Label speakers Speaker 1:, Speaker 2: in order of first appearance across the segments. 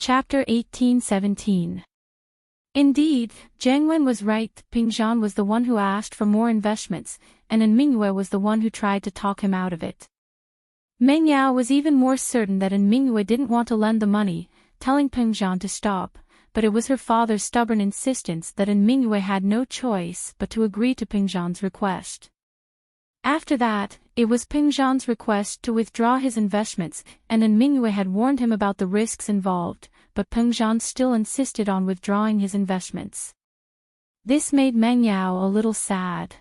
Speaker 1: Chapter 1817. Indeed, Jiang Wen was right. Ping Zhan was the one who asked for more investments, and Mingwei was the one who tried to talk him out of it. Meng Yao was even more certain that Mingwei didn't want to lend the money, telling Ping Zhan to stop, but it was her father's stubborn insistence that Mingwei had no choice but to agree to Ping Zhan's request. After that, it was Ping Zhan's request to withdraw his investments, and Mingwei had warned him about the risks involved, but Ping Zhan still insisted on withdrawing his investments. This made Meng Yao a little sad.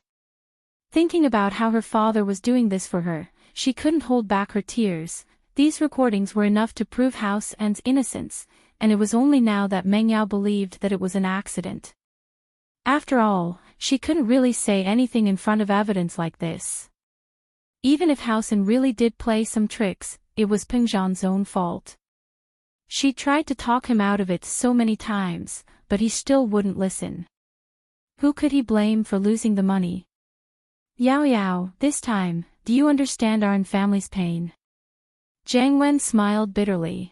Speaker 1: Thinking about how her father was doing this for her, she couldn't hold back her tears. These recordings were enough to prove House N's innocence, and it was only now that Meng Yao believed that it was an accident. After all, she couldn't really say anything in front of evidence like this. Even if House N really did play some tricks, it was Ping Zhan's own fault. She tried to talk him out of it so many times, but he still wouldn't listen. Who could he blame for losing the money? Yao Yao, this time, do you understand our family's pain? Jiang Wen smiled bitterly.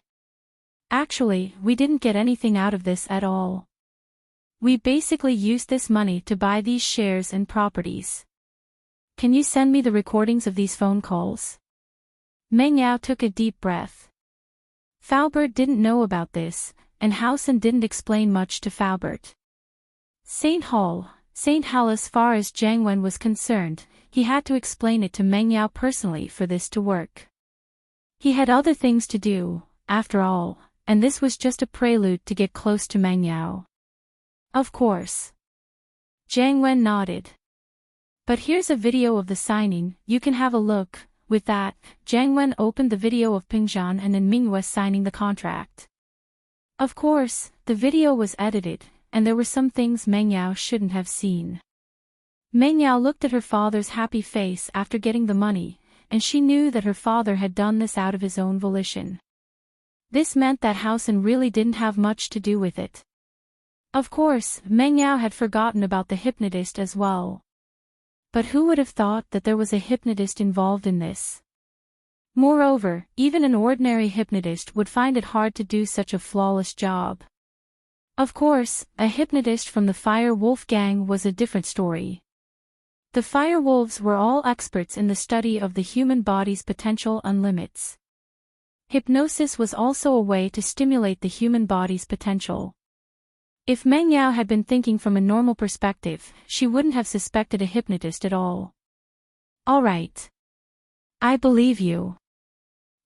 Speaker 1: Actually, we didn't get anything out of this at all. We basically used this money to buy these shares and properties. Can you send me the recordings of these phone calls? Meng Yao took a deep breath. Faubert didn't know about this, and House N didn't explain much to Faubert. St. Hall, as far as Jiang Wen was concerned, he had to explain it to Meng Yao personally for this to work. He had other things to do, after all, and this was just a prelude to get close to Meng Yao. Of course. Jiang Wen nodded. But here's a video of the signing, you can have a look. With that, Jiang Wen opened the video of Ping Zhan and Mingwei signing the contract. Of course, the video was edited, and there were some things Meng Yao shouldn't have seen. Meng Yao looked at her father's happy face after getting the money, and she knew that her father had done this out of his own volition. This meant that House N really didn't have much to do with it. Of course, Meng Yao had forgotten about the hypnotist as well. But who would have thought that there was a hypnotist involved in this? Moreover, even an ordinary hypnotist would find it hard to do such a flawless job. Of course, a hypnotist from the Fire Wolf gang was a different story. The Fire Wolves were all experts in the study of the human body's potential and limits. Hypnosis was also a way to stimulate the human body's potential. If Meng Yao had been thinking from a normal perspective, she wouldn't have suspected a hypnotist at all. All right. I believe you.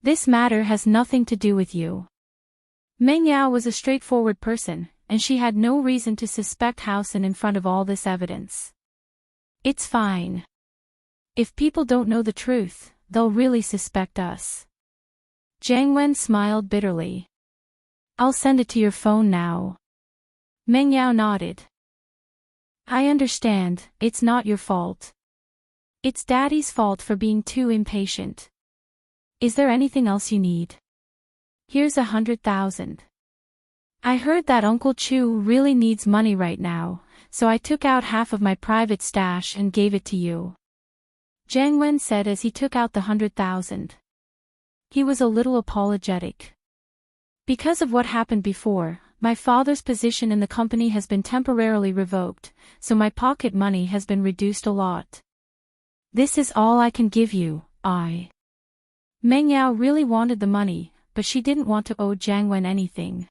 Speaker 1: This matter has nothing to do with you. Meng Yao was a straightforward person, and she had no reason to suspect House N in front of all this evidence. It's fine. If people don't know the truth, they'll really suspect us. Jiang Wen smiled bitterly. I'll send it to your phone now. Meng Yao nodded. I understand, it's not your fault. It's Daddy's fault for being too impatient. Is there anything else you need? Here's 100,000. I heard that Uncle Chu really needs money right now, so I took out half of my private stash and gave it to you. Jiang Wen said as he took out the 100,000. He was a little apologetic. Because of what happened before, my father's position in the company has been temporarily revoked, so my pocket money has been reduced a lot. This is all I can give you, Meng Yao really wanted the money, but she didn't want to owe Jiang Wen anything.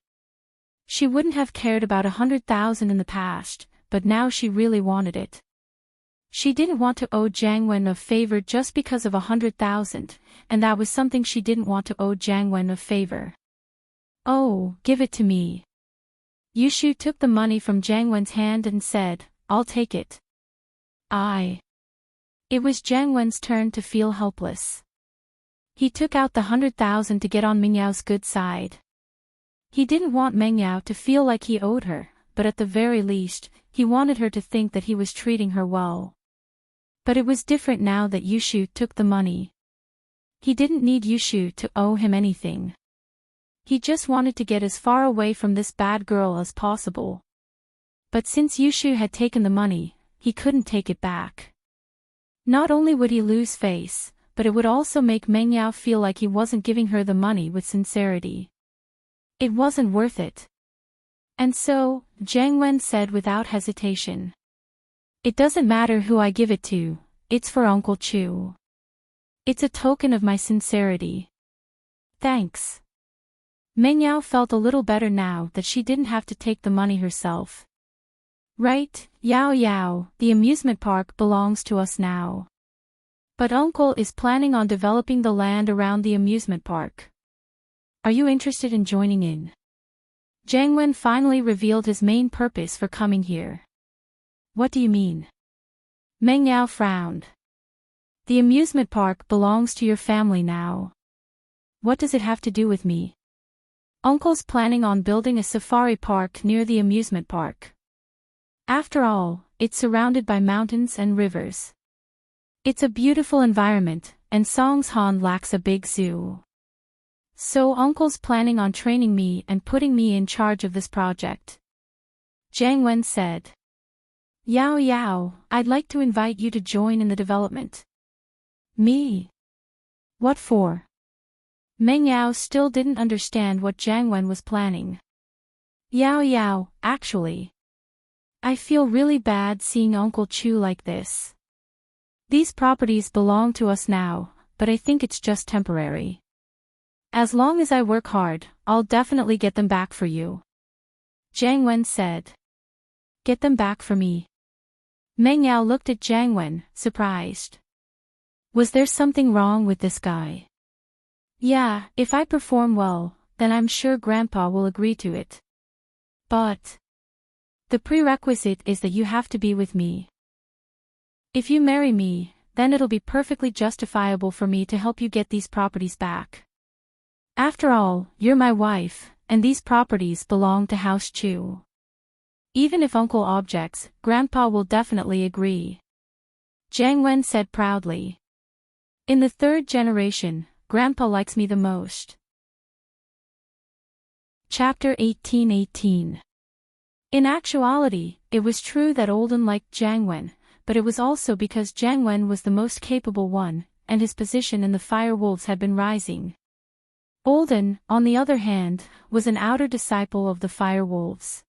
Speaker 1: She wouldn't have cared about 100,000 in the past, but now she really wanted it. She didn't want to owe Jiang Wen a favor just because of 100,000, and that was something she didn't want to owe Jiang Wen a favor. Oh, give it to me. Yushu took the money from Jiang Wen's hand and said, I'll take it. It was Jiang Wen's turn to feel helpless. He took out the 100,000 to get on Meng Yao's good side. He didn't want Meng Yao to feel like he owed her, but at the very least, he wanted her to think that he was treating her well. But it was different now that Yushu took the money. He didn't need Yushu to owe him anything. He just wanted to get as far away from this bad girl as possible. But since Yushu had taken the money, he couldn't take it back. Not only would he lose face, but it would also make Meng Yao feel like he wasn't giving her the money with sincerity. It wasn't worth it. And so, Jiang Wen said without hesitation. It doesn't matter who I give it to, it's for Uncle Chu. It's a token of my sincerity. Thanks. Meng Yao felt a little better now that she didn't have to take the money herself. Right, Yao Yao, the amusement park belongs to us now. But Uncle is planning on developing the land around the amusement park. Are you interested in joining in? Jiang Wen finally revealed his main purpose for coming here. What do you mean? Meng Yao frowned. The amusement park belongs to your family now. What does it have to do with me? Uncle's planning on building a safari park near the amusement park. After all, it's surrounded by mountains and rivers. It's a beautiful environment, and Songshan lacks a big zoo. So Uncle's planning on training me and putting me in charge of this project. Jiang Wen said. Yao Yao, I'd like to invite you to join in the development. Me? What for? Meng Yao still didn't understand what Jiang Wen was planning. Yao Yao, actually. I feel really bad seeing Uncle Chu like this. These properties belong to us now, but I think it's just temporary. As long as I work hard, I'll definitely get them back for you. Jiang Wen said. Get them back for me. Meng Yao looked at Jiang Wen, surprised. Was there something wrong with this guy? Yeah, if I perform well, then I'm sure Grandpa will agree to it. But the prerequisite is that you have to be with me. If you marry me, then it'll be perfectly justifiable for me to help you get these properties back. After all, you're my wife, and these properties belong to House Chu. Even if Uncle objects, Grandpa will definitely agree. Jiang Wen said proudly. In the third generation, Grandpa likes me the most. Chapter 18:18. In actuality, it was true that Olden liked Jiang Wen, but it was also because Jiang Wen was the most capable one, and his position in the Fire Wolves had been rising. Olden, on the other hand, was an outer disciple of the Fire Wolves.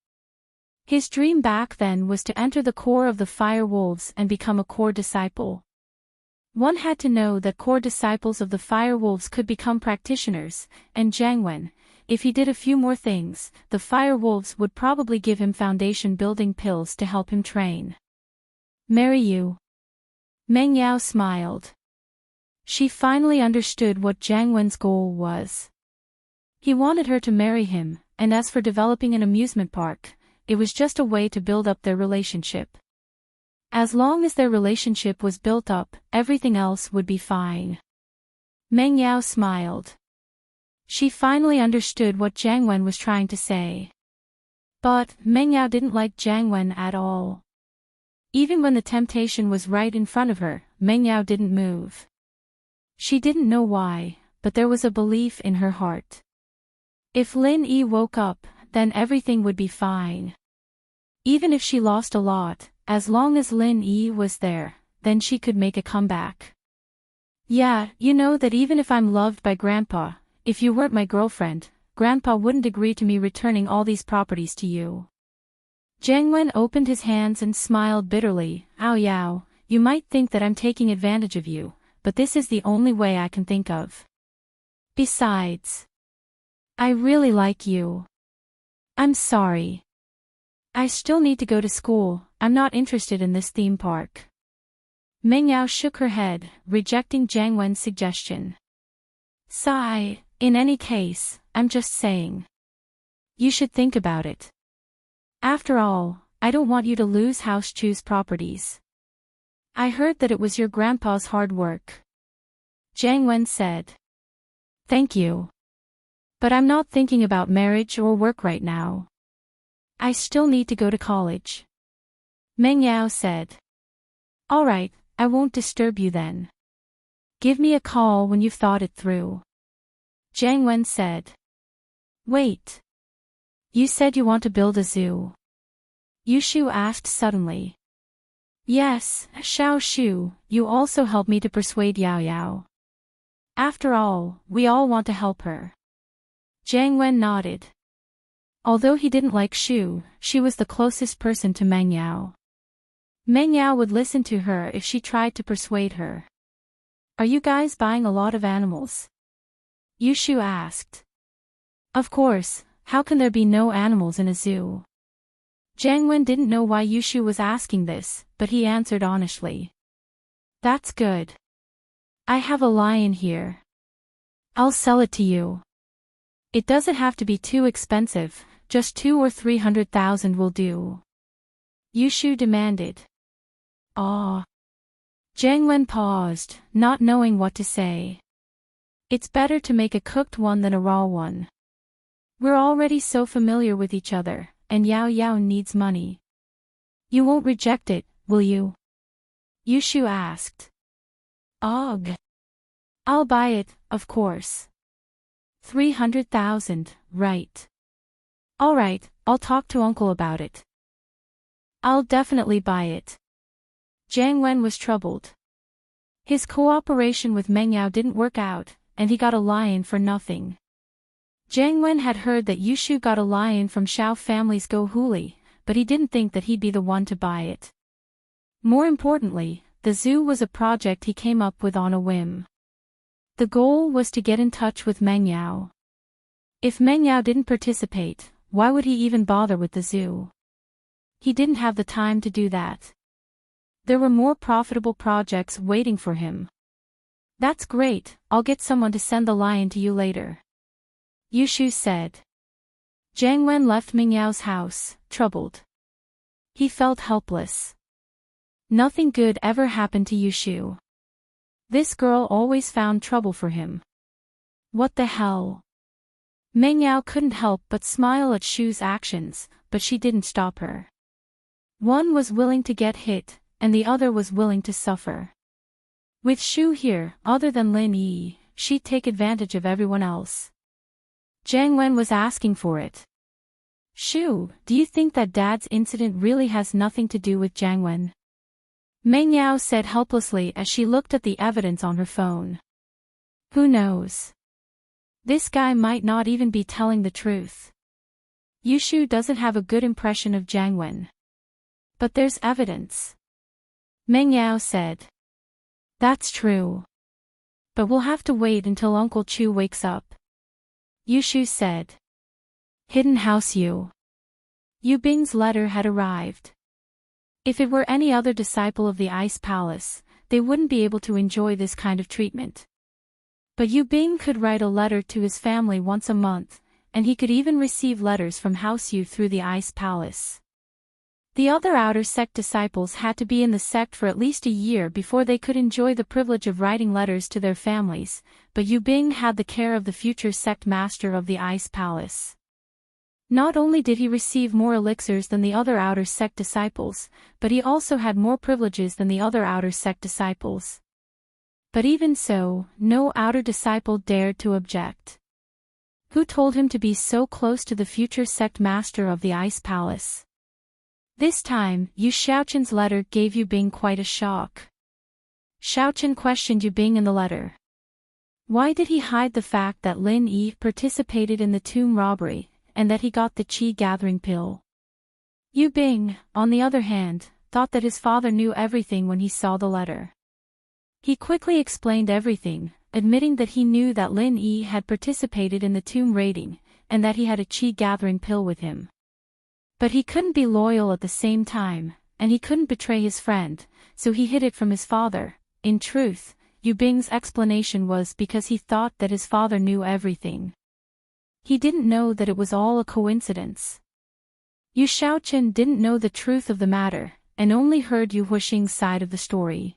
Speaker 1: His dream back then was to enter the core of the Fire Wolves and become a core disciple. One had to know that core disciples of the Fire Wolves could become practitioners, and Jiang Wen, if he did a few more things, the Fire Wolves would probably give him foundation building pills to help him train. Marry you. Meng Yao smiled. She finally understood what Jiang Wen's goal was. He wanted her to marry him, and as for developing an amusement park, it was just a way to build up their relationship. As long as their relationship was built up, everything else would be fine. Meng Yao smiled. She finally understood what Jiang Wen was trying to say. But Meng Yao didn't like Jiang Wen at all. Even when the temptation was right in front of her, Meng Yao didn't move. She didn't know why, but there was a belief in her heart. If Lin Yi woke up, then everything would be fine. Even if she lost a lot, as long as Lin Yi was there, then she could make a comeback. Yeah, you know that even if I'm loved by Grandpa, if you weren't my girlfriend, Grandpa wouldn't agree to me returning all these properties to you. Jiang Wen opened his hands and smiled bitterly. Ao Yao, you might think that I'm taking advantage of you, but this is the only way I can think of. Besides, I really like you. I'm sorry. I still need to go to school, I'm not interested in this theme park. Meng Yao shook her head, rejecting Jiang Wen's suggestion. Sigh, in any case, I'm just saying. You should think about it. After all, I don't want you to lose House Chu's properties. I heard that it was your grandpa's hard work. Jiang Wen said. Thank you. But I'm not thinking about marriage or work right now. I still need to go to college. Meng Yao said. All right, I won't disturb you then. Give me a call when you've thought it through. Jiang Wen said. Wait. You said you want to build a zoo. Yushu asked suddenly. Yes, Xiao Shu, you also helped me to persuade Yao Yao. After all, we all want to help her. Jiang Wen nodded. Although he didn't like Shu, she was the closest person to Meng Yao. Meng Yao would listen to her if she tried to persuade her. Are you guys buying a lot of animals? Yushu asked. Of course, how can there be no animals in a zoo? Jiang Wen didn't know why Yushu was asking this, but he answered honestly. That's good. I have a lion here. I'll sell it to you. It doesn't have to be too expensive, just 200,000 or 300,000 will do. Yushu demanded. Ah. Jiang Wen paused, not knowing what to say. It's better to make a cooked one than a raw one. We're already so familiar with each other, and Yao Yao needs money. You won't reject it, will you? Yushu asked. Ugh. I'll buy it, of course. 300,000, right. Alright, I'll talk to uncle about it. I'll definitely buy it. Jiang Wen was troubled. His cooperation with Meng Yao didn't work out, and he got a lion for nothing. Jiang Wen had heard that Yushu got a lion from Shao family's Gohuli, but he didn't think that he'd be the one to buy it. More importantly, the zoo was a project he came up with on a whim. The goal was to get in touch with Meng Yao. If Meng Yao didn't participate, why would he even bother with the zoo? He didn't have the time to do that. There were more profitable projects waiting for him. That's great, I'll get someone to send the lion to you later. Yushu said. Jiang Wen left Meng Yao's house, troubled. He felt helpless. Nothing good ever happened to Yushu. This girl always found trouble for him. What the hell? Meng Yao couldn't help but smile at Shu's actions, but she didn't stop her. One was willing to get hit, and the other was willing to suffer. With Shu here, other than Lin Yi, she'd take advantage of everyone else. Jiang Wen was asking for it. Shu, do you think that Dad's incident really has nothing to do with Jiang Wen? Meng Yao said helplessly as she looked at the evidence on her phone. Who knows? This guy might not even be telling the truth. Yushu doesn't have a good impression of Jiang Wen. But there's evidence. Meng Yao said. That's true. But we'll have to wait until Uncle Chu wakes up. Yushu said. Hidden House Yu. Yu Bing's letter had arrived. If it were any other disciple of the Ice Palace, they wouldn't be able to enjoy this kind of treatment. But Yu Bing could write a letter to his family once a month, and he could even receive letters from House Yu through the Ice Palace. The other outer sect disciples had to be in the sect for at least a year before they could enjoy the privilege of writing letters to their families, but Yu Bing had the care of the future sect master of the Ice Palace. Not only did he receive more elixirs than the other outer sect disciples, but he also had more privileges than the other outer sect disciples. But even so, no outer disciple dared to object. Who told him to be so close to the future sect master of the Ice Palace? This time, Yu Xiaoqin's letter gave Yu Bing quite a shock. Xiaoqin questioned Yu Bing in the letter. Why did he hide the fact that Lin Yi participated in the tomb robbery, and that he got the qi gathering pill? Yu Bing, on the other hand, thought that his father knew everything when he saw the letter. He quickly explained everything, admitting that he knew that Lin Yi had participated in the tomb raiding, and that he had a qi gathering pill with him. But he couldn't be loyal at the same time, and he couldn't betray his friend, so he hid it from his father. In truth, Yu Bing's explanation was because he thought that his father knew everything. He didn't know that it was all a coincidence. Yu Xiaoqin didn't know the truth of the matter, and only heard Yu Huixing's side of the story.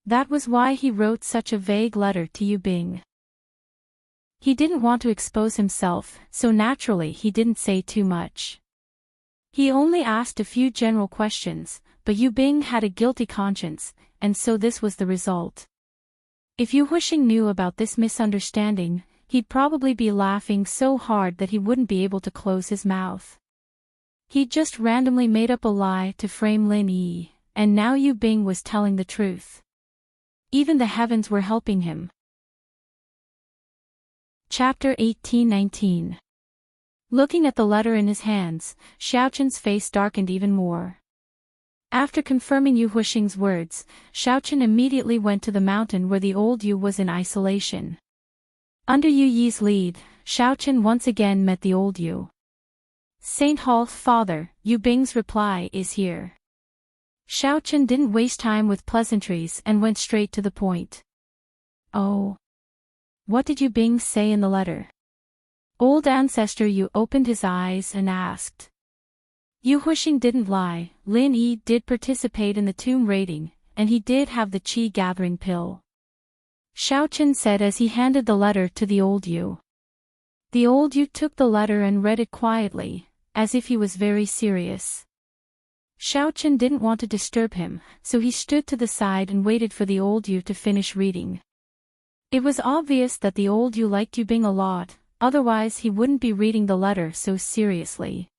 Speaker 1: That was why he wrote such a vague letter to Yu Bing. He didn't want to expose himself, so naturally he didn't say too much. He only asked a few general questions, but Yu Bing had a guilty conscience, and so this was the result. If Yu Huixing knew about this misunderstanding, he'd probably be laughing so hard that he wouldn't be able to close his mouth. He'd just randomly made up a lie to frame Lin Yi, and now Yu Bing was telling the truth. Even the heavens were helping him. Chapter 18-19. Looking at the letter in his hands, Xiaoqin's face darkened even more. After confirming Yu Huixing's words, Xiaoqin immediately went to the mountain where the old Yu was in isolation. Under Yu Yi's lead, Xiaoqin once again met the old Yu. Saint Hall, father, Yu Bing's reply is here. Xiaoqin didn't waste time with pleasantries and went straight to the point. Oh. What did Yu Bing say in the letter? Old ancestor Yu opened his eyes and asked. Yu Huixing didn't lie, Lin Yi did participate in the tomb raiding, and he did have the qi gathering pill. Xiaoqin said as he handed the letter to the old Yu. The old Yu took the letter and read it quietly, as if he was very serious. Xiaoqin didn't want to disturb him, so he stood to the side and waited for the old Yu to finish reading. It was obvious that the old Yu liked Yu Bing a lot, otherwise he wouldn't be reading the letter so seriously.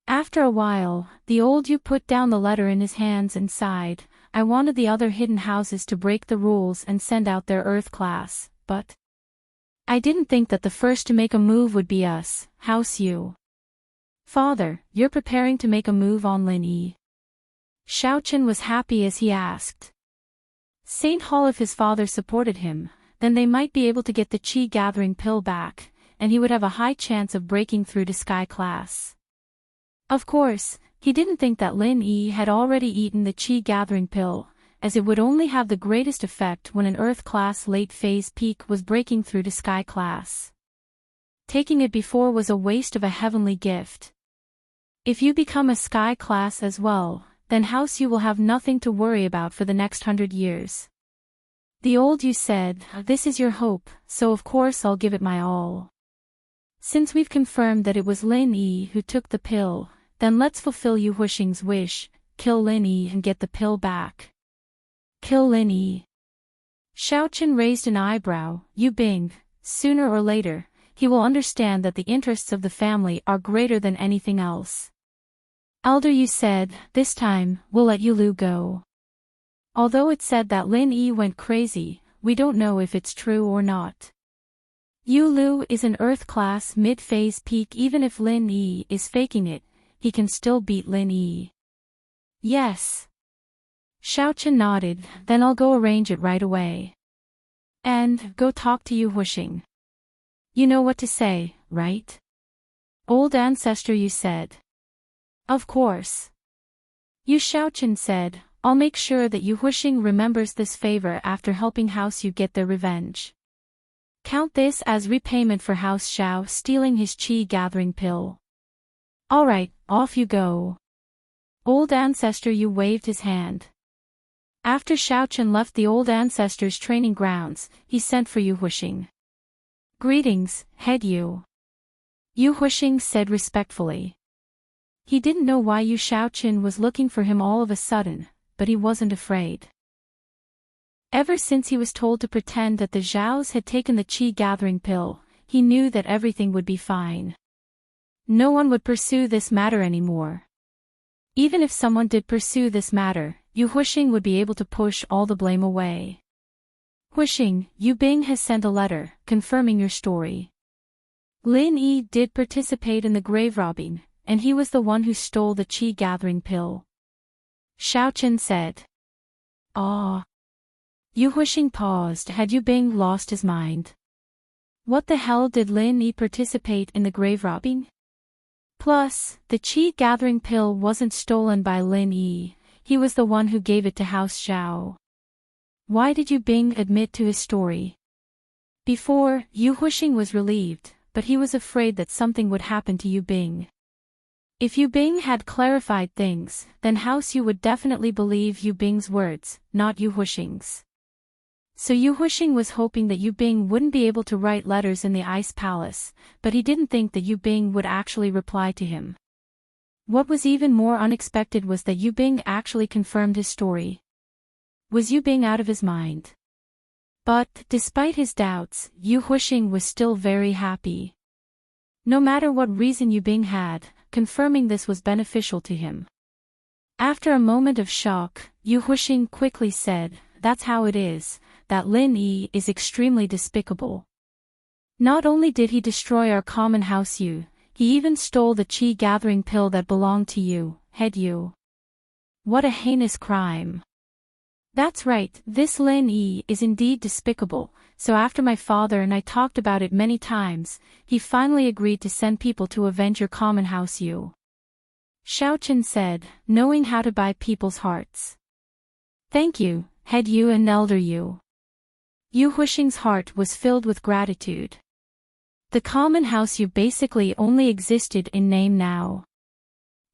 Speaker 1: After a while, the old Yu put down the letter in his hands and sighed. I wanted the other hidden houses to break the rules and send out their Earth class, but I didn't think that the first to make a move would be us, House Yu. Father, you're preparing to make a move on Lin Yi. Xiaoqin was happy as he asked. Saint Hall, if his father supported him, then they might be able to get the qi gathering pill back, and he would have a high chance of breaking through to Sky class. Of course, he didn't think that Lin Yi had already eaten the qi gathering pill, as it would only have the greatest effect when an Earth class late phase peak was breaking through to Sky class. Taking it before was a waste of a heavenly gift. If you become a Sky class as well, then House Yu will have nothing to worry about for the next 100 years. The old Yu said, this is your hope, so of course I'll give it my all. Since we've confirmed that it was Lin Yi who took the pill, then let's fulfill Yu Huixing's wish, kill Lin Yi and get the pill back. Kill Lin Yi. Xiaoqin raised an eyebrow. Yu Bing, sooner or later, he will understand that the interests of the family are greater than anything else. Elder Yu said, this time, we'll let Yu Lu go. Although it's said that Lin Yi went crazy, we don't know if it's true or not. Yu Lu is an Earth class mid-phase peak. Even if Lin Yi is faking it, he can still beat Lin Yi. Yes. Xiaoqin nodded, then I'll go arrange it right away. And, go talk to Yu Huixing. You know what to say, right? Old ancestor Yu said. Of course. Yu Xiaoqin said, I'll make sure that Yu Huixing remembers this favor after helping House Yu get their revenge. Count this as repayment for House Xiao stealing his qi gathering pill. Alright, off you go. Old ancestor Yu waved his hand. After Xiaoqin left the old ancestor's training grounds, he sent for Yu Huixing. Greetings, head Yu. Yu Huixing said respectfully. He didn't know why Yu Xiaoqin was looking for him all of a sudden, but he wasn't afraid. Ever since he was told to pretend that the Zhaos had taken the qi gathering pill, he knew that everything would be fine. No one would pursue this matter anymore. Even if someone did pursue this matter, Yu Huixing would be able to push all the blame away. Huixing, Yu Bing has sent a letter, confirming your story. Lin Yi did participate in the grave robbing, and he was the one who stole the qi gathering pill. Xiaoqin said. Ah. Yu Huixing paused. Had Yu Bing lost his mind? What the hell did Lin Yi participate in the grave robbing? Plus, the qi gathering pill wasn't stolen by Lin Yi, he was the one who gave it to House Xiao. Why did Yu Bing admit to his story? Before, Yu Huixing was relieved, but he was afraid that something would happen to Yu Bing. If Yu Bing had clarified things, then House Yu would definitely believe Yu Bing's words, not Yu Huixing's. So Yu Huixing was hoping that Yu Bing wouldn't be able to write letters in the Ice Palace, but he didn't think that Yu Bing would actually reply to him. What was even more unexpected was that Yu Bing actually confirmed his story. Was Yu Bing out of his mind? But, despite his doubts, Yu Huixing was still very happy. No matter what reason Yu Bing had, confirming this was beneficial to him. After a moment of shock, Yu Huixing quickly said, that's how it is, that Lin Yi is extremely despicable. Not only did he destroy our common House Yu, He even stole the chi-gathering pill that belonged to you, head you. What a heinous crime. That's right, this Lin Yi is indeed despicable, so after my father and I talked about it many times, he finally agreed to send people to avenge your common house you. Xiaochen said, knowing how to buy people's hearts. Thank you, head you and elder you. Yu Huixing's heart was filled with gratitude. The common house you basically only existed in name now.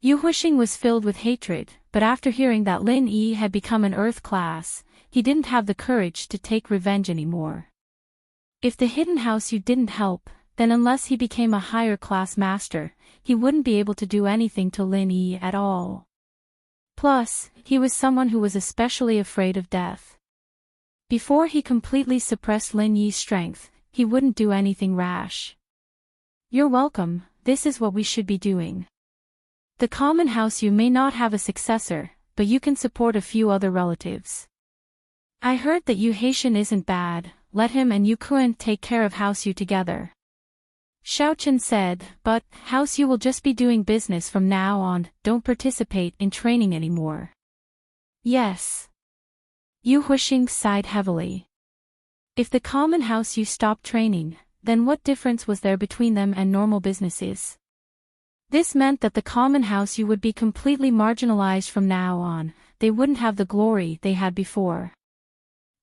Speaker 1: Yu Huixing was filled with hatred, but after hearing that Lin Yi had become an earth class, he didn't have the courage to take revenge anymore. If the hidden house you didn't help, then unless he became a higher class master, he wouldn't be able to do anything to Lin Yi at all. Plus, he was someone who was especially afraid of death. Before he completely suppressed Lin Yi's strength, he wouldn't do anything rash. You're welcome, this is what we should be doing. The common house you may not have a successor, but you can support a few other relatives. I heard that Yu Haitian isn't bad, let him and Yu Kuan take care of house you together. Xiaochen said, but, house you will just be doing business from now on, don't participate in training anymore. Yes. Yu Huixing sighed heavily. If the common house you stopped training, then what difference was there between them and normal businesses? This meant that the common house you would be completely marginalized from now on, they wouldn't have the glory they had before.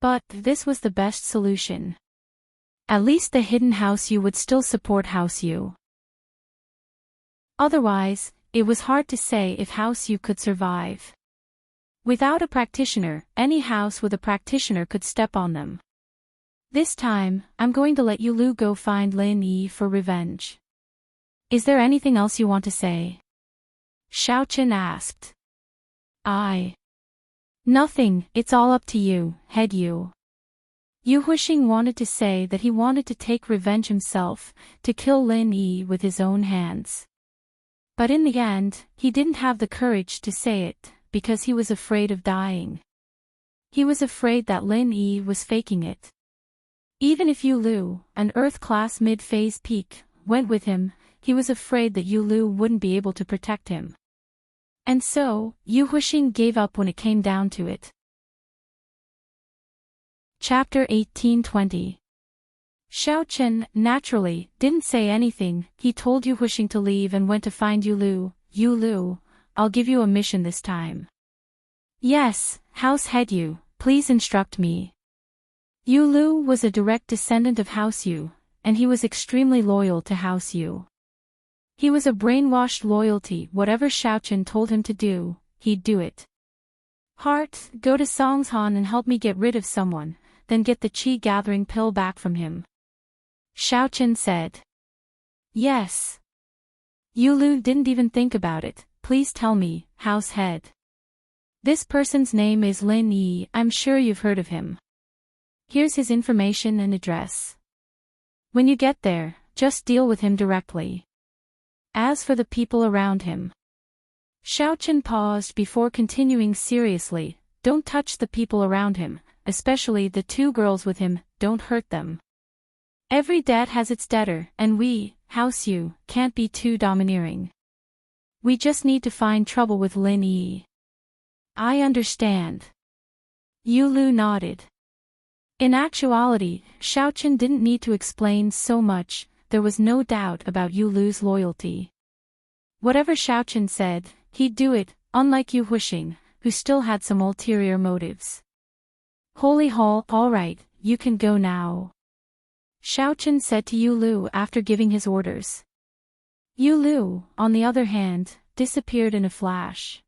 Speaker 1: But, this was the best solution. At least the hidden house you would still support house you. Otherwise, it was hard to say if house you could survive. Without a practitioner, any house with a practitioner could step on them. This time, I'm going to let Yulu go find Lin Yi for revenge. Is there anything else you want to say? Xiaochen asked. Nothing, it's all up to you, head you. Yu Huixing wanted to say that he wanted to take revenge himself, to kill Lin Yi with his own hands. But in the end, he didn't have the courage to say it, because he was afraid of dying. He was afraid that Lin Yi was faking it. Even if Yu Lu, an Earth-class mid-phase peak, went with him, he was afraid that Yu Lu wouldn't be able to protect him. And so, Yu Huixing gave up when it came down to it. Chapter 1820. Xiaochen, naturally, didn't say anything. He told Yu Huixing to leave and went to find Yu Lu. Yu Lu, I'll give you a mission this time. Yes, House Head Yu, please instruct me. Yu Lu was a direct descendant of House Yu, and he was extremely loyal to House Yu. He was a brainwashed loyalty. Whatever Xiaochen told him to do, he'd do it. Heart, go to Songshan and help me get rid of someone, then get the chi-gathering pill back from him. Xiaochen said. Yes. Yu Lu didn't even think about it. Please tell me, house head. This person's name is Lin Yi, I'm sure you've heard of him. Here's his information and address. When you get there, just deal with him directly. As for the people around him. Xiaochen paused before continuing seriously, don't touch the people around him, especially the two girls with him, don't hurt them. Every debt has its debtor, and we, House Yu, can't be too domineering. We just need to find trouble with Lin Yi. I understand. Yu Lu nodded. In actuality, Xiaochen didn't need to explain so much, there was no doubt about Yu Lu's loyalty. Whatever Xiaochen said, he'd do it, unlike Yu Huixing, who still had some ulterior motives. Holy Hall, alright, you can go now. Xiaochen said to Yu Lu after giving his orders. Yu Lu, on the other hand, disappeared in a flash.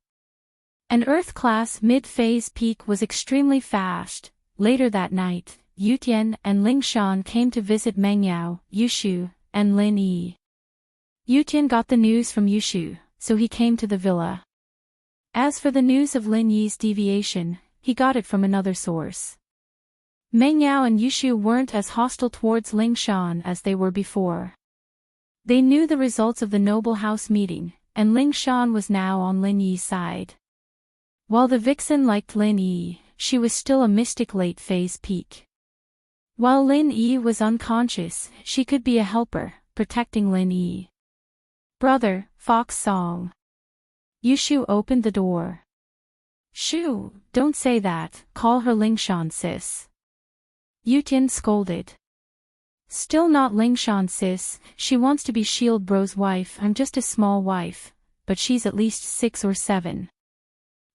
Speaker 1: An Earth-class mid-phase peak was extremely fast. Later that night, Yu Tian and Ling Shan came to visit Meng Yao, Yu Shu, and Lin Yi. Yu Tian got the news from Yu Shu, so he came to the villa. As for the news of Lin Yi's deviation, he got it from another source. Meng Yao and Yu Shu weren't as hostile towards Ling Shan as they were before. They knew the results of the Noble House meeting, and Ling Shan was now on Lin Yi's side. While the vixen liked Lin Yi, she was still a mystic late-phase peak. While Lin Yi was unconscious, she could be a helper, protecting Lin Yi. Brother, fox song. Yushu opened the door. Shoo, don't say that, call her Lingshan sis. Yutian scolded. Still not Lingshan sis, she wants to be Shield Bro's wife. I'm just a small wife, but she's at least 6 or 7.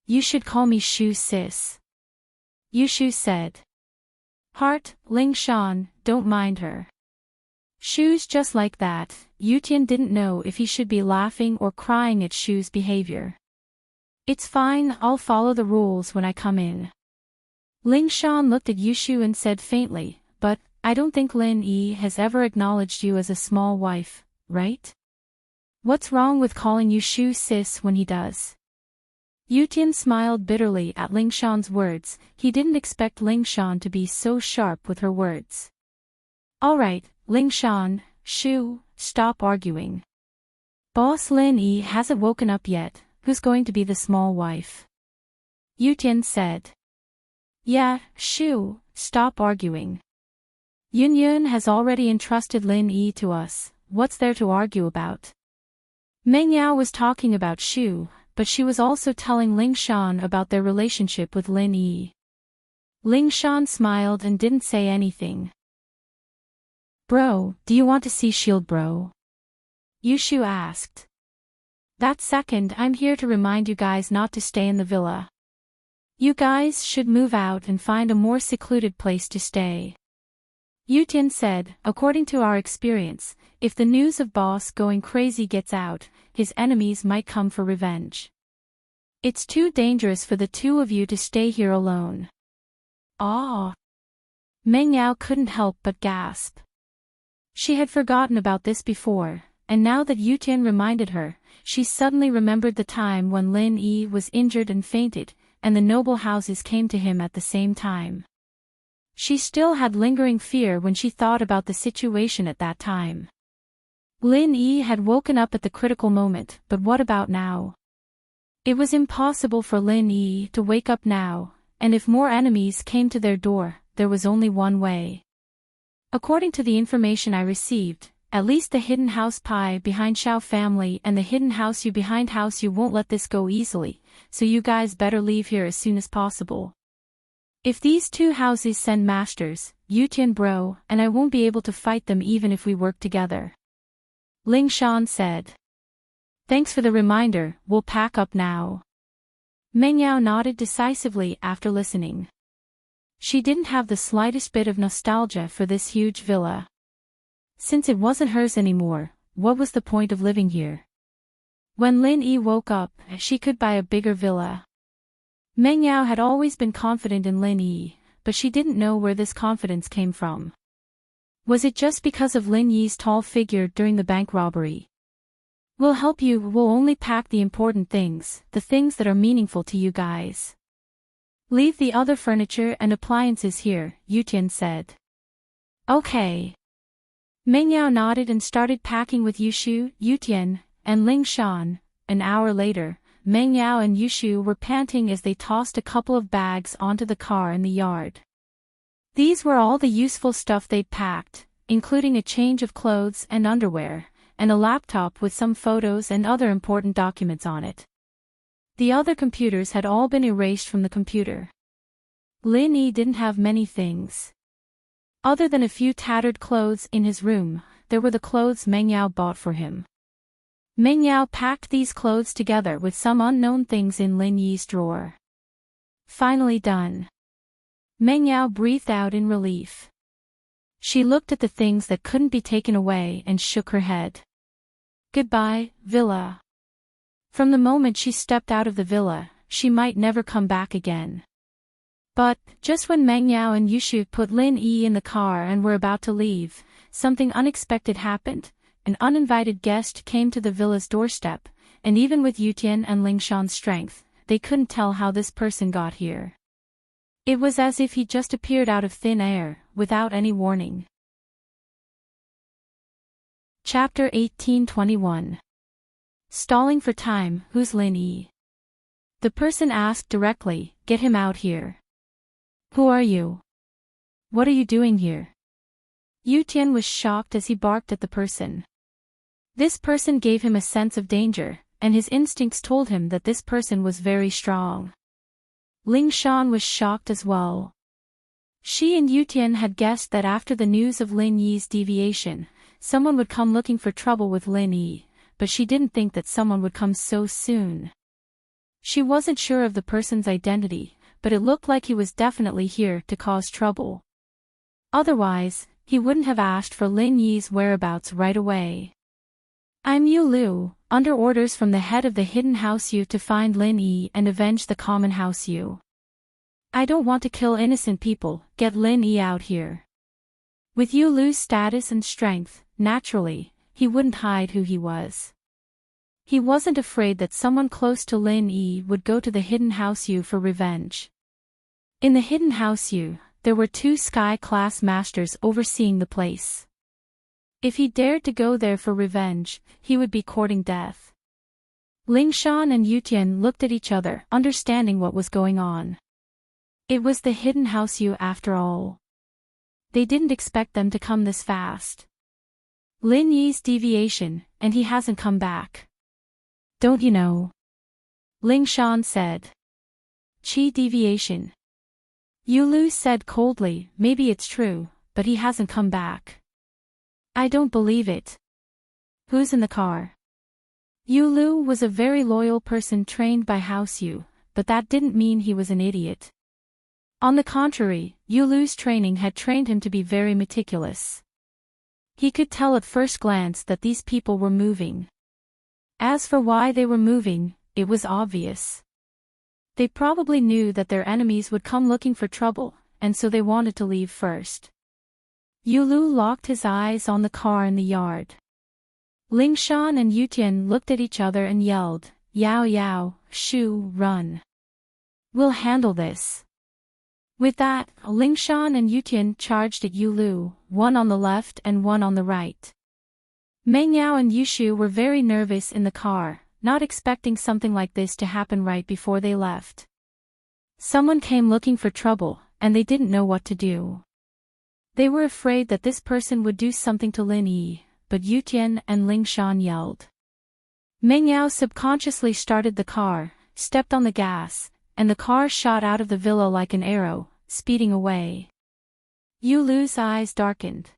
Speaker 1: You should call me Shu sis. Yushu said. Heart, Lingshan, don't mind her. Shu's just like that. Yutian didn't know if he should be laughing or crying at Shu's behavior. It's fine, I'll follow the rules when I come in. Lingshan looked at Yushu and said faintly, but, I don't think Lin Yi has ever acknowledged you as a small wife, right? What's wrong with calling you Shu sis when he does? Yutian smiled bitterly at Lingshan's words. He didn't expect Lingshan to be so sharp with her words. Alright, Lingshan, Shu, stop arguing. Boss Lin Yi hasn't woken up yet. Who's going to be the small wife? Yutian said. Yeah, Shu, stop arguing. Yun has already entrusted Lin Yi to us, what's there to argue about? Meng Yao was talking about Shu, but she was also telling Lingshan about their relationship with Lin Yi. Lingshan smiled and didn't say anything. Bro, do you want to see Shield Bro? Yushu asked. That second, I'm here to remind you guys not to stay in the villa. You guys should move out and find a more secluded place to stay. Yutian said, according to our experience, if the news of boss going crazy gets out, his enemies might come for revenge. It's too dangerous for the two of you to stay here alone. Ah! Meng Yao couldn't help but gasp. She had forgotten about this before, and now that Yutian reminded her, she suddenly remembered the time when Lin Yi was injured and fainted, and the noble houses came to him at the same time. She still had lingering fear when she thought about the situation at that time. Lin Yi had woken up at the critical moment, but what about now? It was impossible for Lin Yi to wake up now, and if more enemies came to their door, there was only one way. According to the information I received, at least the hidden house Pai behind Xiao family and the hidden house Yu behind house Yu won't let this go easily, so you guys better leave here as soon as possible. If these two houses send masters, Yutian bro, and I won't be able to fight them even if we work together. Lingshan said. Thanks for the reminder, we'll pack up now. Meng Yao nodded decisively after listening. She didn't have the slightest bit of nostalgia for this huge villa. Since it wasn't hers anymore, what was the point of living here? When Lin Yi woke up, she could buy a bigger villa. Meng Yao had always been confident in Lin Yi, but she didn't know where this confidence came from. Was it just because of Lin Yi's tall figure during the bank robbery? We'll help you, we'll only pack the important things, the things that are meaningful to you guys. Leave the other furniture and appliances here, Yutian said. Okay. Meng Yao nodded and started packing with Yushu, Yutian, and Lingshan. An hour later, Meng Yao and Yushu were panting as they tossed a couple of bags onto the car in the yard. These were all the useful stuff they'd packed, including a change of clothes and underwear, and a laptop with some photos and other important documents on it. The other computers had all been erased from the computer. Lin Yi didn't have many things. Other than a few tattered clothes in his room, there were the clothes Meng Yao bought for him. Meng Yao packed these clothes together with some unknown things in Lin Yi's drawer. Finally done. Meng Yao breathed out in relief. She looked at the things that couldn't be taken away and shook her head. Goodbye, villa. From the moment she stepped out of the villa, she might never come back again. But, just when Meng Yao and Yushu put Lin Yi in the car and were about to leave, something unexpected happened. An uninvited guest came to the villa's doorstep, and even with Yutian and Lingshan's strength, they couldn't tell how this person got here. It was as if he just appeared out of thin air, without any warning. Chapter 1821. Stalling for time, who's Lin Yi? The person asked directly, get him out here. Who are you? What are you doing here? Yutian was shocked as he barked at the person. This person gave him a sense of danger, and his instincts told him that this person was very strong. Ling Shan was shocked as well. She and Yutian had guessed that after the news of Lin Yi's deviation, someone would come looking for trouble with Lin Yi, but she didn't think that someone would come so soon. She wasn't sure of the person's identity, but it looked like he was definitely here to cause trouble. Otherwise, he wouldn't have asked for Lin Yi's whereabouts right away. I'm Yu Lu, under orders from the head of the Hidden House Yu to find Lin Yi and avenge the Common House Yu. I don't want to kill innocent people, get Lin Yi out here. With Yu Lu's status and strength, naturally, he wouldn't hide who he was. He wasn't afraid that someone close to Lin Yi would go to the Hidden House Yu for revenge. In the Hidden House Yu, there were 2 sky-class masters overseeing the place. If he dared to go there for revenge, he would be courting death. Ling Shan and Yutian looked at each other, understanding what was going on. It was the Hidden House Yu after all. They didn't expect them to come this fast. Lin Yi's deviation, and he hasn't come back. Don't you know? Ling Shan said. Qi deviation. Yu Lu said coldly, maybe it's true, but he hasn't come back. I don't believe it. Who's in the car? Yu Lu was a very loyal person trained by House Yu, but that didn't mean he was an idiot. On the contrary, Yu Lu's training had trained him to be very meticulous. He could tell at first glance that these people were moving. As for why they were moving, it was obvious. They probably knew that their enemies would come looking for trouble, and so they wanted to leave first. Yu Lu locked his eyes on the car in the yard. Ling Shan and Yutian looked at each other and yelled, Yao Yao, Shu, run. We'll handle this. With that, Ling Shan and Yutian charged at Yu Lu, one on the left and one on the right. Meng Yao and Yushu were very nervous in the car, not expecting something like this to happen right before they left. Someone came looking for trouble, and they didn't know what to do. They were afraid that this person would do something to Lin Yi, but Yutian and Ling Shan yelled. Meng Yao subconsciously started the car, stepped on the gas, and the car shot out of the villa like an arrow, speeding away. Yu Lu's eyes darkened.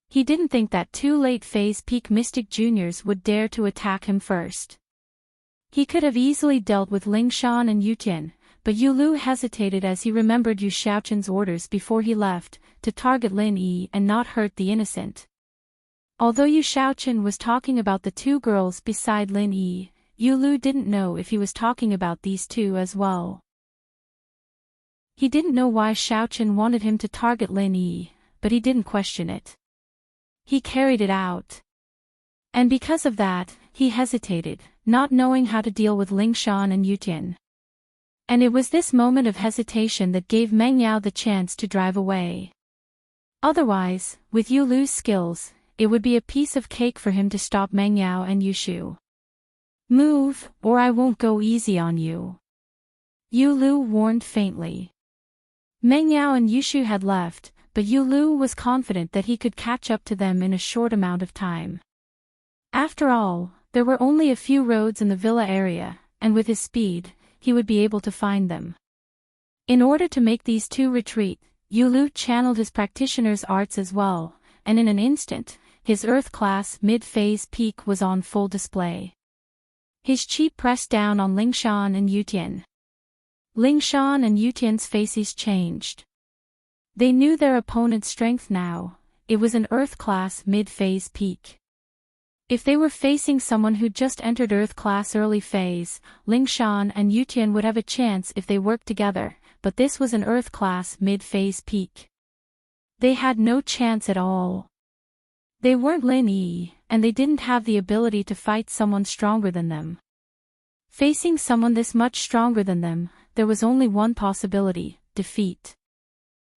Speaker 1: He didn't think that 2 late-phase peak mystic juniors would dare to attack him first. He could have easily dealt with Ling Shan and Yutian, but Yu Lu hesitated as he remembered Yu Xiaoqin's orders before he left, to target Lin Yi and not hurt the innocent. Although Yu Xiaoqin was talking about the 2 girls beside Lin Yi, Yu Lu didn't know if he was talking about these 2 as well. He didn't know why Xiaoqin wanted him to target Lin Yi, but he didn't question it. He carried it out. And because of that, he hesitated, not knowing how to deal with Ling Shan and Yutian. And it was this moment of hesitation that gave Meng Yao the chance to drive away. Otherwise, with Yu Lu's skills, it would be a piece of cake for him to stop Meng Yao and Yushu. Move, or I won't go easy on you. Yu Lu warned faintly. Meng Yao and Yushu had left, but Yu Lu was confident that he could catch up to them in a short amount of time. After all, there were only a few roads in the villa area, and with his speed, he would be able to find them. In order to make these 2 retreat, Yu Lu channeled his practitioner's arts as well, and in an instant, his Earth-class mid-phase peak was on full display. His chi pressed down on Ling Shan and Yutian. Ling Shan and Yutian's faces changed. They knew their opponent's strength now. It was an Earth-class mid-phase peak. If they were facing someone who just entered Earth-class early phase, Ling Shan and Yutian would have a chance if they worked together, but this was an Earth-class mid-phase peak. They had no chance at all. They weren't Lin Yi, and they didn't have the ability to fight someone stronger than them. Facing someone this much stronger than them, there was only one possibility: defeat.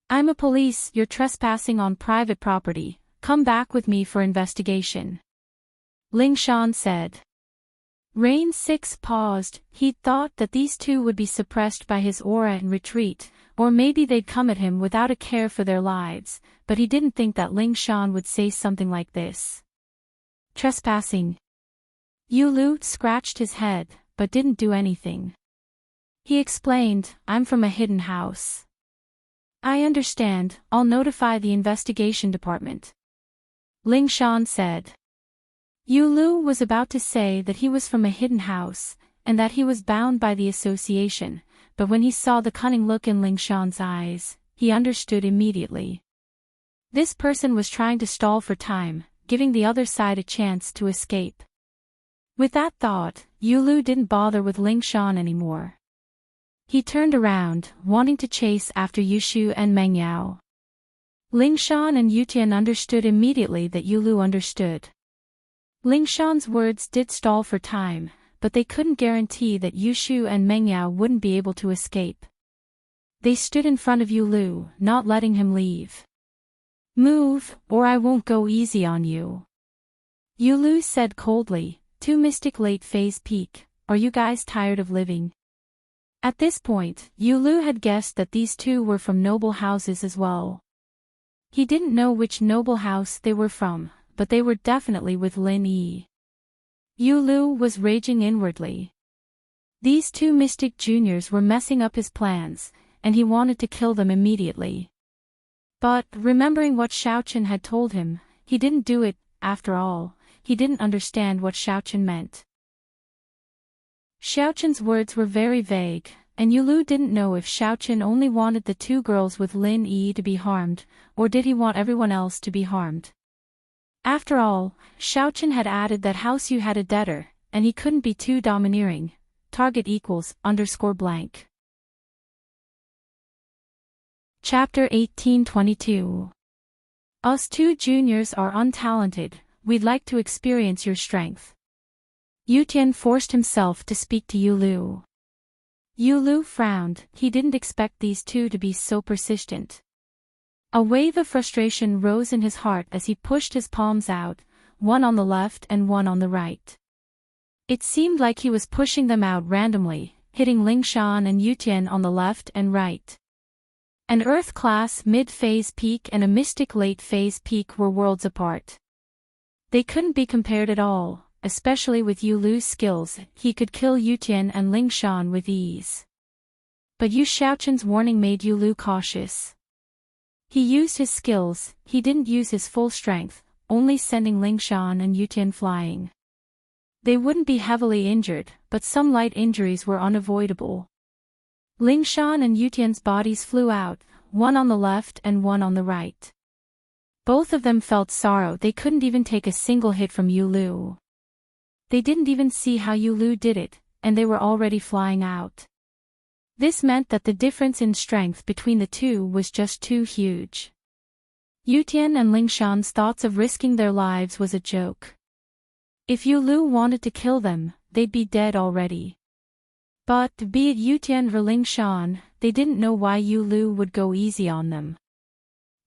Speaker 1: I'm a police, you're trespassing on private property, come back with me for investigation. Ling Shan said. Rain 6 paused. He thought that these 2 would be suppressed by his aura and retreat, or maybe they'd come at him without a care for their lives, but he didn't think that Ling Shan would say something like this. Trespassing. Yulu scratched his head, but didn't do anything. He explained, I'm from a hidden house. I understand, I'll notify the investigation department. Ling Shan said. Yulu was about to say that he was from a hidden house, and that he was bound by the association, but when he saw the cunning look in Ling Shan's eyes, he understood immediately. This person was trying to stall for time, giving the other side a chance to escape. With that thought, Yulu didn't bother with Ling Shan anymore. He turned around, wanting to chase after Yushu and Meng Yao. Ling Shan and Yutian understood immediately that Yulu understood. Ling Shan's words did stall for time, but they couldn't guarantee that Yushu and Meng Yao wouldn't be able to escape. They stood in front of Yulu, not letting him leave. Move, or I won't go easy on you. Yulu said coldly, Two Mystic Late Phase Peak, are you guys tired of living? At this point, Yulu had guessed that these two were from noble houses as well. He didn't know which noble house they were from, but they were definitely with Lin Yi. Yulu was raging inwardly. These two mystic juniors were messing up his plans, and he wanted to kill them immediately. But, remembering what Xiaochen had told him, he didn't do it. After all, he didn't understand what Xiaochen meant. Xiaochen's words were very vague, and Yulu didn't know if Xiaochen only wanted the two girls with Lin Yi to be harmed, or did he want everyone else to be harmed. After all, Xiaochen had added that House Yu had a debtor, and he couldn't be too domineering. Target equals _blank. Chapter 1822. Us two juniors are untalented, we'd like to experience your strength. Yutian forced himself to speak to Yulu. Yulu frowned, he didn't expect these two to be so persistent. A wave of frustration rose in his heart as he pushed his palms out, one on the left and one on the right. It seemed like he was pushing them out randomly, hitting Ling Shan and Yutian on the left and right. An Earth-class mid-phase peak and a Mystic late-phase peak were worlds apart. They couldn't be compared at all, especially with Yulu's skills. He could kill Yutian and Ling Shan with ease. But Yu Xiaochen's warning made Yulu cautious. He used his skills, he didn't use his full strength, only sending Ling Shan and Yutian flying. They wouldn't be heavily injured, but some light injuries were unavoidable. Ling Shan and Yutian's bodies flew out, one on the left and one on the right. Both of them felt sorrow. They couldn't even take a single hit from Yulu. They didn't even see how Yulu did it, and they were already flying out. This meant that the difference in strength between the two was just too huge. Yutian and Ling Shan's thoughts of risking their lives was a joke. If Yulu wanted to kill them, they'd be dead already. But, be it Yutian or Ling Shan, they didn't know why Yulu would go easy on them.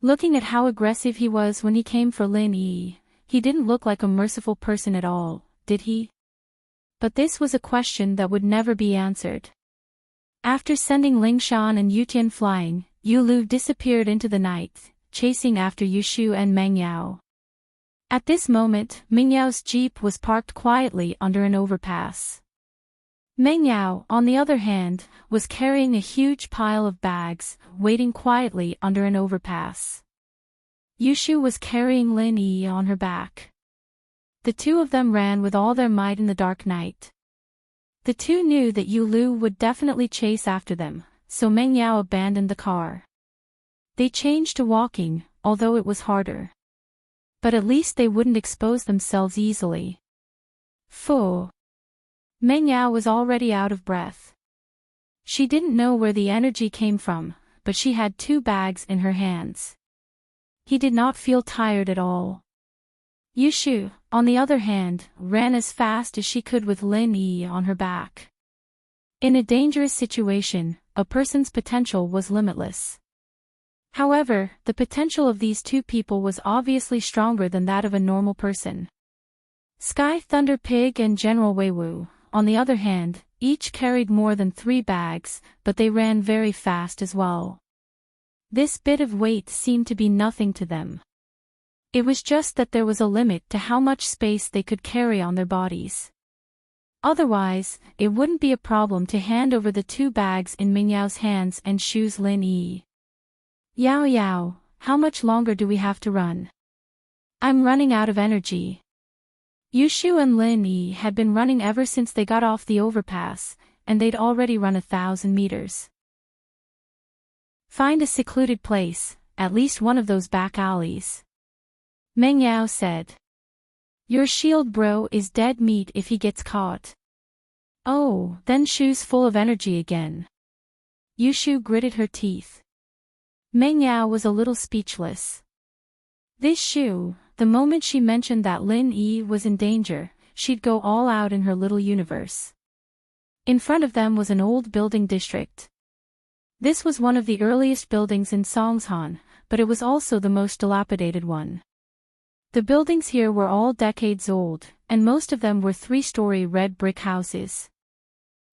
Speaker 1: Looking at how aggressive he was when he came for Lin Yi, he didn't look like a merciful person at all, did he? But this was a question that would never be answered. After sending Ling Shan and Yutian flying, Yulu disappeared into the night, chasing after Yushu and Meng Yao. At this moment, Meng Yao's jeep was parked quietly under an overpass. Meng Yao, on the other hand, was carrying a huge pile of bags, waiting quietly under an overpass. Yushu was carrying Lin Yi on her back. The two of them ran with all their might in the dark night. The two knew that Yulu would definitely chase after them, so Meng Yao abandoned the car. They changed to walking, although it was harder. But at least they wouldn't expose themselves easily. Phew. Meng Yao was already out of breath. She didn't know where the energy came from, but she had two bags in her hands. He did not feel tired at all. Yushu, on the other hand, ran as fast as she could with Lin Yi on her back. In a dangerous situation, a person's potential was limitless. However, the potential of these two people was obviously stronger than that of a normal person. Sky Thunder Pig and General Weiwu, on the other hand, each carried more than 3 bags, but they ran very fast as well. This bit of weight seemed to be nothing to them. It was just that there was a limit to how much space they could carry on their bodies. Otherwise, it wouldn't be a problem to hand over the 2 bags in Mingyao's hands and choose Lin Yi. Yao Yao, how much longer do we have to run? I'm running out of energy. Yushu and Lin Yi had been running ever since they got off the overpass, and they'd already run 1,000 meters. Find a secluded place, at least one of those back alleys. Meng Yao said. Your shield bro is dead meat if he gets caught. Oh, then Shu's full of energy again. Yushu gritted her teeth. Meng Yao was a little speechless. This Shu, the moment she mentioned that Lin Yi was in danger, she'd go all out in her little universe. In front of them was an old building district. This was one of the earliest buildings in Songshan, but it was also the most dilapidated one. The buildings here were all decades old, and most of them were 3-story red brick houses.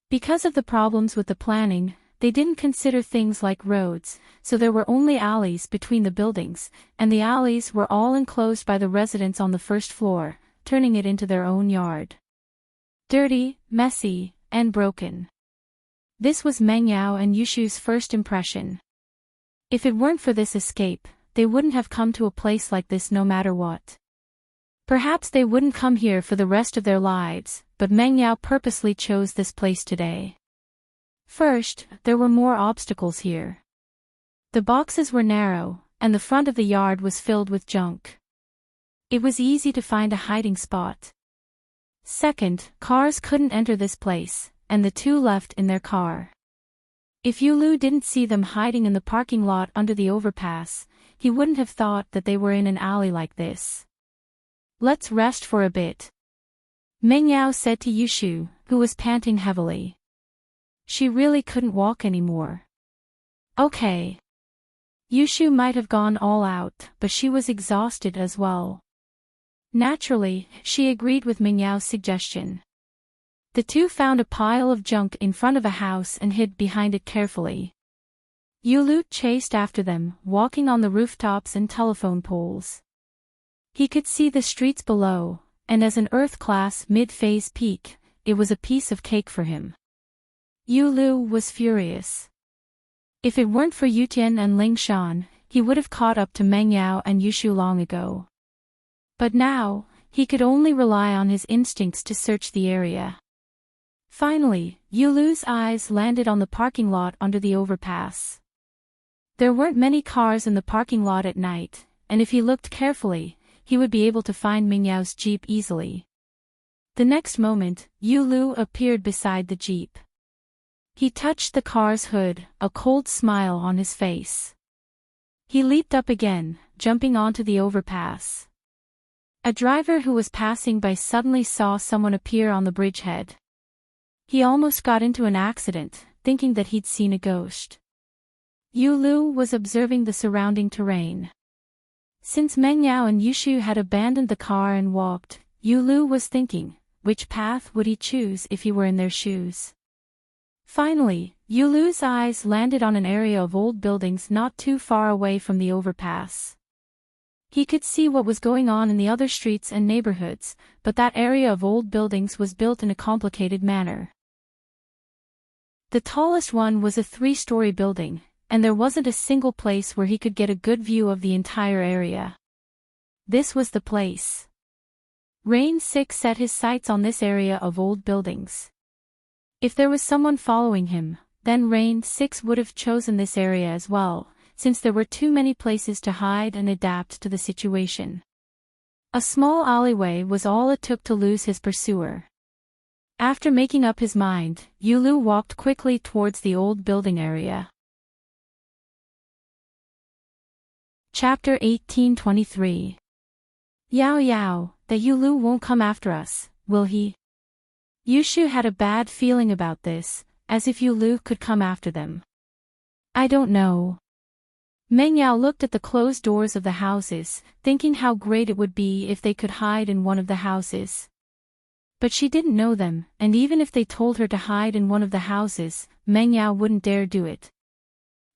Speaker 1: Because of the problems with the planning, they didn't consider things like roads, so there were only alleys between the buildings, and the alleys were all enclosed by the residents on the first floor, turning it into their own yard. Dirty, messy, and broken. This was Meng Yao and Yushu's first impression. If it weren't for this escape, they wouldn't have come to a place like this no matter what. Perhaps they wouldn't come here for the rest of their lives, but Meng Yao purposely chose this place today. First, there were more obstacles here. The boxes were narrow, and the front of the yard was filled with junk. It was easy to find a hiding spot. Second, cars couldn't enter this place, and the 2 left in their car. If Yulu didn't see them hiding in the parking lot under the overpass, he wouldn't have thought that they were in an alley like this. Let's rest for a bit. Meng Yao said to Yushu, who was panting heavily. She really couldn't walk anymore. Okay. Yushu might have gone all out, but she was exhausted as well. Naturally, she agreed with Meng Yao's suggestion. The 2 found a pile of junk in front of a house and hid behind it carefully. Yulu chased after them, walking on the rooftops and telephone poles. He could see the streets below, and as an Earth-class mid-phase peak, it was a piece of cake for him. Yulu was furious. If it weren't for Yutian and Ling Shan, he would have caught up to Meng Yao and Yushu long ago. But now, he could only rely on his instincts to search the area. Finally, Yulu's eyes landed on the parking lot under the overpass. There weren't many cars in the parking lot at night, and if he looked carefully, he would be able to find Meng Yao's jeep easily. The next moment, Yulu appeared beside the jeep. He touched the car's hood, a cold smile on his face. He leaped up again, jumping onto the overpass. A driver who was passing by suddenly saw someone appear on the bridgehead. He almost got into an accident, thinking that he'd seen a ghost. Yulu was observing the surrounding terrain. Since Meng Yao and Yushu had abandoned the car and walked, Yulu was thinking, which path would he choose if he were in their shoes? Finally, Yulu's eyes landed on an area of old buildings not too far away from the overpass. He could see what was going on in the other streets and neighborhoods, but that area of old buildings was built in a complicated manner. The tallest one was a 3-story building, and there wasn't a single place where he could get a good view of the entire area. This was the place. Rain 6 set his sights on this area of old buildings. If there was someone following him, then Rain 6 would have chosen this area as well, since there were too many places to hide and adapt to the situation. A small alleyway was all it took to lose his pursuer. After making up his mind, Yulu walked quickly towards the old building area. Chapter 1823. Yao Yao, that Yulu won't come after us, will he? Yushu had a bad feeling about this, as if Yulu could come after them. I don't know. Meng Yao looked at the closed doors of the houses, thinking how great it would be if they could hide in one of the houses. But she didn't know them, and even if they told her to hide in one of the houses, Meng Yao wouldn't dare do it.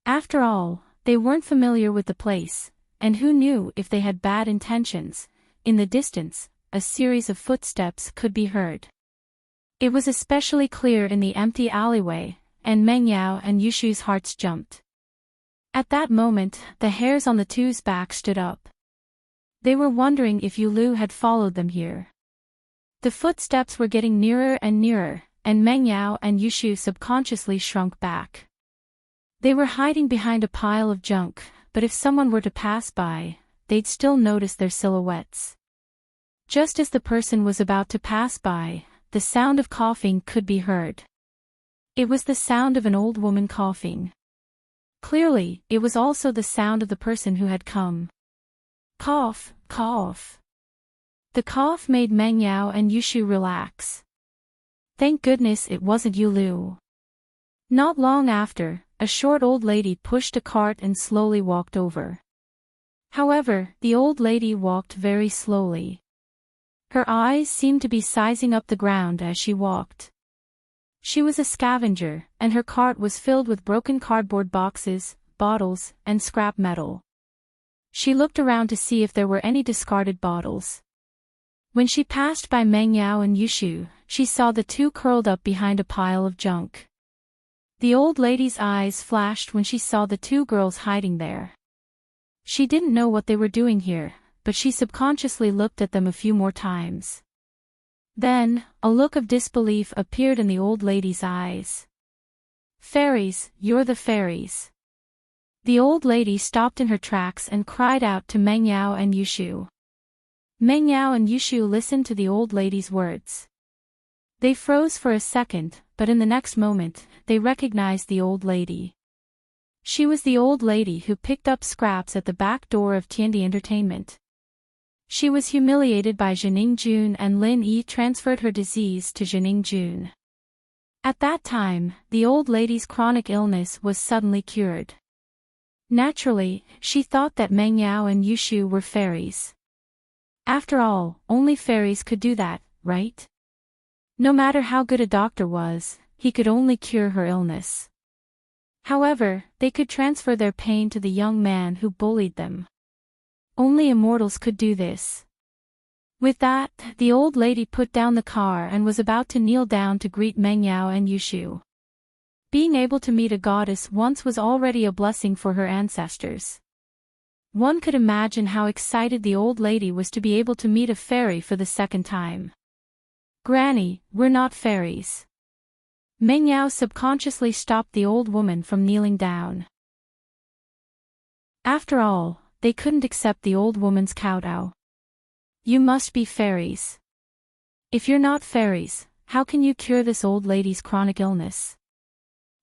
Speaker 1: After all, they weren't familiar with the place, and who knew if they had bad intentions. In the distance, a series of footsteps could be heard. It was especially clear in the empty alleyway, and Meng Yao and Yushu's hearts jumped. At that moment, the hairs on the two's backs stood up. They were wondering if Yulu had followed them here. The footsteps were getting nearer and nearer, and Meng Yao and Yushu subconsciously shrunk back. They were hiding behind a pile of junk, but if someone were to pass by, they'd still notice their silhouettes. Just as the person was about to pass by, the sound of coughing could be heard. It was the sound of an old woman coughing. Clearly, it was also the sound of the person who had come. Cough, cough. The cough made Meng Yao and Yushu relax. Thank goodness it wasn't Yulu. Not long after, a short old lady pushed a cart and slowly walked over. However, the old lady walked very slowly. Her eyes seemed to be sizing up the ground as she walked. She was a scavenger, and her cart was filled with broken cardboard boxes, bottles, and scrap metal. She looked around to see if there were any discarded bottles. When she passed by Meng Yao and Yushu, she saw the two curled up behind a pile of junk. The old lady's eyes flashed when she saw the two girls hiding there. She didn't know what they were doing here, but she subconsciously looked at them a few more times. Then, a look of disbelief appeared in the old lady's eyes. Fairies, you're the fairies. The old lady stopped in her tracks and cried out to Meng Yao and Yushu. Meng Yao and Yushu listened to the old lady's words. They froze for a second, but in the next moment, they recognized the old lady. She was the old lady who picked up scraps at the back door of Tiandi Entertainment. She was humiliated by Jining Jun, and Lin Yi transferred her disease to Jining Jun. At that time, the old lady's chronic illness was suddenly cured. Naturally, she thought that Meng Yao and Yushu were fairies. After all, only fairies could do that, right? No matter how good a doctor was, he could only cure her illness. However, they could transfer their pain to the young man who bullied them. Only immortals could do this. With that, the old lady put down the car and was about to kneel down to greet Meng Yao and Yushu. Being able to meet a goddess once was already a blessing for her ancestors. One could imagine how excited the old lady was to be able to meet a fairy for the second time. Granny, we're not fairies. Meng Yao subconsciously stopped the old woman from kneeling down. After all, they couldn't accept the old woman's kowtow. You must be fairies. If you're not fairies, how can you cure this old lady's chronic illness?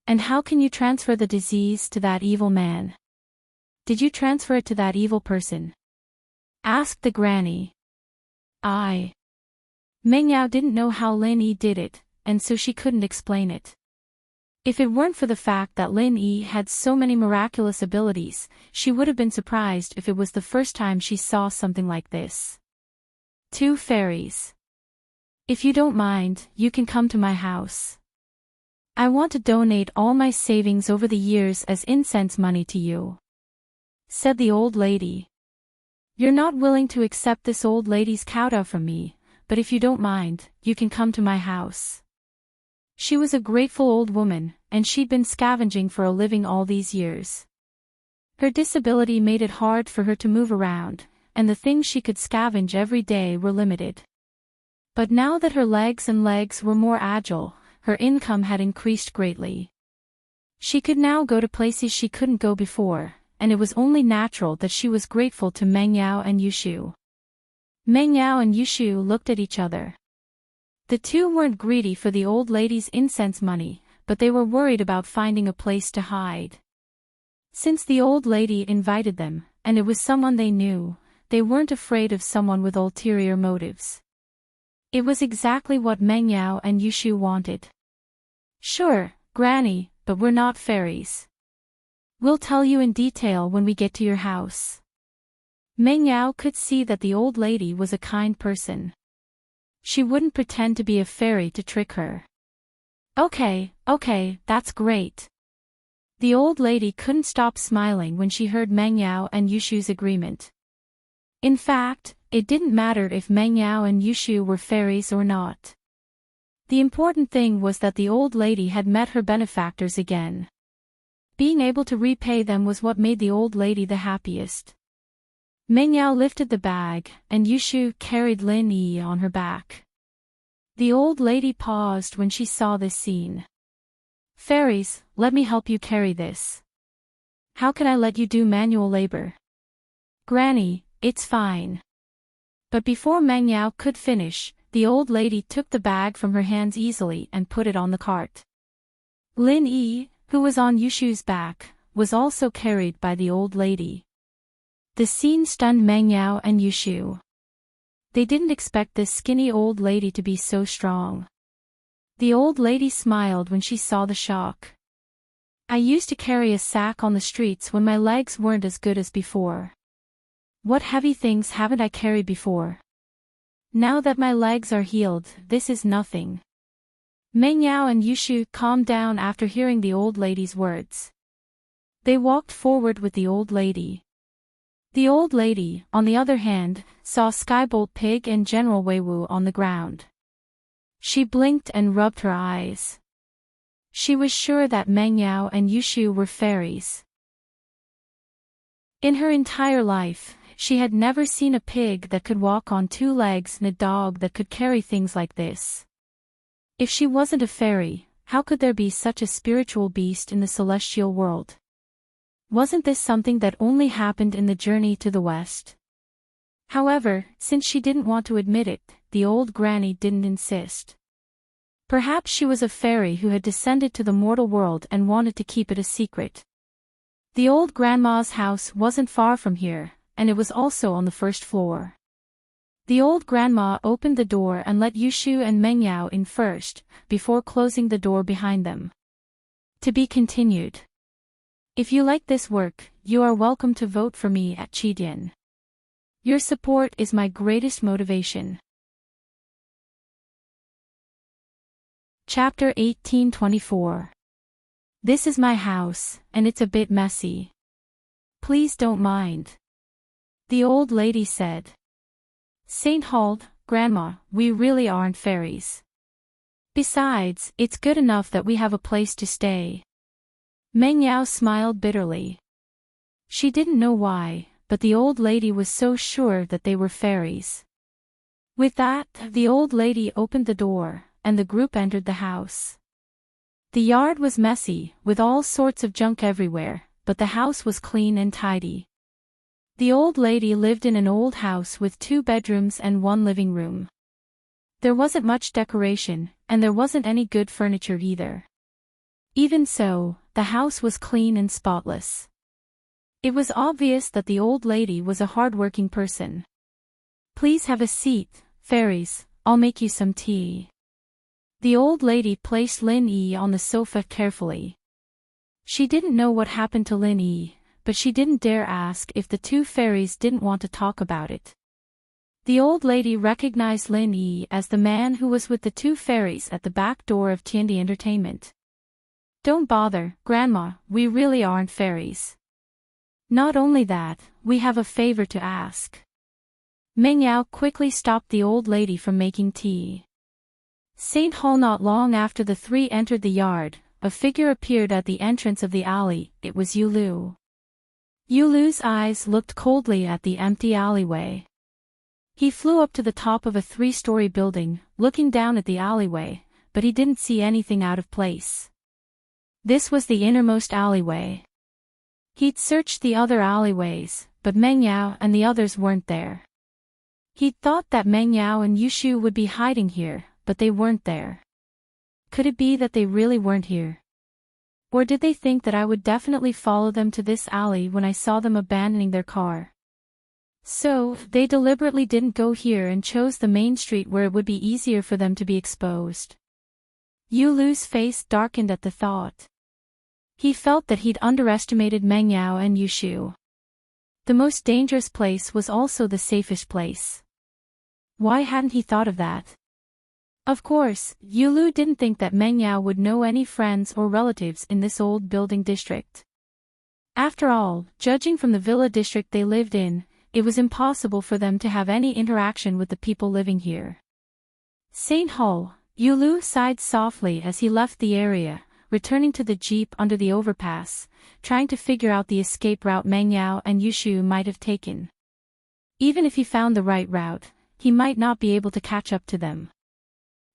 Speaker 1: And how can you transfer the disease to that evil man? Did you transfer it to that evil person? Asked the granny. Meng Yao didn't know how Lin Yi did it, and so she couldn't explain it. If it weren't for the fact that Lin Yi had so many miraculous abilities, she would have been surprised if it was the first time she saw something like this. Two fairies. If you don't mind, you can come to my house. I want to donate all my savings over the years as incense money to you, said the old lady. You're not willing to accept this old lady's kowtow from me, but if you don't mind, you can come to my house. She was a grateful old woman, and she'd been scavenging for a living all these years. Her disability made it hard for her to move around, and the things she could scavenge every day were limited. But now that her legs were more agile, her income had increased greatly. She could now go to places she couldn't go before, and it was only natural that she was grateful to Meng Yao and Yushu. Meng Yao and Yushu looked at each other. The two weren't greedy for the old lady's incense money, but they were worried about finding a place to hide. Since the old lady invited them, and it was someone they knew, they weren't afraid of someone with ulterior motives. It was exactly what Meng Yao and Yushu wanted. Sure, Granny, but we're not fairies. We'll tell you in detail when we get to your house. Meng Yao could see that the old lady was a kind person. She wouldn't pretend to be a fairy to trick her. Okay, that's great. The old lady couldn't stop smiling when she heard Meng Yao and Yushu's agreement. In fact, it didn't matter if Meng Yao and Yushu were fairies or not. The important thing was that the old lady had met her benefactors again. Being able to repay them was what made the old lady the happiest. Meng Yao lifted the bag, and Yushu carried Lin Yi on her back. The old lady paused when she saw this scene. "Fairies, let me help you carry this." "How can I let you do manual labor?" "Granny, it's fine." But before Meng Yao could finish, the old lady took the bag from her hands easily and put it on the cart. Lin Yi, who was on Yushu's back, was also carried by the old lady. The scene stunned Meng Yao and Yushu. They didn't expect this skinny old lady to be so strong. The old lady smiled when she saw the shock. "I used to carry a sack on the streets when my legs weren't as good as before. What heavy things haven't I carried before? Now that my legs are healed, this is nothing." Meng Yao and Yushu calmed down after hearing the old lady's words. They walked forward with the old lady. The old lady, on the other hand, saw Skybolt Pig and General Weiwu on the ground. She blinked and rubbed her eyes. She was sure that Meng Yao and Yushu were fairies. In her entire life, she had never seen a pig that could walk on two legs and a dog that could carry things like this. If she wasn't a fairy, how could there be such a spiritual beast in the celestial world? Wasn't this something that only happened in the journey to the west? However, since she didn't want to admit it, the old granny didn't insist. Perhaps she was a fairy who had descended to the mortal world and wanted to keep it a secret. The old grandma's house wasn't far from here, and it was also on the first floor. The old grandma opened the door and let Yushu and Meng Yao in first, before closing the door behind them. To be continued. If you like this work, you are welcome to vote for me at Chidian. Your support is my greatest motivation. Chapter 1824. This is my house, and it's a bit messy. Please don't mind. The old lady said. Saint Hald, Grandma, we really aren't fairies. Besides, it's good enough that we have a place to stay. Meng Yao smiled bitterly. She didn't know why, but the old lady was so sure that they were fairies. With that, the old lady opened the door, and the group entered the house. The yard was messy, with all sorts of junk everywhere, but the house was clean and tidy. The old lady lived in an old house with 2 bedrooms and 1 living room. There wasn't much decoration, and there wasn't any good furniture either. Even so, the house was clean and spotless. It was obvious that the old lady was a hard-working person. Please have a seat, fairies, I'll make you some tea. The old lady placed Lin Yi on the sofa carefully. She didn't know what happened to Lin Yi, but she didn't dare ask if the 2 fairies didn't want to talk about it. The old lady recognized Lin Yi as the man who was with the 2 fairies at the back door of Tiandi Entertainment. Don't bother, Grandma, we really aren't fairies. Not only that, we have a favor to ask. Meng Yao quickly stopped the old lady from making tea. Saint Hall. Not long after the 3 entered the yard, a figure appeared at the entrance of the alley. It was Yulu. Yulu's eyes looked coldly at the empty alleyway. He flew up to the top of a 3-story building, looking down at the alleyway, but he didn't see anything out of place. This was the innermost alleyway. He'd searched the other alleyways, but Meng Yao and the others weren't there. He'd thought that Meng Yao and Yushu would be hiding here, but they weren't there. Could it be that they really weren't here? Or did they think that I would definitely follow them to this alley when I saw them abandoning their car? So, they deliberately didn't go here and chose the main street where it would be easier for them to be exposed. Yulu's face darkened at the thought. He felt that he'd underestimated Meng Yao and Yushu. The most dangerous place was also the safest place. Why hadn't he thought of that? Of course, Yulu didn't think that Meng Yao would know any friends or relatives in this old building district. After all, judging from the villa district they lived in, it was impossible for them to have any interaction with the people living here. St. Hall, Yulu sighed softly as he left the area, returning to the jeep under the overpass, trying to figure out the escape route Meng Yao and Yushu might have taken. Even if he found the right route, he might not be able to catch up to them.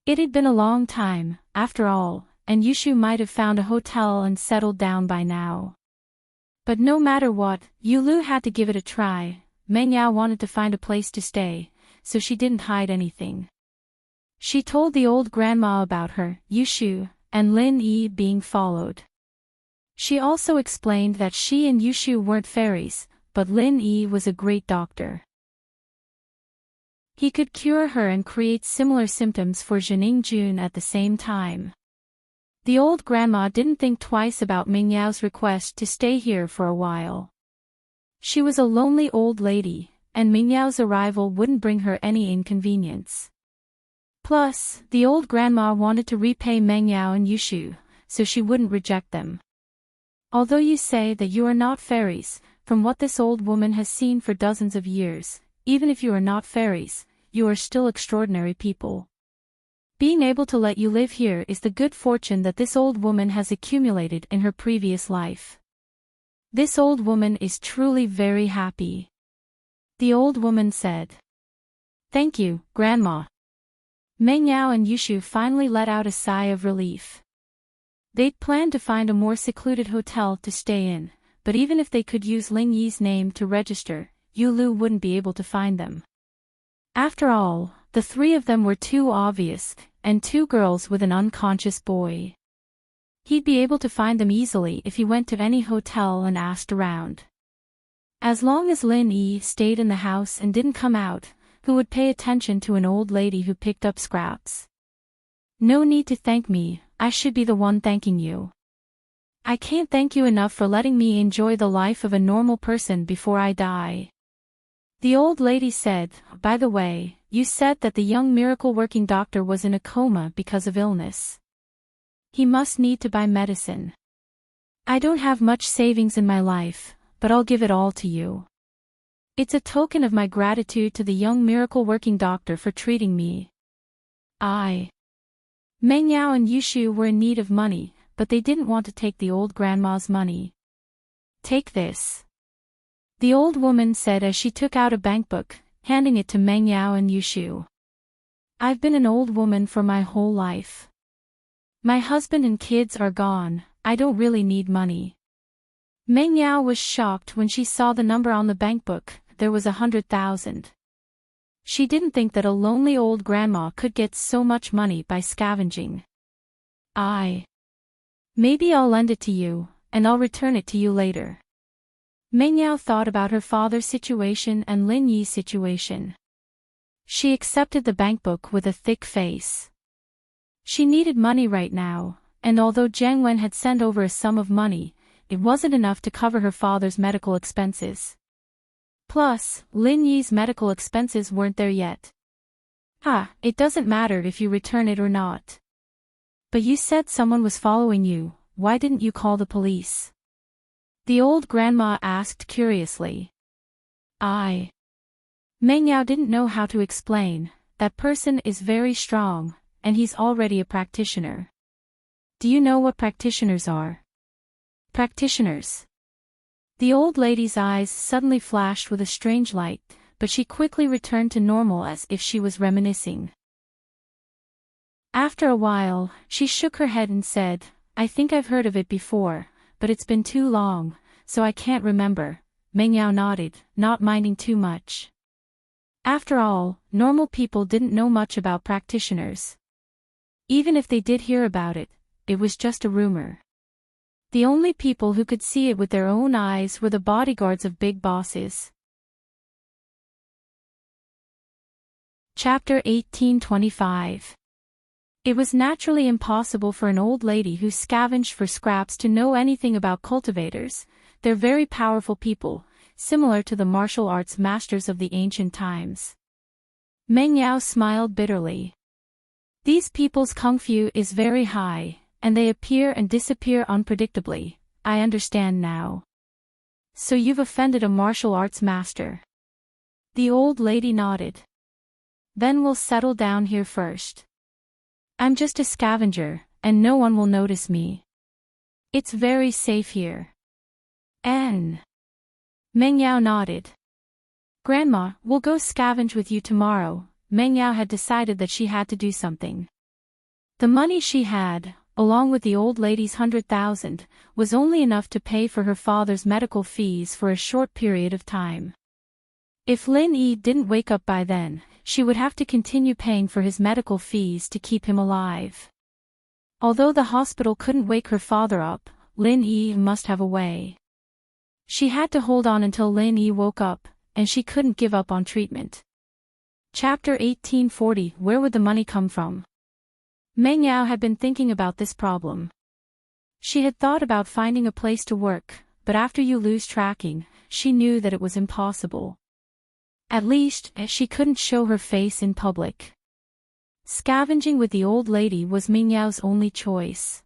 Speaker 1: It had been a long time, after all, and Yushu might have found a hotel and settled down by now. But no matter what, Yulu had to give it a try. Meng Yao wanted to find a place to stay, so she didn't hide anything. She told the old grandma about her, Yushu, and Lin Yi being followed. She also explained that she and Yushu weren't fairies, but Lin Yi was a great doctor. He could cure her and create similar symptoms for Jining Jun at the same time. The old grandma didn't think twice about Meng Yao's request to stay here for a while. She was a lonely old lady, and Meng Yao's arrival wouldn't bring her any inconvenience. Plus, the old grandma wanted to repay Meng Yao and Yushu, so she wouldn't reject them. Although you say that you are not fairies, from what this old woman has seen for dozens of years, even if you are not fairies, you are still extraordinary people. Being able to let you live here is the good fortune that this old woman has accumulated in her previous life. This old woman is truly very happy. The old woman said. Thank you, Grandma. Meng Yao and Yushu finally let out a sigh of relief. They'd planned to find a more secluded hotel to stay in, but even if they could use Ling Yi's name to register, Yulu wouldn't be able to find them. After all, the three of them were too obvious, and two girls with an unconscious boy. He'd be able to find them easily if he went to any hotel and asked around. As long as Lin Yi stayed in the house and didn't come out, who would pay attention to an old lady who picked up scraps? No need to thank me, I should be the one thanking you. I can't thank you enough for letting me enjoy the life of a normal person before I die. The old lady said, by the way, you said that the young miracle-working doctor was in a coma because of illness. He must need to buy medicine. I don't have much savings in my life, but I'll give it all to you. It's a token of my gratitude to the young miracle-working doctor for treating me. Meng Yao and Yushu were in need of money, but they didn't want to take the old grandma's money. Take this. The old woman said as she took out a bankbook, handing it to Meng Yao and Yushu. I've been an old woman for my whole life. My husband and kids are gone, I don't really need money. Meng Yao was shocked when she saw the number on the bankbook. There was 100,000. She didn't think that a lonely old grandma could get so much money by scavenging. Maybe I'll lend it to you, and I'll return it to you later. Meng Yao thought about her father's situation and Lin Yi's situation. She accepted the bankbook with a thick face. She needed money right now, and although Jiang Wen had sent over a sum of money, it wasn't enough to cover her father's medical expenses. Plus, Lin Yi's medical expenses weren't there yet. It doesn't matter if you return it or not. But you said someone was following you, why didn't you call the police? The old grandma asked curiously. Meng Yao didn't know how to explain, that person is very strong, and he's already a practitioner. Do you know what practitioners are? Practitioners. The old lady's eyes suddenly flashed with a strange light, but she quickly returned to normal as if she was reminiscing. After a while, she shook her head and said, I think I've heard of it before, but it's been too long, so I can't remember. Meng Yao nodded, not minding too much. After all, normal people didn't know much about practitioners. Even if they did hear about it, it was just a rumor. The only people who could see it with their own eyes were the bodyguards of big bosses. Chapter 1825. It was naturally impossible for an old lady who scavenged for scraps to know anything about cultivators. They're very powerful people, similar to the martial arts masters of the ancient times. Meng Yao smiled bitterly. These people's kung fu is very high, and they appear and disappear unpredictably. I understand now. So you've offended a martial arts master. The old lady nodded. Then we'll settle down here first. I'm just a scavenger, and no one will notice me. It's very safe here. N. Meng Yao nodded. Grandma, we'll go scavenge with you tomorrow. Meng Yao had decided that she had to do something. The money she had, along with the old lady's 100,000, was only enough to pay for her father's medical fees for a short period of time. If Lin Yi didn't wake up by then, she would have to continue paying for his medical fees to keep him alive. Although the hospital couldn't wake her father up, Lin Yi must have a way. She had to hold on until Lin Yi woke up, and she couldn't give up on treatment. Chapter 1840. Where would the money come from? Meng Yao had been thinking about this problem. She had thought about finding a place to work, but after Yulu's tracking, she knew that it was impossible. At least, she couldn't show her face in public. Scavenging with the old lady was Meng Yao's only choice.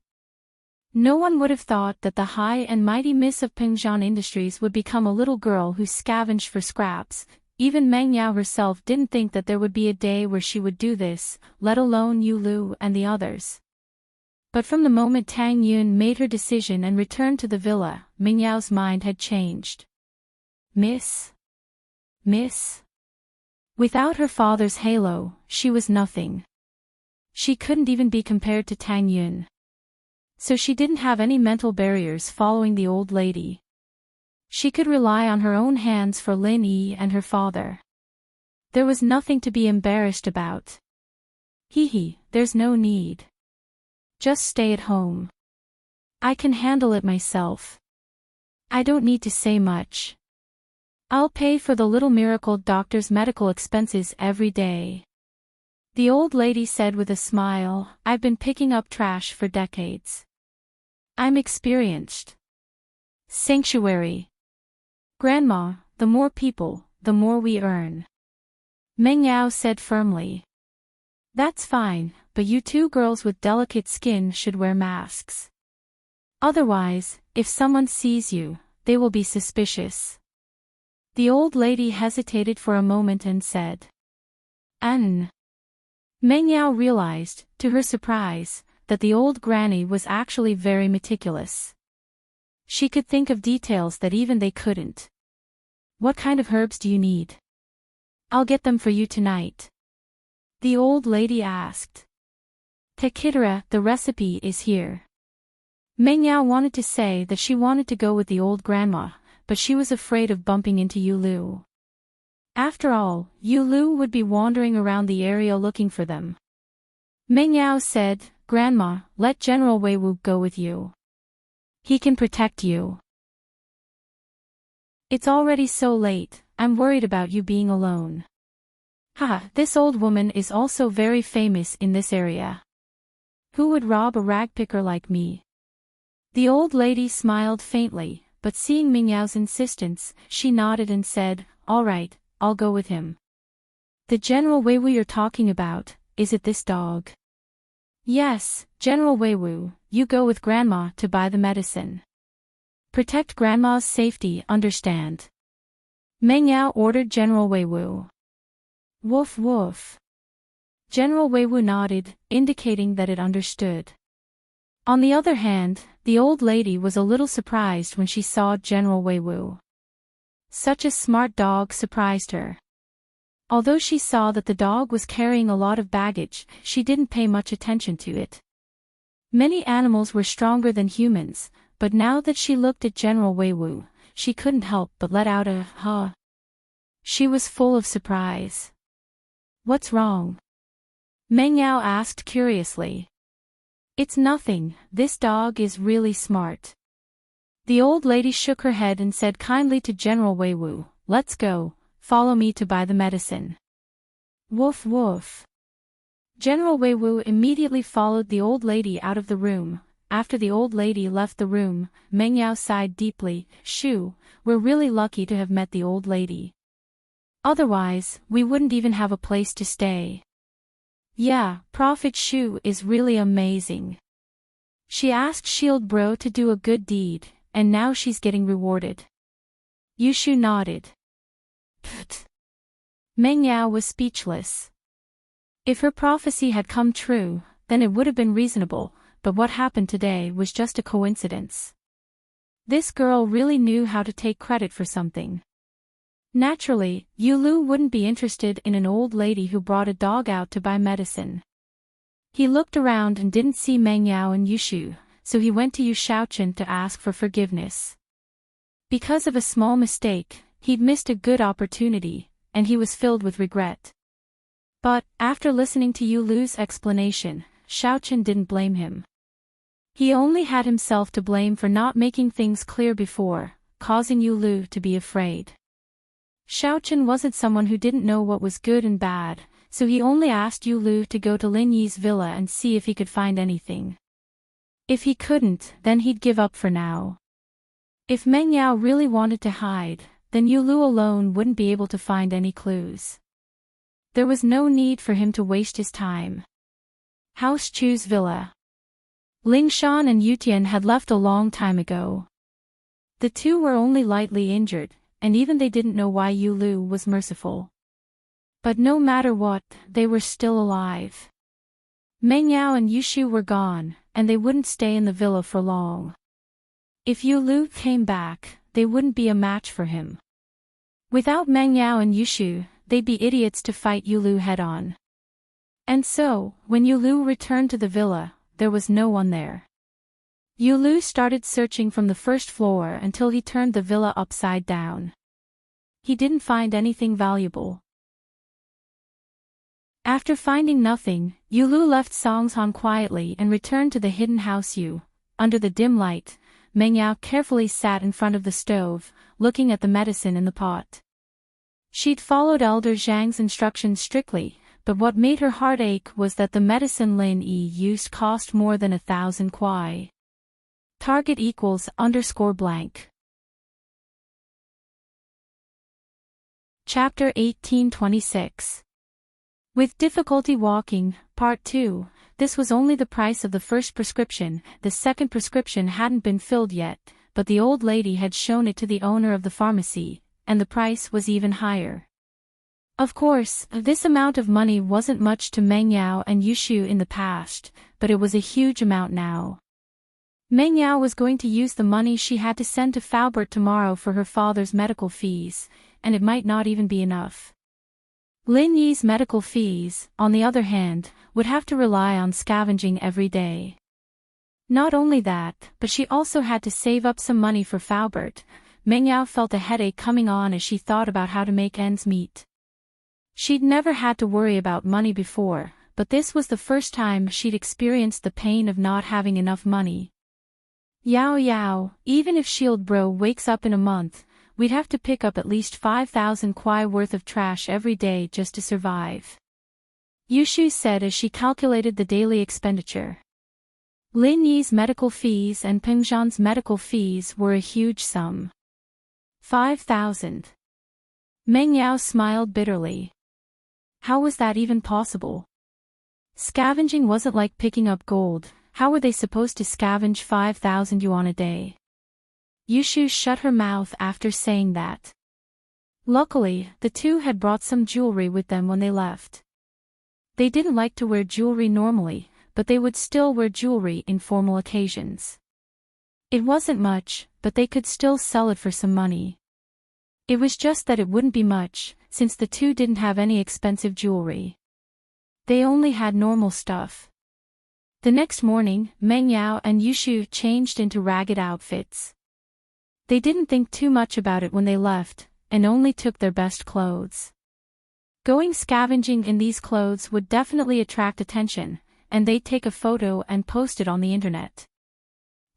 Speaker 1: No one would have thought that the high and mighty miss of Pingzhan Industries would become a little girl who scavenged for scraps. Even Meng Yao herself didn't think that there would be a day where she would do this, let alone Yulu and the others. But from the moment Tang Yun made her decision and returned to the villa, Meng Yao's mind had changed. Miss? Without her father's halo, she was nothing. She couldn't even be compared to Tang Yun. So she didn't have any mental barriers following the old lady. She could rely on her own hands for Lin Yi and her father. There was nothing to be embarrassed about. There's no need. Just stay at home. I can handle it myself. I don't need to say much. I'll pay for the little miracle doctor's medical expenses every day. The old lady said with a smile, I've been picking up trash for decades. I'm experienced. Sanctuary. Grandma, the more people, the more we earn. Meng Yao said firmly. That's fine, but you two girls with delicate skin should wear masks. Otherwise, if someone sees you, they will be suspicious. The old lady hesitated for a moment and said. Meng Yao realized, to her surprise, that the old granny was actually very meticulous. She could think of details that even they couldn't. What kind of herbs do you need? I'll get them for you tonight. The old lady asked. Tekitara, the recipe is here. Meng Yao wanted to say that she wanted to go with the old grandma, but she was afraid of bumping into Yulu. After all, Yulu would be wandering around the area looking for them. Meng Yao said, Grandma, let General Weiwu go with you. He can protect you. It's already so late, I'm worried about you being alone. This old woman is also very famous in this area. Who would rob a ragpicker like me? The old lady smiled faintly, but seeing Meng Yao's insistence, she nodded and said, All right, I'll go with him. The General Weiwu you're talking about, is it this dog? Yes, General Weiwu, you go with Grandma to buy the medicine. Protect Grandma's safety, understand? Meng Yao ordered General Weiwu. Woof woof. General Weiwu nodded, indicating that it understood. On the other hand, the old lady was a little surprised when she saw General Weiwu. Such a smart dog surprised her. Although she saw that the dog was carrying a lot of baggage, she didn't pay much attention to it. Many animals were stronger than humans, but now that she looked at General Weiwu, she couldn't help but let out a huh. She was full of surprise. What's wrong? Meng Yao asked curiously. It's nothing, this dog is really smart. The old lady shook her head and said kindly to General Weiwu, Let's go, follow me to buy the medicine. Woof woof. General Weiwu immediately followed the old lady out of the room. After the old lady left the room, Meng Yao sighed deeply, Shoo, we're really lucky to have met the old lady. Otherwise, we wouldn't even have a place to stay. Yeah, Prophet Shu is really amazing. She asked Shield Bro to do a good deed, and now she's getting rewarded. Yushu nodded. Pfft. Meng Yao was speechless. If her prophecy had come true, then it would have been reasonable, but what happened today was just a coincidence. This girl really knew how to take credit for something. Naturally, Yulu wouldn't be interested in an old lady who brought a dog out to buy medicine. He looked around and didn't see Meng Yao and Yushu, so he went to Yu Shaochen to ask for forgiveness. Because of a small mistake, he'd missed a good opportunity, and he was filled with regret. But, after listening to Yulu's explanation, Shaochen didn't blame him. He only had himself to blame for not making things clear before, causing Yulu to be afraid. Shaochen wasn't someone who didn't know what was good and bad, so he only asked Yulu to go to Lin Yi's villa and see if he could find anything. If he couldn't, then he'd give up for now. If Meng Yao really wanted to hide, then Yulu alone wouldn't be able to find any clues. There was no need for him to waste his time. House Chu's villa. Ling Shan and Yutian had left a long time ago. The two were only lightly injured, and even they didn't know why Yulu was merciful. But no matter what, they were still alive. Meng Yao and Yushu were gone, and they wouldn't stay in the villa for long. If Yulu came back, they wouldn't be a match for him. Without Meng Yao and Yushu, they'd be idiots to fight Yulu head-on. And so, when Yulu returned to the villa, there was no one there. Yulu started searching from the first floor until he turned the villa upside down. He didn't find anything valuable. After finding nothing, Yulu left Songzhan quietly and returned to the hidden house Yu. Under the dim light, Meng Yao carefully sat in front of the stove, looking at the medicine in the pot. She'd followed Elder Zhang's instructions strictly, but what made her heart ache was that the medicine Lin Yi used cost more than 1,000 kuai. Target =_ blank. Chapter 1826. With difficulty walking, Part 2, this was only the price of the first prescription. The second prescription hadn't been filled yet, but the old lady had shown it to the owner of the pharmacy, and the price was even higher. Of course, this amount of money wasn't much to Meng Yao and Yushu in the past, but it was a huge amount now. Meng Yao was going to use the money she had to send to Faubert tomorrow for her father's medical fees, and it might not even be enough. Lin Yi's medical fees, on the other hand, would have to rely on scavenging every day. Not only that, but she also had to save up some money for Faubert. Meng Yao felt a headache coming on as she thought about how to make ends meet. She'd never had to worry about money before, but this was the first time she'd experienced the pain of not having enough money. Yao, even if Shield Bro wakes up in a month, we'd have to pick up at least 5,000 kuai worth of trash every day just to survive. Yushu said as she calculated the daily expenditure. Lin Yi's medical fees and Peng Zhan's medical fees were a huge sum. 5,000. Meng Yao smiled bitterly. How was that even possible? Scavenging wasn't like picking up gold. How were they supposed to scavenge 5,000 yuan a day? Yushu shut her mouth after saying that. Luckily, the two had brought some jewelry with them when they left. They didn't like to wear jewelry normally, but they would still wear jewelry in formal occasions. It wasn't much, but they could still sell it for some money. It was just that it wouldn't be much, since the two didn't have any expensive jewelry. They only had normal stuff. The next morning, Meng Yao and Yushu changed into ragged outfits. They didn't think too much about it when they left, and only took their best clothes. Going scavenging in these clothes would definitely attract attention, and they'd take a photo and post it on the internet.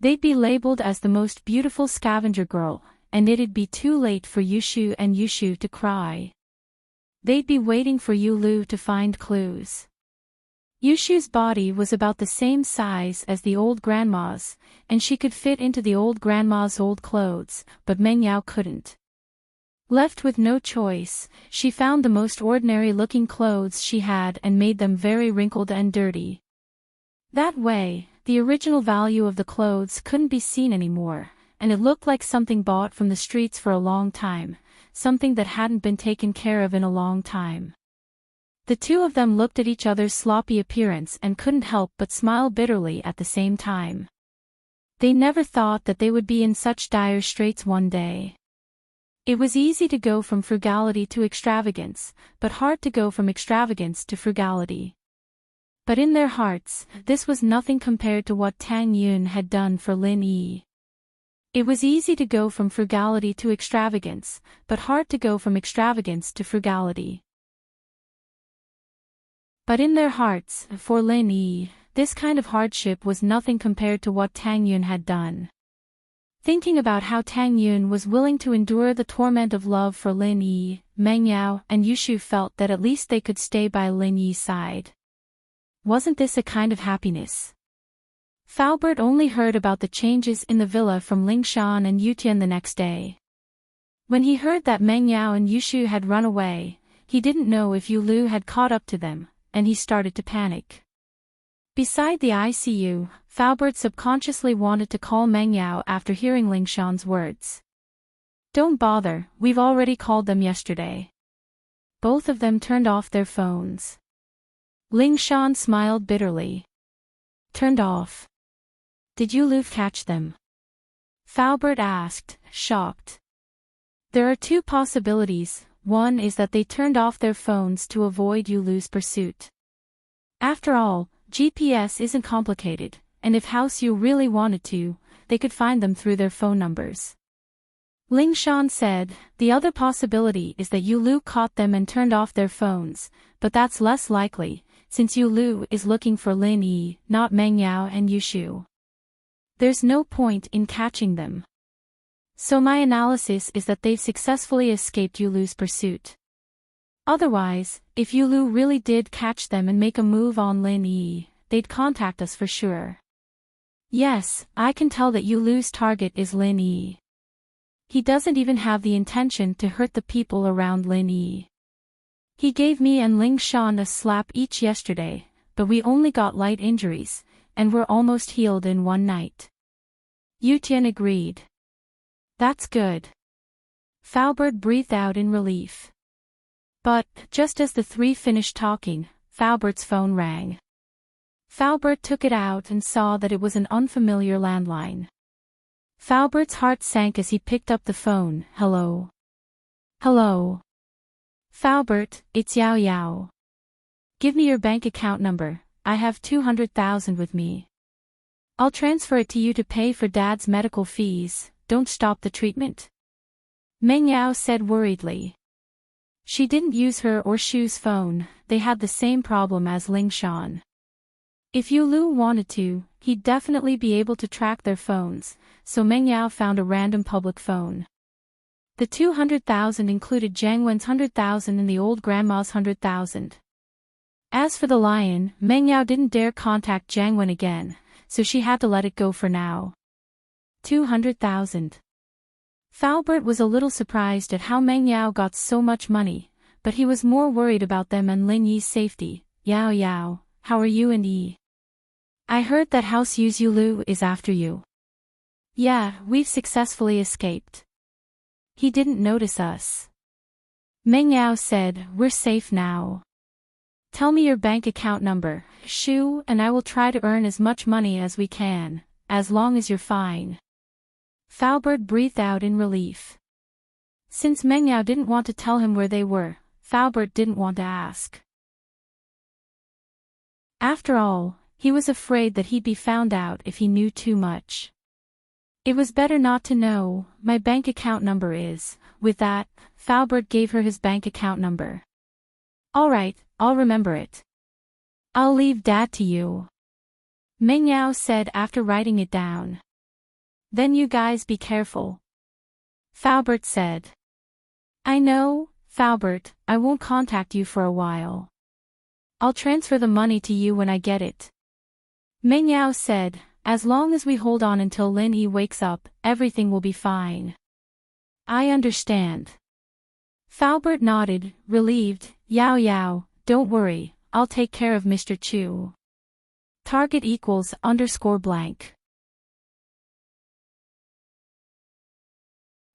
Speaker 1: They'd be labeled as the most beautiful scavenger girl, and it'd be too late for Yushu and Yushu to cry. They'd be waiting for Yulu to find clues. Yushu's body was about the same size as the old grandma's, and she could fit into the old grandma's old clothes, but Meng Yao couldn't. Left with no choice, she found the most ordinary-looking clothes she had and made them very wrinkled and dirty. That way, the original value of the clothes couldn't be seen anymore, and it looked like something bought from the streets for a long time, something that hadn't been taken care of in a long time. The two of them looked at each other's sloppy appearance and couldn't help but smile bitterly at the same time. They never thought that they would be in such dire straits one day. It was easy to go from frugality to extravagance, but hard to go from extravagance to frugality. But in their hearts, this was nothing compared to what Tang Yun had done for Lin Yi. It was easy to go from frugality to extravagance, but hard to go from extravagance to frugality. But in their hearts, for Lin Yi, this kind of hardship was nothing compared to what Tang Yun had done. Thinking about how Tang Yun was willing to endure the torment of love for Lin Yi, Meng Yao and Yushu felt that at least they could stay by Lin Yi's side. Wasn't this a kind of happiness? Faubert only heard about the changes in the villa from Lingshan and Yutian the next day. When he heard that Meng Yao and Yushu had run away, he didn't know if Yu Lu had caught up to them, and he started to panic. Beside the ICU, Faubert subconsciously wanted to call Meng Yao after hearing Lingshan's words. Don't bother, we've already called them yesterday. Both of them turned off their phones. Lingshan smiled bitterly. Turned off? Did Yu Lu catch them? Faubert asked, shocked. There are two possibilities. One is that they turned off their phones to avoid Yu Lu's pursuit. After all, GPS isn't complicated, and if House Yu really wanted to, they could find them through their phone numbers. Lingshan said, the other possibility is that Yu Lu caught them and turned off their phones, but that's less likely, since Yu Lu is looking for Lin Yi, not Meng Yao and Yushu. There's no point in catching them. So my analysis is that they've successfully escaped Yu Lu's pursuit. Otherwise, if Yu Lu really did catch them and make a move on Lin Yi, they'd contact us for sure. Yes, I can tell that Yu Lu's target is Lin Yi. He doesn't even have the intention to hurt the people around Lin Yi. He gave me and Ling Shan a slap each yesterday, but we only got light injuries, and we're almost healed in one night. Yu Tian agreed. That's good. Faubert breathed out in relief. But, just as the three finished talking, Faubert's phone rang. Faubert took it out and saw that it was an unfamiliar landline. Faubert's heart sank as he picked up the phone. Hello. Hello. Faubert, it's Yao Yao. Give me your bank account number, I have 200,000 with me. I'll transfer it to you to pay for Dad's medical fees, don't stop the treatment. Meng Yao said worriedly. She didn't use her or Shu's phone, they had the same problem as Lingshan. If Yu Lu wanted to, he'd definitely be able to track their phones, so Meng Yao found a random public phone. The 200,000 included Jiang Wen's 100,000 and the old grandma's 100,000. As for the lion, Meng Yao didn't dare contact Jiang Wen again, so she had to let it go for now. 200,000. Faubert was a little surprised at how Meng Yao got so much money, but he was more worried about them and Lin Yi's safety. Yao Yao, how are you and Yi? I heard that House Yu's Yu Lu is after you. Yeah, we've successfully escaped. He didn't notice us. Meng Yao said, we're safe now. Tell me your bank account number, Shu, and I will try to earn as much money as we can, as long as you're fine. Faubert breathed out in relief. Since Meng Yao didn't want to tell him where they were, Faubert didn't want to ask. After all, he was afraid that he'd be found out if he knew too much. It was better not to know. My bank account number is. With that, Faubert gave her his bank account number. All right, I'll remember it. I'll leave Dad to you. Meng Yao said after writing it down. Then you guys be careful. Faubert said. I know, Faubert, I won't contact you for a while. I'll transfer the money to you when I get it. Meng Yao said, as long as we hold on until Lin Yi wakes up, everything will be fine. I understand. Faubert nodded, relieved. Yao Yao, don't worry, I'll take care of Mr. Chu. Target equals _blank.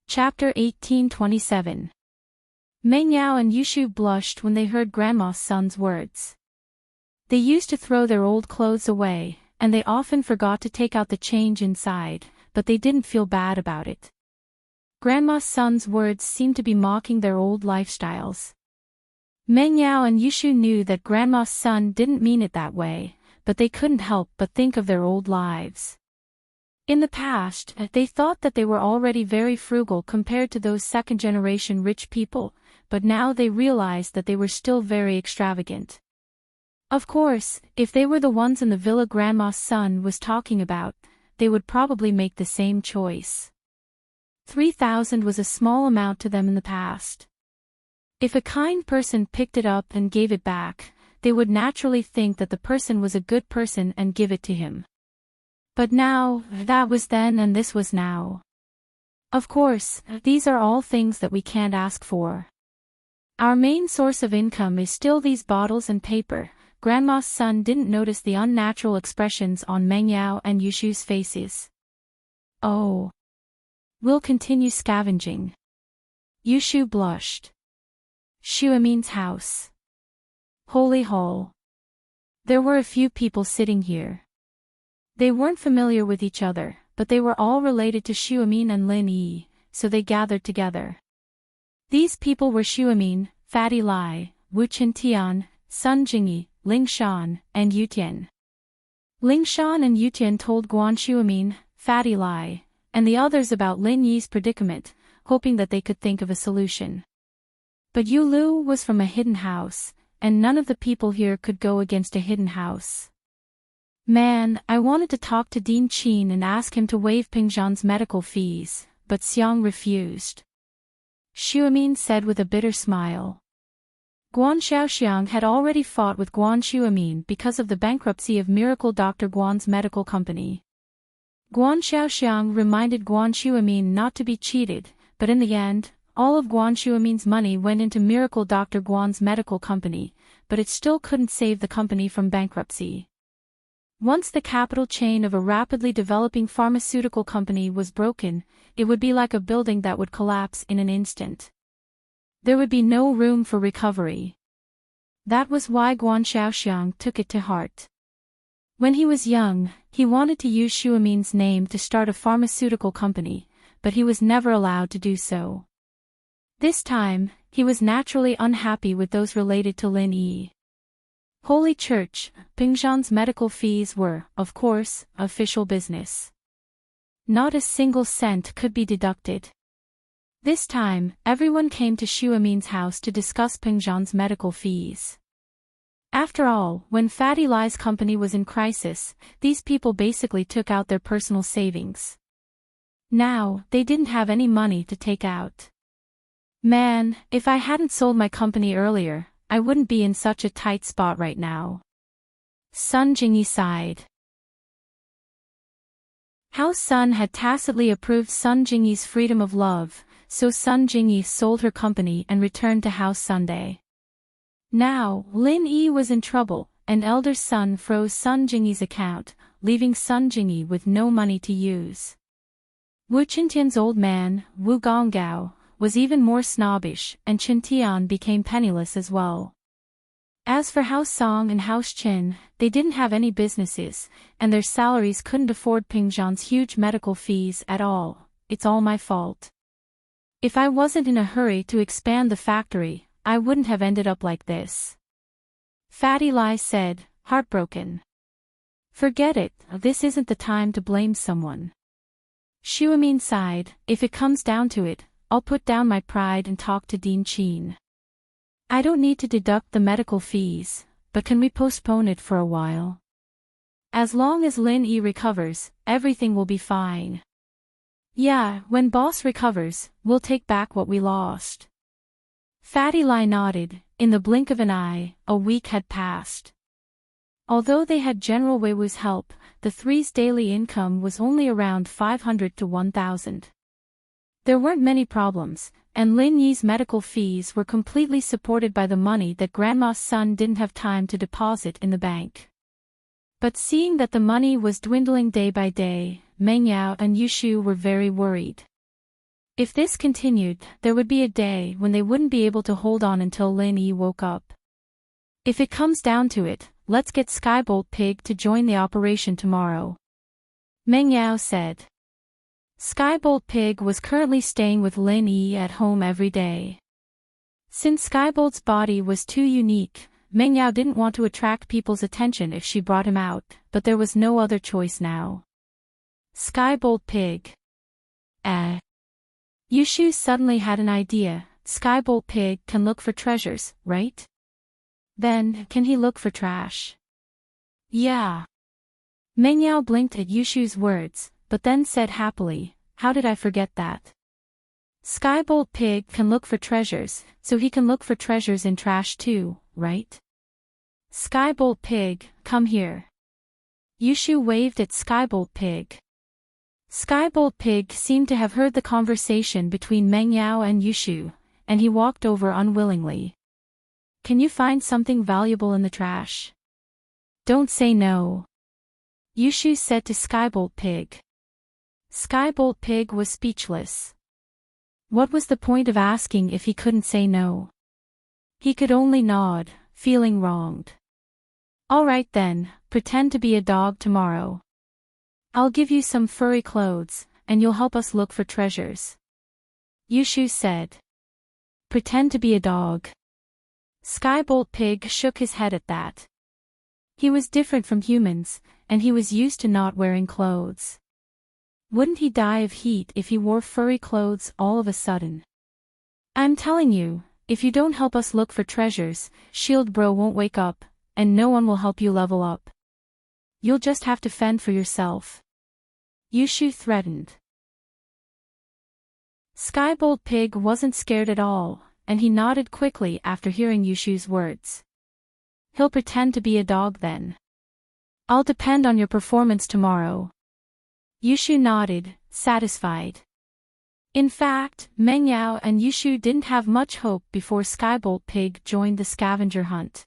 Speaker 1: Chapter 1827. Meng Yao and Yushu blushed when they heard Grandma's son's words. They used to throw their old clothes away, and they often forgot to take out the change inside, but they didn't feel bad about it. Grandma's son's words seemed to be mocking their old lifestyles. Meng Yao and Yushu knew that Grandma's son didn't mean it that way, but they couldn't help but think of their old lives. In the past, they thought that they were already very frugal compared to those second-generation rich people, but now they realized that they were still very extravagant. Of course, if they were the ones in the villa Grandma's son was talking about, they would probably make the same choice. 3,000 was a small amount to them in the past. If a kind person picked it up and gave it back, they would naturally think that the person was a good person and give it to him. But now, that was then and this was now. Of course, these are all things that we can't ask for. Our main source of income is still these bottles and paper. Grandma's son didn't notice the unnatural expressions on Meng Yao and Yushu's faces. Oh. We'll continue scavenging. Yushu blushed. Shuamin's house. Holy Hall. There were a few people sitting here. They weren't familiar with each other, but they were all related to Shuamin and Lin Yi, so they gathered together. These people were Shuamin, Fatty Lai, Wu Qintian, Sun Jingyi, Ling Shan, and Yutian. Ling Shan and Yutian told Guan Shuamin, Fatty Lai, and the others about Lin Yi's predicament, hoping that they could think of a solution. But Yu Lu was from a hidden house, and none of the people here could go against a hidden house. Man, I wanted to talk to Dean Qin and ask him to waive Pingzhan's medical fees, but Xiang refused. Shuamin said with a bitter smile. Guan Xiaoxiang had already fought with Guan Shuamin because of the bankruptcy of Miracle Dr. Guan's medical company. Guan Xiaoxiang reminded Guan Shuamin not to be cheated, but in the end, all of Guan Shuamin's money went into Miracle Dr. Guan's medical company, but it still couldn't save the company from bankruptcy. Once the capital chain of a rapidly developing pharmaceutical company was broken, it would be like a building that would collapse in an instant. There would be no room for recovery. That was why Guan Xiaoxiang took it to heart. When he was young, he wanted to use Shuamin's name to start a pharmaceutical company, but he was never allowed to do so. This time, he was naturally unhappy with those related to Lin Yi. Holy Church, Pingzhan's medical fees were, of course, official business. Not a single cent could be deducted. This time, everyone came to Shuamin's house to discuss Pingzhan's medical fees. After all, when Fatty Lai's company was in crisis, these people basically took out their personal savings. Now, they didn't have any money to take out. Man, if I hadn't sold my company earlier, I wouldn't be in such a tight spot right now. Sun Jingyi sighed. House Sun had tacitly approved Sun Jingyi's freedom of love, so Sun Jingyi sold her company and returned to House Sunday. Now, Lin Yi was in trouble, and elder Sun froze Sun Jingyi's account, leaving Sun Jingyi with no money to use. Wu Qintian's old man, Wu Gonggao, was even more snobbish, and Qintian became penniless as well. As for House Song and House Qin, they didn't have any businesses, and their salaries couldn't afford Pingzhan's huge medical fees at all. It's all my fault. If I wasn't in a hurry to expand the factory, I wouldn't have ended up like this. Fatty Lai said, heartbroken. Forget it, this isn't the time to blame someone. Shuamin sighed, if it comes down to it, I'll put down my pride and talk to Dean Qin. I don't need to deduct the medical fees, but can we postpone it for a while? As long as Lin Yi recovers, everything will be fine. Yeah, when boss recovers, we'll take back what we lost. Fatty Lai nodded. In the blink of an eye, a week had passed. Although they had General Wei Wu's help, the three's daily income was only around 500 to 1,000. There weren't many problems, and Lin Yi's medical fees were completely supported by the money that Grandma's son didn't have time to deposit in the bank. But seeing that the money was dwindling day by day, Meng Yao and Yushu were very worried. If this continued, there would be a day when they wouldn't be able to hold on until Lin Yi woke up. If it comes down to it, let's get Skybolt Pig to join the operation tomorrow, Meng Yao said. Skybolt Pig was currently staying with Lin Yi at home every day. Since Skybolt's body was too unique, Meng Yao didn't want to attract people's attention if she brought him out, but there was no other choice now. Skybolt Pig. Yushu suddenly had an idea. Skybolt Pig can look for treasures, right? Then, can he look for trash? Yeah. Meng Yao blinked at Yushu's words, but then said happily, how did I forget that? Skybolt Pig can look for treasures, so he can look for treasures in trash too, right? Skybolt Pig, come here. Yushu waved at Skybolt Pig. Skybolt Pig seemed to have heard the conversation between Meng Yao and Yushu, and he walked over unwillingly. Can you find something valuable in the trash? Don't say no, Yushu said to Skybolt Pig. Skybolt Pig was speechless. What was the point of asking if he couldn't say no? He could only nod, feeling wronged. All right then, pretend to be a dog tomorrow. I'll give you some furry clothes, and you'll help us look for treasures, Yushu said. Pretend to be a dog. Skybolt Pig shook his head at that. He was different from humans, and he was used to not wearing clothes. Wouldn't he die of heat if he wore furry clothes all of a sudden? I'm telling you, if you don't help us look for treasures, Shield Bro won't wake up, and no one will help you level up. You'll just have to fend for yourself, Yushu threatened. Skybolt Pig wasn't scared at all, and he nodded quickly after hearing Yushu's words. He'll pretend to be a dog then. I'll depend on your performance tomorrow. Yushu nodded, satisfied. In fact, Meng Yao and Yushu didn't have much hope before Skybolt Pig joined the scavenger hunt.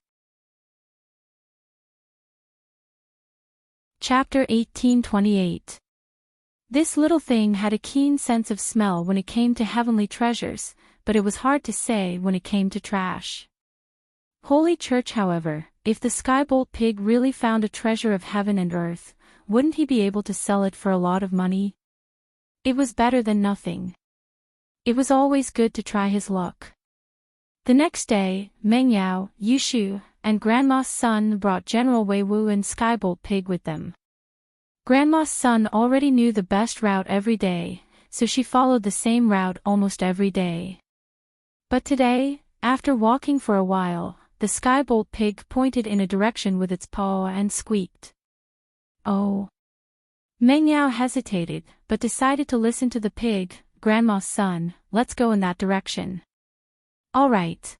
Speaker 1: Chapter 1828. This little thing had a keen sense of smell when it came to heavenly treasures, but it was hard to say when it came to trash. Holy Church, however, if the Skybolt Pig really found a treasure of heaven and earth, wouldn't he be able to sell it for a lot of money? It was better than nothing. It was always good to try his luck. The next day, Meng Yao, Yushu, and Grandma's son brought General Wei Wu and Skybolt Pig with them. Grandma's son already knew the best route every day, so she followed the same route almost every day. But today, after walking for a while, the Skybolt Pig pointed in a direction with its paw and squeaked. Oh. Meng Yao hesitated, but decided to listen to the pig. Grandma's son, let's go in that direction. All right.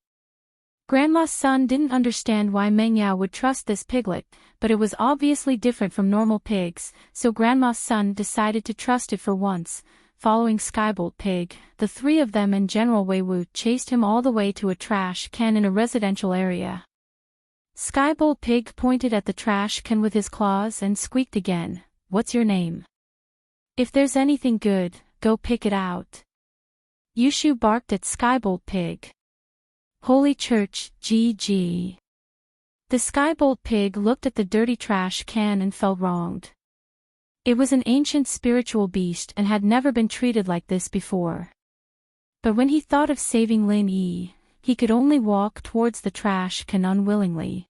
Speaker 1: Grandma's son didn't understand why Meng Yao would trust this piglet, but it was obviously different from normal pigs, so Grandma's son decided to trust it for once. Following Skybolt Pig, the three of them and General Wei Wu chased him all the way to a trash can in a residential area. Skybolt Pig pointed at the trash can with his claws and squeaked again, "What's your name? If there's anything good, go pick it out." Yushu barked at Skybolt Pig. Holy Church, GG. The Skybolt Pig looked at the dirty trash can and felt wronged. It was an ancient spiritual beast and had never been treated like this before. But when he thought of saving Lin Yi, he could only walk towards the trash can unwillingly.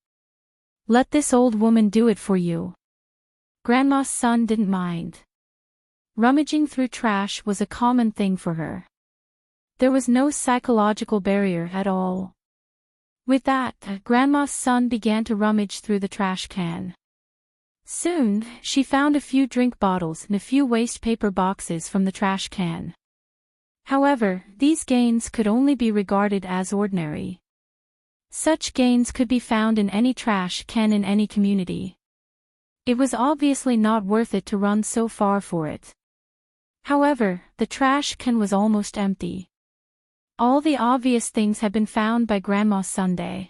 Speaker 1: Let this old woman do it for you. Grandma's son didn't mind. Rummaging through trash was a common thing for her. There was no psychological barrier at all. With that, Grandma's son began to rummage through the trash can. Soon, she found a few drink bottles and a few waste paper boxes from the trash can. However, these gains could only be regarded as ordinary. Such gains could be found in any trash can in any community. It was obviously not worth it to run so far for it. However, the trash can was almost empty. All the obvious things had been found by Grandma Sunday.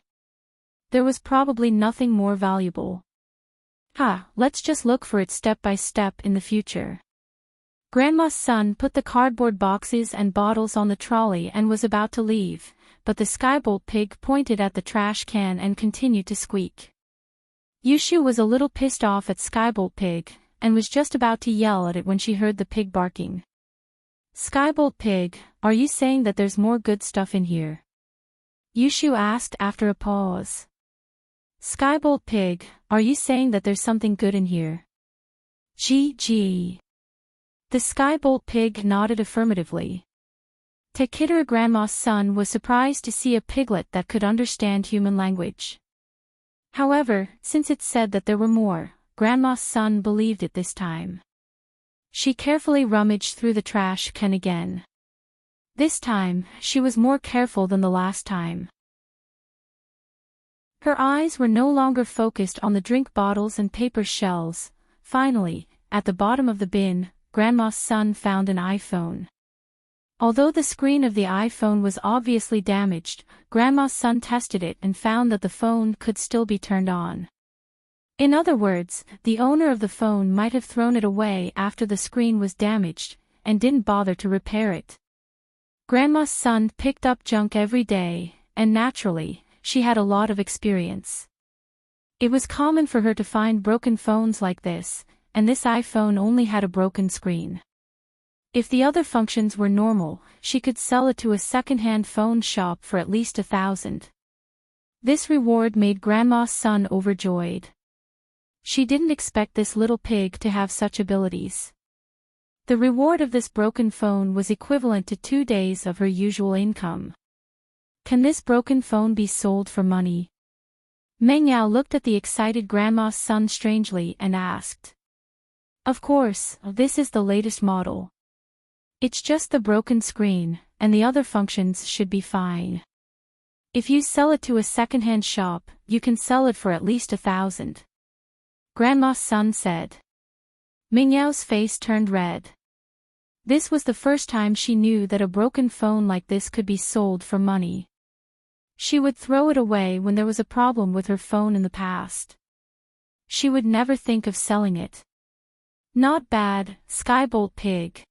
Speaker 1: There was probably nothing more valuable. Let's just look for it step by step in the future. Grandma's son put the cardboard boxes and bottles on the trolley and was about to leave, but the Skybolt pig pointed at the trash can and continued to squeak. Yushu was a little pissed off at Skybolt pig, and was just about to yell at it when she heard the pig barking. Skybolt pig, are you saying that there's more good stuff in here? Yushu asked after a pause. Skybolt pig, are you saying that there's something good in here? Gee. The Skybolt pig nodded affirmatively. Takitra Grandma's son was surprised to see a piglet that could understand human language. However, since it said that there were more, Grandma's son believed it this time. She carefully rummaged through the trash can again. This time, she was more careful than the last time. Her eyes were no longer focused on the drink bottles and paper shells. Finally, at the bottom of the bin, Grandma's son found an iPhone. Although the screen of the iPhone was obviously damaged, Grandma's son tested it and found that the phone could still be turned on. In other words, the owner of the phone might have thrown it away after the screen was damaged, and didn't bother to repair it. Grandma's son picked up junk every day, and naturally, she had a lot of experience. It was common for her to find broken phones like this, and this iPhone only had a broken screen. If the other functions were normal, she could sell it to a second-hand phone shop for at least 1,000. This reward made Grandma's son overjoyed. She didn't expect this little pig to have such abilities. The reward of this broken phone was equivalent to 2 days of her usual income. Can this broken phone be sold for money? Meng Yao looked at the excited Grandma's son strangely and asked. Of course, this is the latest model. It's just the broken screen, and the other functions should be fine. If you sell it to a second-hand shop, you can sell it for at least 1,000. Grandma's son said. Meng Yao's face turned red. This was the first time she knew that a broken phone like this could be sold for money. She would throw it away when there was a problem with her phone in the past. She would never think of selling it. Not bad, Skybolt pig.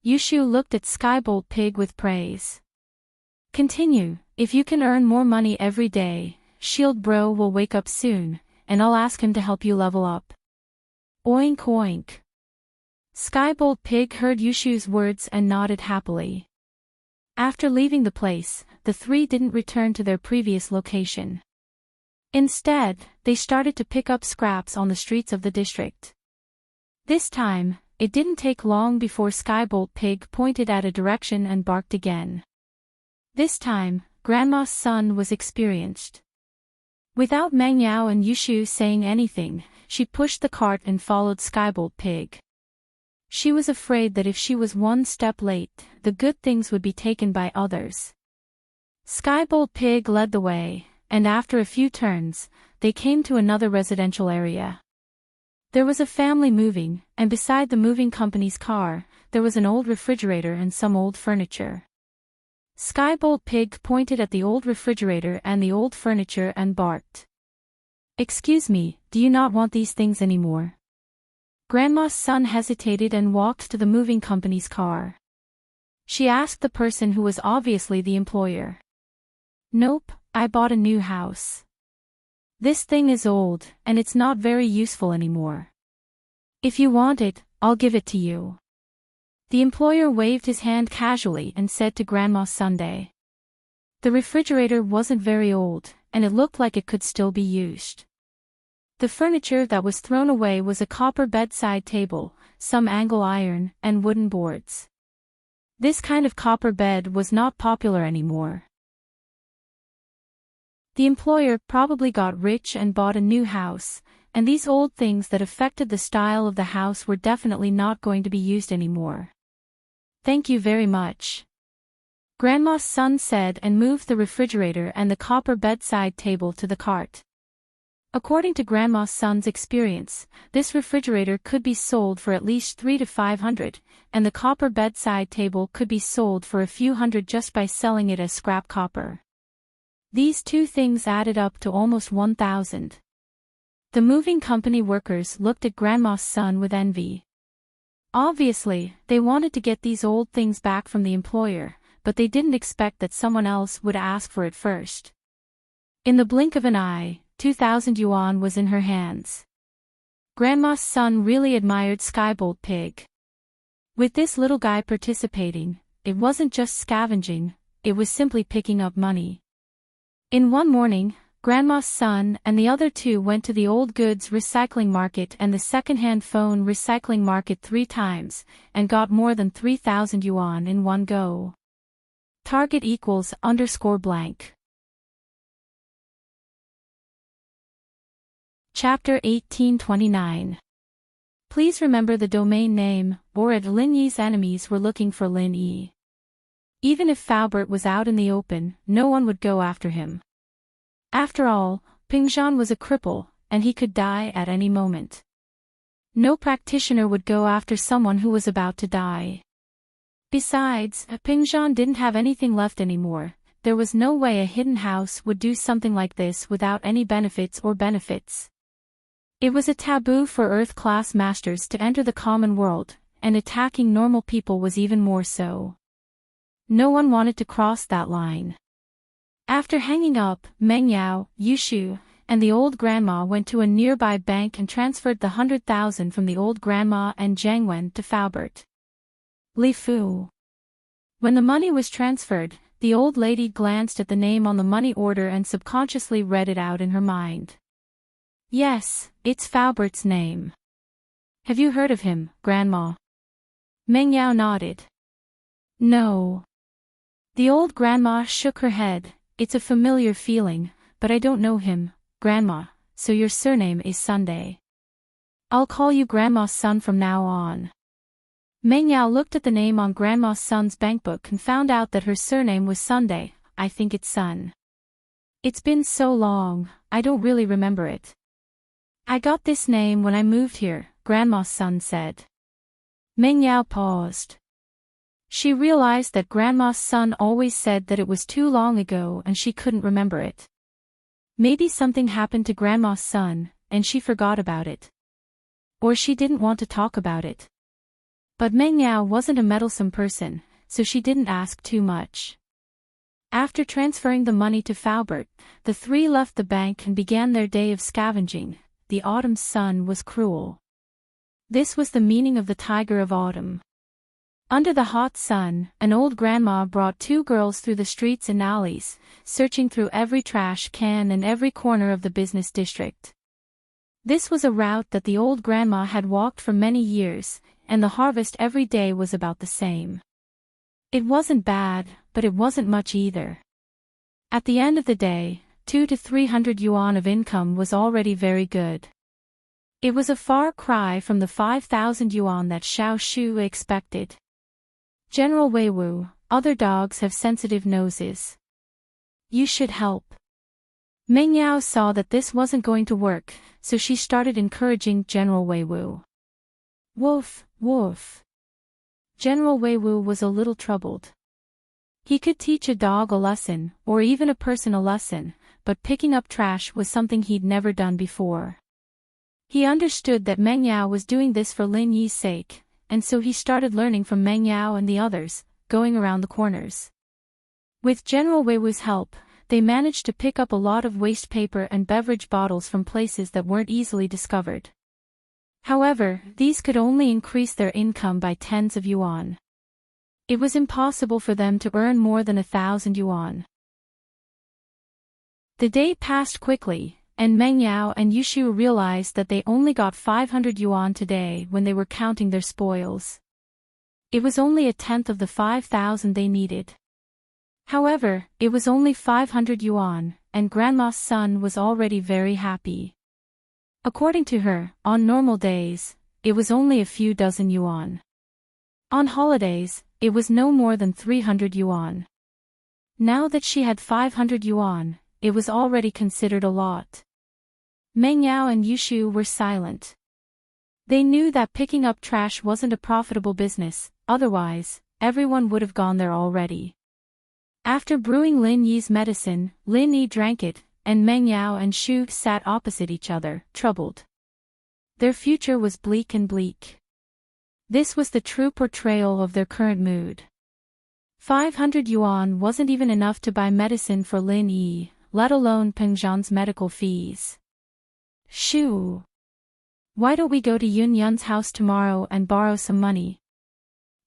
Speaker 1: Yushu looked at Skybolt pig with praise. Continue, if you can earn more money every day, Shield Bro will wake up soon, and I'll ask him to help you level up. Oink oink. Skybolt pig heard Yushu's words and nodded happily. After leaving the place, the three didn't return to their previous location. Instead, they started to pick up scraps on the streets of the district. This time, it didn't take long before Skybolt pig pointed at a direction and barked again. This time, Grandma's son was experienced. Without Meng Yao and Yushu saying anything, she pushed the cart and followed Skybolt pig. She was afraid that if she was one step late, the good things would be taken by others. Skybolt pig led the way, and after a few turns, they came to another residential area. There was a family moving, and beside the moving company's car, there was an old refrigerator and some old furniture. Skybolt pig pointed at the old refrigerator and the old furniture and barked. Excuse me, do you not want these things anymore? Grandma's son hesitated and walked to the moving company's car. She asked the person who was obviously the employer. Nope, I bought a new house. This thing is old, and it's not very useful anymore. If you want it, I'll give it to you. The employer waved his hand casually and said to Grandma Sunday. The refrigerator wasn't very old, and it looked like it could still be used. The furniture that was thrown away was a copper bedside table, some angle iron, and wooden boards. This kind of copper bed was not popular anymore. The employer probably got rich and bought a new house, and these old things that affected the style of the house were definitely not going to be used anymore. Thank you very much. Grandma's son said and moved the refrigerator and the copper bedside table to the cart. According to Grandma's son's experience, this refrigerator could be sold for at least 300 to 500, and the copper bedside table could be sold for a few hundred just by selling it as scrap copper. These two things added up to almost 1,000. The moving company workers looked at Grandma's son with envy. Obviously, they wanted to get these old things back from the employer, but they didn't expect that someone else would ask for it first. In the blink of an eye, 2,000 yuan was in her hands. Grandma's son really admired Skybolt Pig. With this little guy participating, it wasn't just scavenging, it was simply picking up money. In one morning, Grandma's son and the other two went to the old goods recycling market and the second-hand phone recycling market 3 times, and got more than 3,000 yuan in one go. Target equals _blank. Chapter 1829. Please remember the domain name, or at Lin Yi's enemies were looking for Lin Yi. Even if Faubert was out in the open, no one would go after him. After all, Pingzhan was a cripple, and he could die at any moment. No practitioner would go after someone who was about to die. Besides, Pingzhan didn't have anything left anymore. There was no way a hidden house would do something like this without any benefits. It was a taboo for Earth-class masters to enter the common world, and attacking normal people was even more so. No one wanted to cross that line. After hanging up, Meng Yao, Yushu, and the old grandma went to a nearby bank and transferred the 100,000 from the old grandma and Jiang Wen to Faubert. Li Fu. When the money was transferred, the old lady glanced at the name on the money order and subconsciously read it out in her mind. Yes, it's Faubert's name. Have you heard of him, Grandma? Meng Yao nodded. No. The old grandma shook her head. It's a familiar feeling, but I don't know him, Grandma, so your surname is Sunday. I'll call you Grandma's son from now on. Meng Yao looked at the name on Grandma's son's bankbook and found out that her surname was Sunday. I think it's Sun. It's been so long, I don't really remember it. I got this name when I moved here, Grandma's son said. Meng Yao paused. She realized that Grandma's son always said that it was too long ago and she couldn't remember it. Maybe something happened to Grandma's son, and she forgot about it. Or she didn't want to talk about it. But Meng Yao wasn't a meddlesome person, so she didn't ask too much. After transferring the money to Faubert, the three left the bank and began their day of scavenging. The autumn sun was cruel. This was the meaning of the tiger of autumn. Under the hot sun, an old grandma brought 2 girls through the streets and alleys, searching through every trash can and every corner of the business district. This was a route that the old grandma had walked for many years, and the harvest every day was about the same. It wasn't bad, but it wasn't much either. At the end of the day, 200 to 300 yuan of income was already very good. It was a far cry from the 5,000 yuan that Xiao Shu expected. General Wei Wu, other dogs have sensitive noses. You should help. Meng Yao saw that this wasn't going to work, so she started encouraging General Wei Wu. Woof, woof. General Wei Wu was a little troubled. He could teach a dog a lesson, or even a person a lesson, but picking up trash was something he'd never done before. He understood that Meng Yao was doing this for Lin Yi's sake, and so he started learning from Meng Yao and the others, going around the corners. With General Wei Wu's help, they managed to pick up a lot of waste paper and beverage bottles from places that weren't easily discovered. However, these could only increase their income by tens of yuan. It was impossible for them to earn more than 1,000 yuan. The day passed quickly, and Meng Yao and Yushu realized that they only got 500 yuan today when they were counting their spoils. It was only a tenth of the 5,000 they needed. However, it was only 500 yuan, and Grandma's son was already very happy. According to her, on normal days, it was only a few dozen yuan. On holidays, it was no more than 300 yuan. Now that she had 500 yuan, it was already considered a lot. Meng Yao and Yushu were silent. They knew that picking up trash wasn't a profitable business, otherwise, everyone would have gone there already. After brewing Lin Yi's medicine, Lin Yi drank it, and Meng Yao and Shu sat opposite each other, troubled. Their future was bleak and bleak. This was the true portrayal of their current mood. 500 yuan wasn't even enough to buy medicine for Lin Yi, let alone Peng Zhan's medical fees. Shu. Why don't we go to Yun Yun's house tomorrow and borrow some money?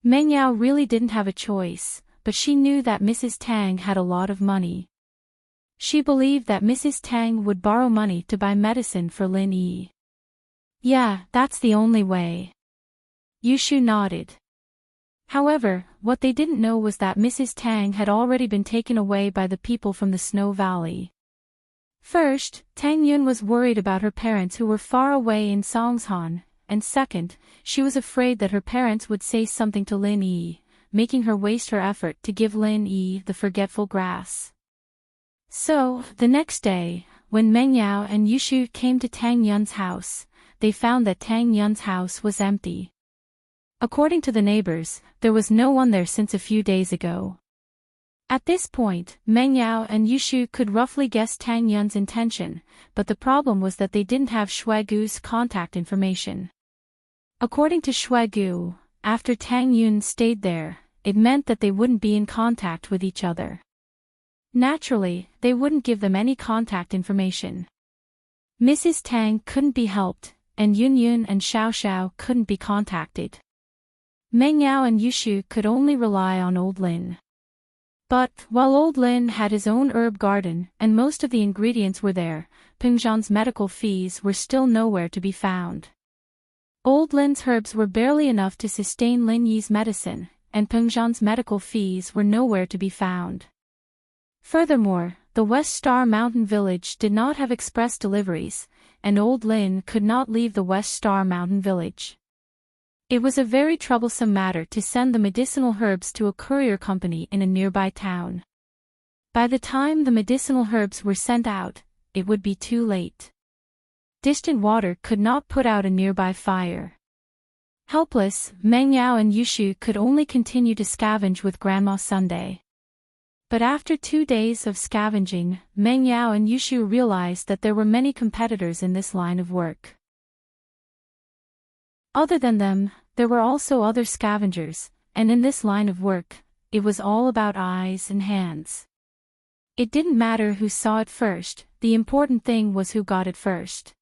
Speaker 1: Meng Yao really didn't have a choice, but she knew that Mrs. Tang had a lot of money. She believed that Mrs. Tang would borrow money to buy medicine for Lin Yi. Yeah, that's the only way. Yushu nodded. However, what they didn't know was that Mrs. Tang had already been taken away by the people from the Snow Valley. First, Tang Yun was worried about her parents who were far away in Songshan, and second, she was afraid that her parents would say something to Lin Yi, making her waste her effort to give Lin Yi the forgetful grass. So, the next day, when Meng Yao and Yushu came to Tang Yun's house, they found that Tang Yun's house was empty. According to the neighbors, there was no one there since a few days ago. At this point, Meng Yao and Yushu could roughly guess Tang Yun's intention, but the problem was that they didn't have Shuaigu's contact information. According to Shuaigu, after Tang Yun stayed there, it meant that they wouldn't be in contact with each other. Naturally, they wouldn't give them any contact information. Mrs. Tang couldn't be helped, and Yun Yun and Xiao Xiao couldn't be contacted. Meng Yao and Yushu could only rely on Old Lin. But, while Old Lin had his own herb garden and most of the ingredients were there, Peng Zhan's medical fees were still nowhere to be found. Old Lin's herbs were barely enough to sustain Lin Yi's medicine, and Peng Zhan's medical fees were nowhere to be found. Furthermore, the West Star Mountain Village did not have express deliveries, and Old Lin could not leave the West Star Mountain Village. It was a very troublesome matter to send the medicinal herbs to a courier company in a nearby town. By the time the medicinal herbs were sent out, it would be too late. Distant water could not put out a nearby fire. Helpless, Meng Yao and Yushu could only continue to scavenge with Grandma Sunday. But after 2 days of scavenging, Meng Yao and Yushu realized that there were many competitors in this line of work. Other than them, there were also other scavengers, and in this line of work, it was all about eyes and hands. It didn't matter who saw it first, the important thing was who got it first.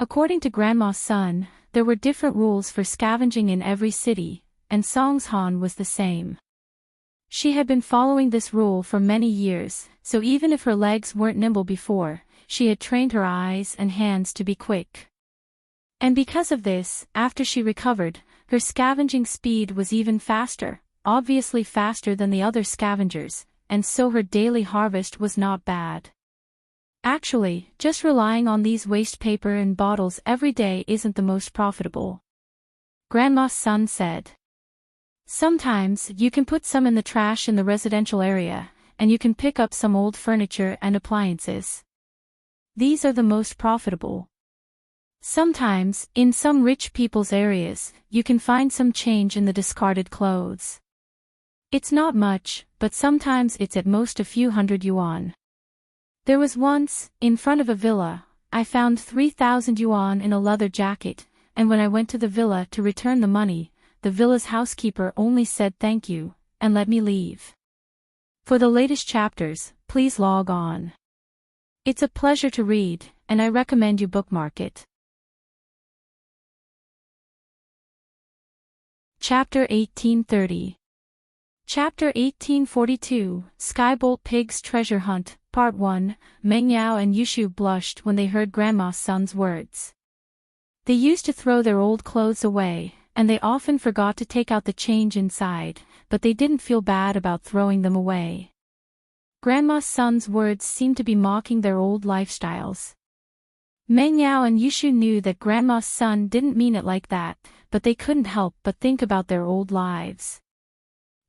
Speaker 1: According to Grandma's son, there were different rules for scavenging in every city, and Songshan was the same. She had been following this rule for many years, so even if her legs weren't nimble before, she had trained her eyes and hands to be quick. And because of this, after she recovered, her scavenging speed was even faster, obviously faster than the other scavengers, and so her daily harvest was not bad. Actually, just relying on these waste paper and bottles every day isn't the most profitable. Grandma's son said. Sometimes you can put some in the trash in the residential area, and you can pick up some old furniture and appliances. These are the most profitable. Sometimes, in some rich people's areas, you can find some change in the discarded clothes. It's not much, but sometimes it's at most a few hundred yuan. There was once, in front of a villa, I found 3,000 yuan in a leather jacket, and when I went to the villa to return the money, the villa's housekeeper only said thank you, and let me leave. For the latest chapters, please log on. It's a pleasure to read, and I recommend you bookmark it. Chapter 1830. Chapter 1842, Skybolt Pig's Treasure Hunt, Part 1, Meng Yao and Yushu blushed when they heard Grandma's son's words. They used to throw their old clothes away, and they often forgot to take out the change inside, but they didn't feel bad about throwing them away. Grandma's son's words seemed to be mocking their old lifestyles. Meng Yao and Yushu knew that Grandma's son didn't mean it like that, but they couldn't help but think about their old lives.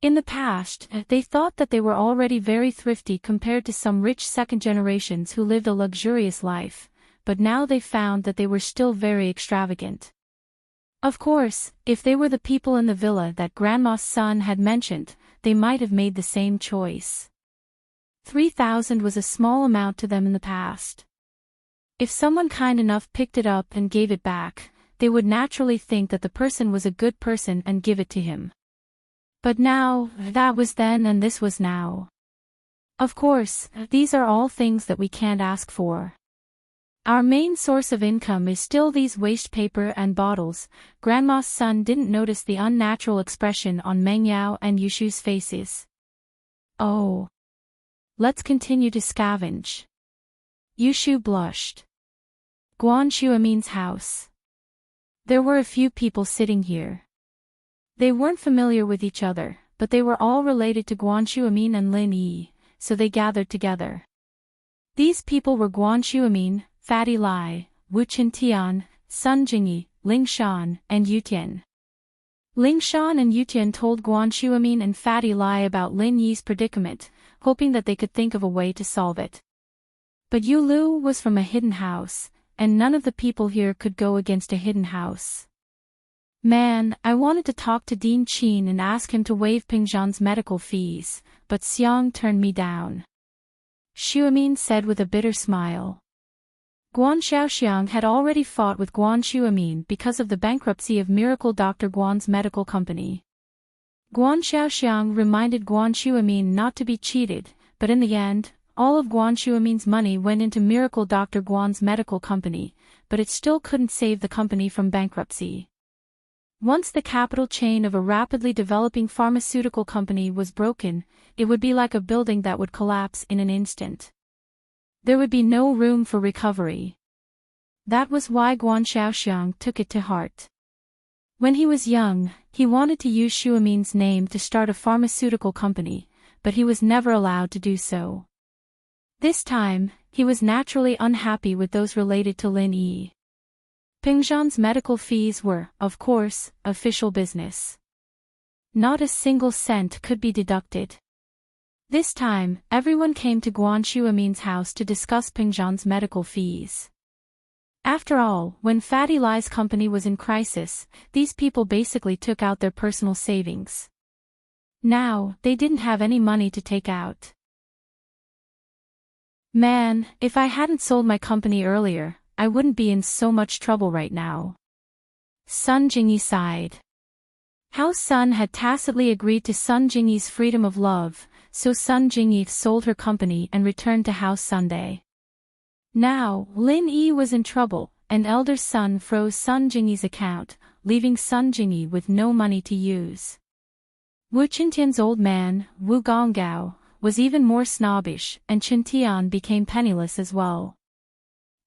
Speaker 1: In the past, they thought that they were already very thrifty compared to some rich second generations who lived a luxurious life, but now they found that they were still very extravagant. Of course, if they were the people in the villa that Grandma's son had mentioned, they might have made the same choice. 3,000 was a small amount to them in the past. If someone kind enough picked it up and gave it back, they would naturally think that the person was a good person and give it to him. But now, that was then and this was now. Of course, these are all things that we can't ask for. Our main source of income is still these waste paper and bottles. Grandma's son didn't notice the unnatural expression on Meng Yao and Yushu's faces. Oh. Let's continue to scavenge. Yushu blushed. Guan Shuamin's house. There were a few people sitting here. They weren't familiar with each other, but they were all related to Guan Shuamin and Lin Yi, so they gathered together. These people were Guan Shuamin, Fatty Lai, Wu Qintian, Sun Jingyi, Ling Shan, and Yutian. Ling Shan and Yutian told Guan Shuamin and Fatty Lai about Lin Yi's predicament, hoping that they could think of a way to solve it. But Yu Lu was from a hidden house, and none of the people here could go against a hidden house. Man, I wanted to talk to Dean Qin and ask him to waive Pingzhan's medical fees, but Xiang turned me down. Shuamin said with a bitter smile. Guan Xiaoxiang had already fought with Guan Shuamin because of the bankruptcy of Miracle Dr. Guan's medical company. Guan Xiaoxiang reminded Guan Shuamin not to be cheated, but in the end, all of Guan Shuamin's money went into Miracle Dr. Guan's medical company, but it still couldn't save the company from bankruptcy. Once the capital chain of a rapidly developing pharmaceutical company was broken, it would be like a building that would collapse in an instant. There would be no room for recovery. That was why Guan Xiaoxiang took it to heart. When he was young, he wanted to use Shuamin's name to start a pharmaceutical company, but he was never allowed to do so. This time, he was naturally unhappy with those related to Lin Yi. Pingzhan's medical fees were, of course, official business. Not a single cent could be deducted. This time, everyone came to Guan Shuamin's house to discuss Pingzhan's medical fees. After all, when Fatty Lai's company was in crisis, these people basically took out their personal savings. Now, they didn't have any money to take out. Man, if I hadn't sold my company earlier, I wouldn't be in so much trouble right now. Sun Jingyi sighed. House Sun had tacitly agreed to Sun Jingyi's freedom of love, so Sun Jingyi sold her company and returned to House Sunday. Now, Lin Yi was in trouble, and elder Sun froze Sun Jingyi's account, leaving Sun Jingyi with no money to use. Wu Qintian's old man, Wu Gonggao, was even more snobbish, and Qintian became penniless as well.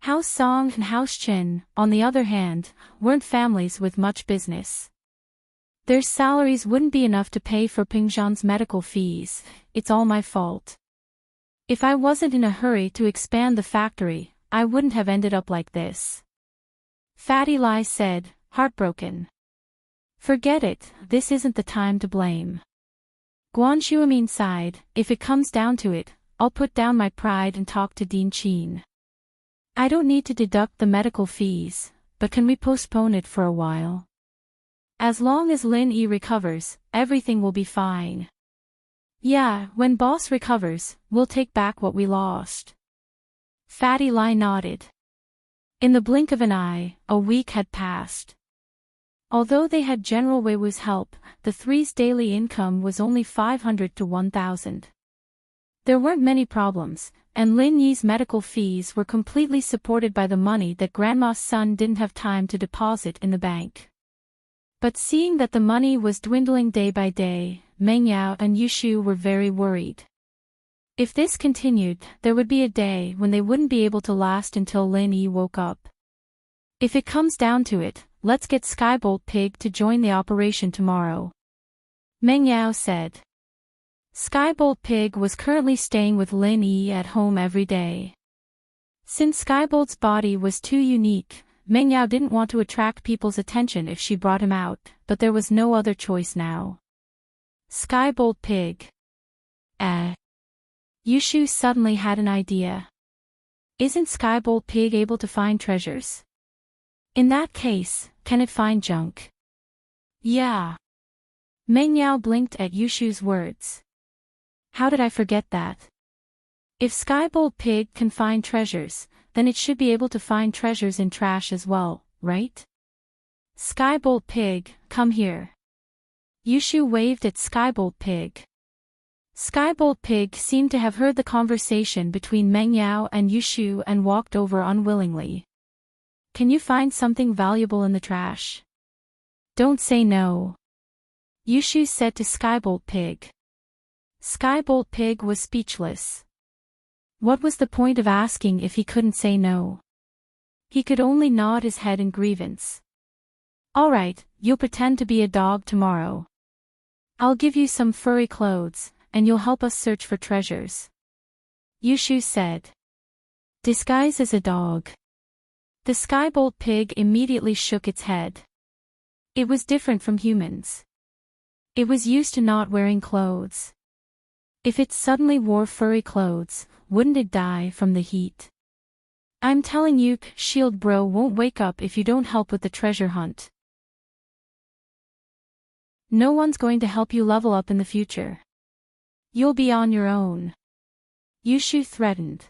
Speaker 1: House Song and House Qin, on the other hand, weren't families with much business. Their salaries wouldn't be enough to pay for Pingzhan's medical fees. It's all my fault. If I wasn't in a hurry to expand the factory, I wouldn't have ended up like this. Fatty Lai said, heartbroken. Forget it, this isn't the time to blame. Guan Shuamin sighed, if it comes down to it, I'll put down my pride and talk to Dean Qin. I don't need to deduct the medical fees, but can we postpone it for a while? As long as Lin Yi recovers, everything will be fine. Yeah, when boss recovers, we'll take back what we lost. Fatty Lai nodded. In the blink of an eye, a week had passed. Although they had General Wei Wu's help, the three's daily income was only 500 to 1,000. There weren't many problems, and Lin Yi's medical fees were completely supported by the money that Grandma's son didn't have time to deposit in the bank. But seeing that the money was dwindling day by day, Meng Yao and Yushu were very worried. If this continued, there would be a day when they wouldn't be able to last until Lin Yi woke up. If it comes down to it, let's get Skybolt Pig to join the operation tomorrow. Meng Yao said. Skybolt Pig was currently staying with Lin Yi at home every day. Since Skybolt's body was too unique, Meng Yao didn't want to attract people's attention if she brought him out, but there was no other choice now. Skybolt Pig. Yushu suddenly had an idea. Isn't Skybolt Pig able to find treasures? In that case, can it find junk? Yeah. Meng Yao blinked at Yushu's words. How did I forget that? If Skybolt Pig can find treasures, then it should be able to find treasures in trash as well, right? Skybolt Pig, come here. Yushu waved at Skybolt Pig. Skybolt Pig seemed to have heard the conversation between Meng Yao and Yushu and walked over unwillingly. Can you find something valuable in the trash? Don't say no. Yushu said to Skybolt Pig. Skybolt Pig was speechless. What was the point of asking if he couldn't say no? He could only nod his head in grievance. Alright, you'll pretend to be a dog tomorrow. I'll give you some furry clothes, and you'll help us search for treasures. Yushu said. Disguise as a dog. The Skybolt Pig immediately shook its head. It was different from humans. It was used to not wearing clothes. If it suddenly wore furry clothes, wouldn't it die from the heat? I'm telling you, Shield Bro won't wake up if you don't help with the treasure hunt. No one's going to help you level up in the future. You'll be on your own. Yushu threatened.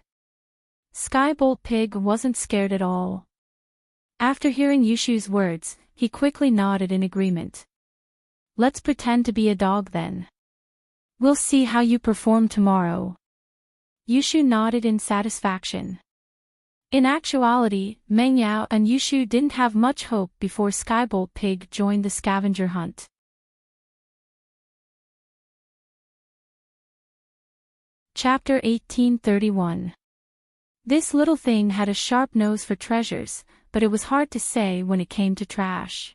Speaker 1: Skybolt Pig wasn't scared at all. After hearing Yushu's words, he quickly nodded in agreement. Let's pretend to be a dog then. We'll see how you perform tomorrow. Yushu nodded in satisfaction. In actuality, Meng Yao and Yushu didn't have much hope before Skybolt Pig joined the scavenger hunt. Chapter 1831. This little thing had a sharp nose for treasures, but it was hard to say when it came to trash.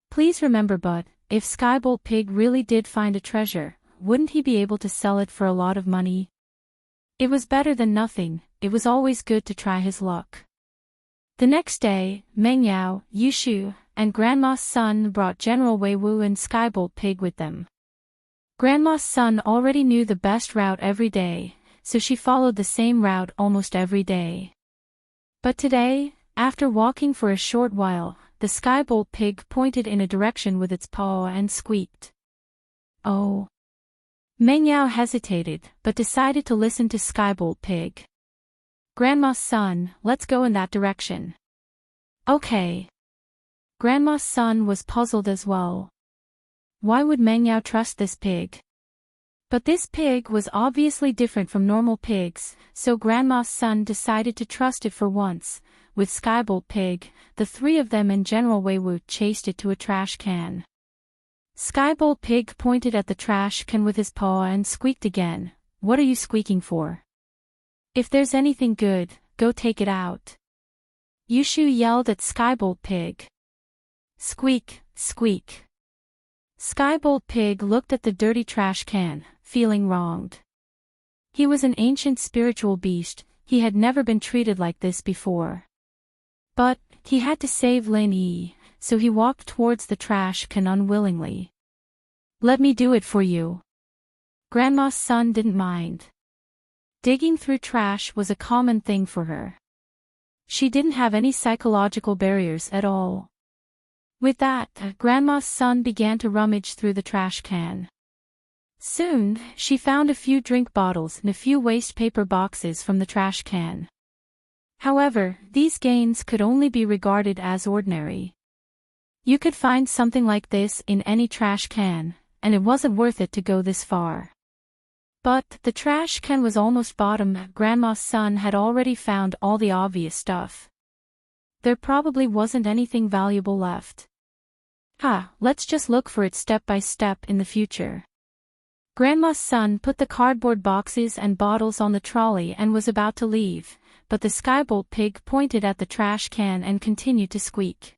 Speaker 1: Please remember, but if Skybolt Pig really did find a treasure, wouldn't he be able to sell it for a lot of money? It was better than nothing. It was always good to try his luck. The next day, Meng Yao, Yushu, and Grandma's son brought General Wei Wu and Skybolt Pig with them. Grandma's son already knew the best route every day, so she followed the same route almost every day. But today, after walking for a short while, the Skybolt Pig pointed in a direction with its paw and squeaked. Oh. Meng Yao hesitated, but decided to listen to Skybolt Pig. Grandma's son, let's go in that direction. Okay. Grandma's son was puzzled as well. Why would Meng Yao trust this pig? But this pig was obviously different from normal pigs, so Grandma's son decided to trust it for once. With Skybolt Pig, the three of them and General Wei Wu chased it to a trash can. Skybolt Pig pointed at the trash can with his paw and squeaked again. What are you squeaking for? If there's anything good, go take it out. Yushu yelled at Skybolt Pig. Squeak, squeak. Skybolt Pig looked at the dirty trash can, feeling wronged. He was an ancient spiritual beast, he had never been treated like this before. But, he had to save Lin Yi, so he walked towards the trash can unwillingly. Let me do it for you. Grandma's son didn't mind. Digging through trash was a common thing for her. She didn't have any psychological barriers at all. With that, Grandma's son began to rummage through the trash can. Soon, she found a few drink bottles and a few waste paper boxes from the trash can. However, these gains could only be regarded as ordinary. You could find something like this in any trash can, and it wasn't worth it to go this far. But the trash can was almost bottom. Grandma's son had already found all the obvious stuff. There probably wasn't anything valuable left. Let's just look for it step by step in the future. Grandma's son put the cardboard boxes and bottles on the trolley and was about to leave, but the Skybolt Pig pointed at the trash can and continued to squeak.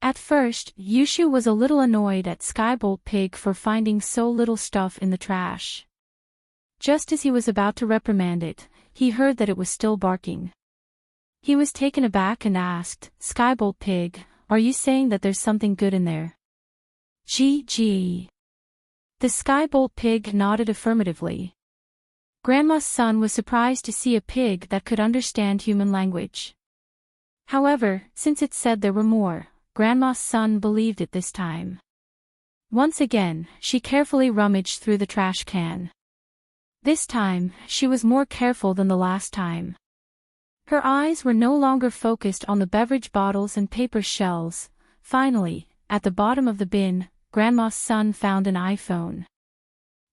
Speaker 1: At first, Yushu was a little annoyed at Skybolt Pig for finding so little stuff in the trash. Just as he was about to reprimand it, he heard that it was still barking. He was taken aback and asked, Skybolt Pig, are you saying that there's something good in there? Gee. The Skybolt Pig nodded affirmatively. Grandma's son was surprised to see a pig that could understand human language. However, since it said there were more, Grandma's son believed it this time. Once again, she carefully rummaged through the trash can. This time, she was more careful than the last time. Her eyes were no longer focused on the beverage bottles and paper shells. Finally, at the bottom of the bin, Grandma's son found an iPhone.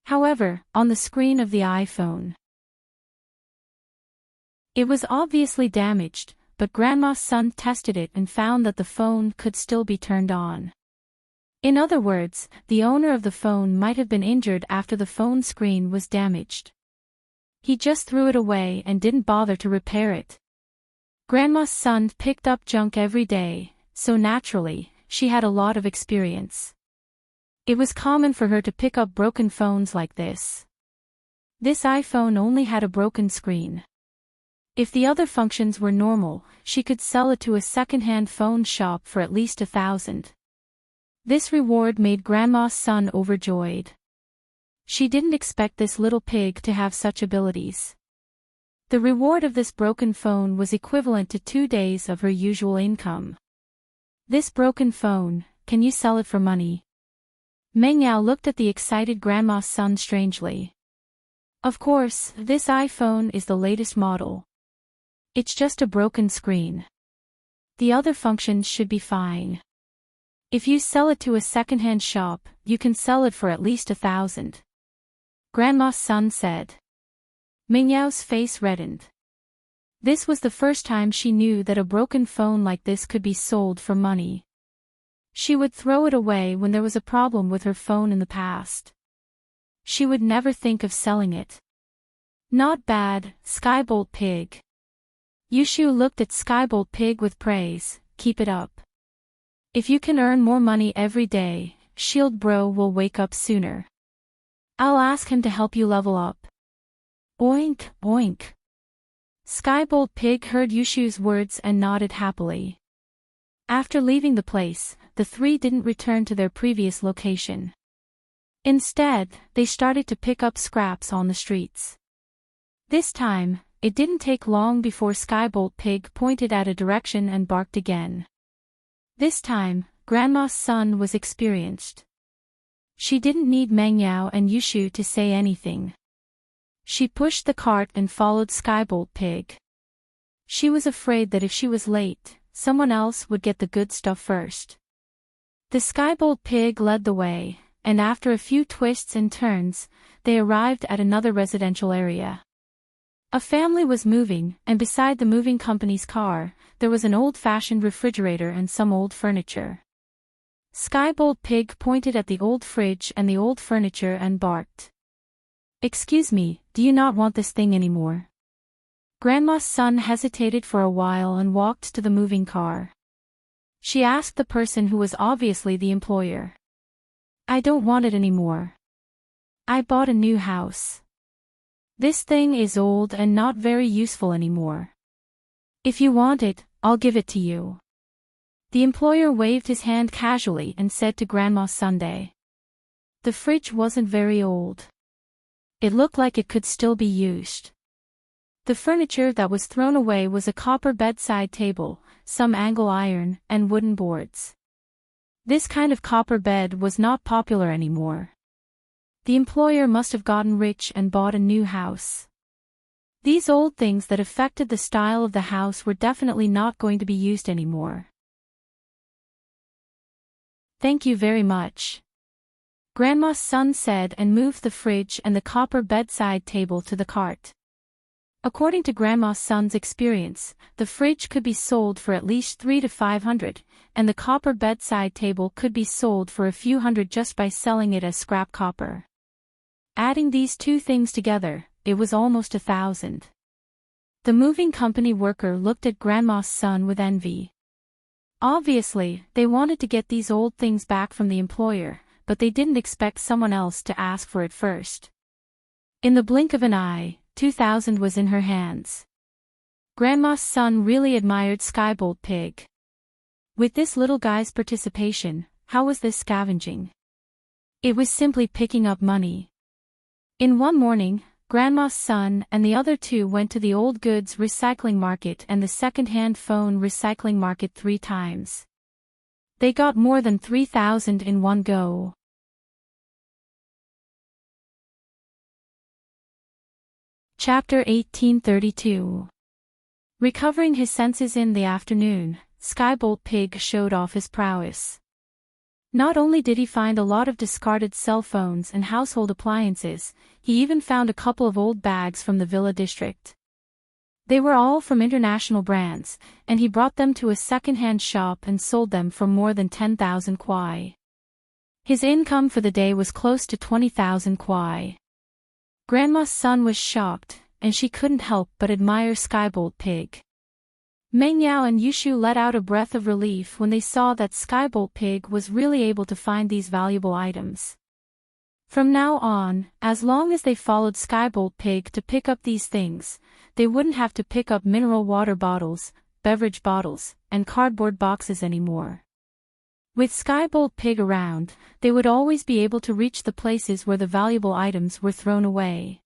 Speaker 1: However, on the screen of the iPhone, it was obviously damaged, but Grandma's son tested it and found that the phone could still be turned on. In other words, the owner of the phone might have been injured after the phone screen was damaged. He just threw it away and didn't bother to repair it. Grandma's son picked up junk every day, so naturally, she had a lot of experience. It was common for her to pick up broken phones like this. This iPhone only had a broken screen. If the other functions were normal, she could sell it to a second-hand phone shop for at least $1,000. This reward made Grandma's son overjoyed. She didn't expect this little pig to have such abilities. The reward of this broken phone was equivalent to 2 days of her usual income. This broken phone, can you sell it for money? Meng Yao looked at the excited Grandma's son strangely. Of course, this iPhone is the latest model. It's just a broken screen. The other functions should be fine. If you sell it to a second-hand shop, you can sell it for at least $1,000. Grandma's son said. Meng Yao's face reddened. This was the first time she knew that a broken phone like this could be sold for money. She would throw it away when there was a problem with her phone in the past. She would never think of selling it. Not bad, Skybolt Pig. Yushu looked at Skybolt Pig with praise. Keep it up. If you can earn more money every day, Shield Bro will wake up sooner. I'll ask him to help you level up. Oink, oink. Skybolt Pig heard Yushu's words and nodded happily. After leaving the place, the three didn't return to their previous location. Instead, they started to pick up scraps on the streets. This time, it didn't take long before Skybolt Pig pointed at a direction and barked again. This time, Grandma's son was experienced. She didn't need Meng Yao and Yushu to say anything. She pushed the cart and followed Skybolt Pig. She was afraid that if she was late, someone else would get the good stuff first. The Skybolt Pig led the way, and after a few twists and turns, they arrived at another residential area. A family was moving, and beside the moving company's car, there was an old-fashioned refrigerator and some old furniture. Skybolt Pig pointed at the old fridge and the old furniture and barked. Excuse me, do you not want this thing anymore? Grandma's son hesitated for a while and walked to the moving car. She asked the person who was obviously the employer. I don't want it anymore. I bought a new house. This thing is old and not very useful anymore. If you want it, I'll give it to you. The employer waved his hand casually and said to Grandma Sunday. The fridge wasn't very old. It looked like it could still be used. The furniture that was thrown away was a copper bedside table, some angle iron, and wooden boards. This kind of copper bed was not popular anymore. The employer must have gotten rich and bought a new house. These old things that affected the style of the house were definitely not going to be used anymore. Thank you very much. Grandma's son said and moved the fridge and the copper bedside table to the cart. According to Grandma's son's experience, the fridge could be sold for at least $300 to $500, and the copper bedside table could be sold for a few hundred just by selling it as scrap copper. Adding these two things together, it was almost $1,000. The moving company worker looked at Grandma's son with envy. Obviously, they wanted to get these old things back from the employer, but they didn't expect someone else to ask for it first. In the blink of an eye, $2,000 was in her hands. Grandma's son really admired Skybolt Pig. With this little guy's participation, how was this scavenging? It was simply picking up money. In one morning, Grandma's son and the other two went to the old goods recycling market and the second-hand phone recycling market 3 times. They got more than 3,000 in one go. Chapter 1832. Recovering his senses in the afternoon, Skybolt Pig showed off his prowess. Not only did he find a lot of discarded cell phones and household appliances, he even found a couple of old bags from the Villa district. They were all from international brands, and he brought them to a second-hand shop and sold them for more than 10,000 kwai. His income for the day was close to 20,000 kwai. Grandma's son was shocked, and she couldn't help but admire Skybolt Pig. Meng Yao and Yushu let out a breath of relief when they saw that Skybolt Pig was really able to find these valuable items. From now on, as long as they followed Skybolt Pig to pick up these things, they wouldn't have to pick up mineral water bottles, beverage bottles, and cardboard boxes anymore. With Skybolt Pig around, they would always be able to reach the places where the valuable items were thrown away.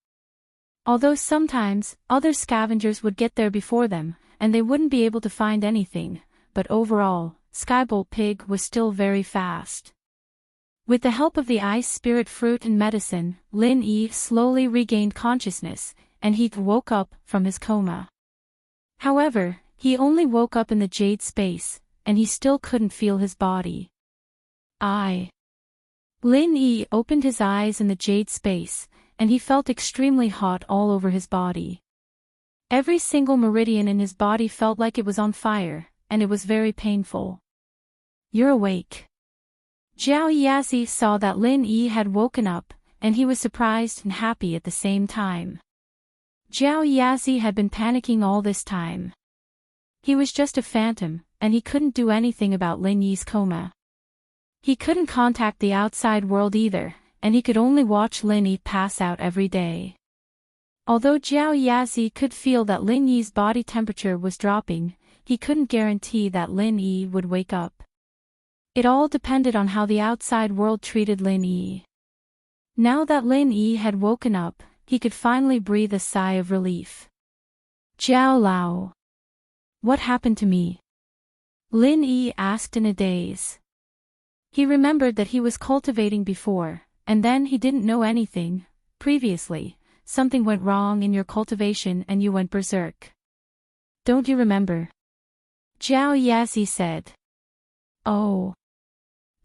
Speaker 1: Although sometimes, other scavengers would get there before them, and they wouldn't be able to find anything, but overall, Skybolt Pig was still very fast. With the help of the ice spirit fruit and medicine, Lin Yi slowly regained consciousness, and he woke up from his coma. However, he only woke up in the jade space, and he still couldn't feel his body. Lin Yi opened his eyes in the jade space, and he felt extremely hot all over his body. Every single meridian in his body felt like it was on fire, and it was very painful. "You're awake." Zhao Yazi saw that Lin Yi had woken up, and he was surprised and happy at the same time. Zhao Yazi had been panicking all this time. He was just a phantom, and he couldn't do anything about Lin Yi's coma. He couldn't contact the outside world either, and he could only watch Lin Yi pass out every day. Although Zhao Yazi could feel that Lin Yi's body temperature was dropping, he couldn't guarantee that Lin Yi would wake up. It all depended on how the outside world treated Lin Yi. Now that Lin Yi had woken up, he could finally breathe a sigh of relief. "Jiao Lao. What happened to me?" Lin Yi asked in a daze. He remembered that he was cultivating before, and then he didn't know anything. Previously, something went wrong in your cultivation and you went berserk. "Don't you remember?" Zhao Yazi said. "Oh.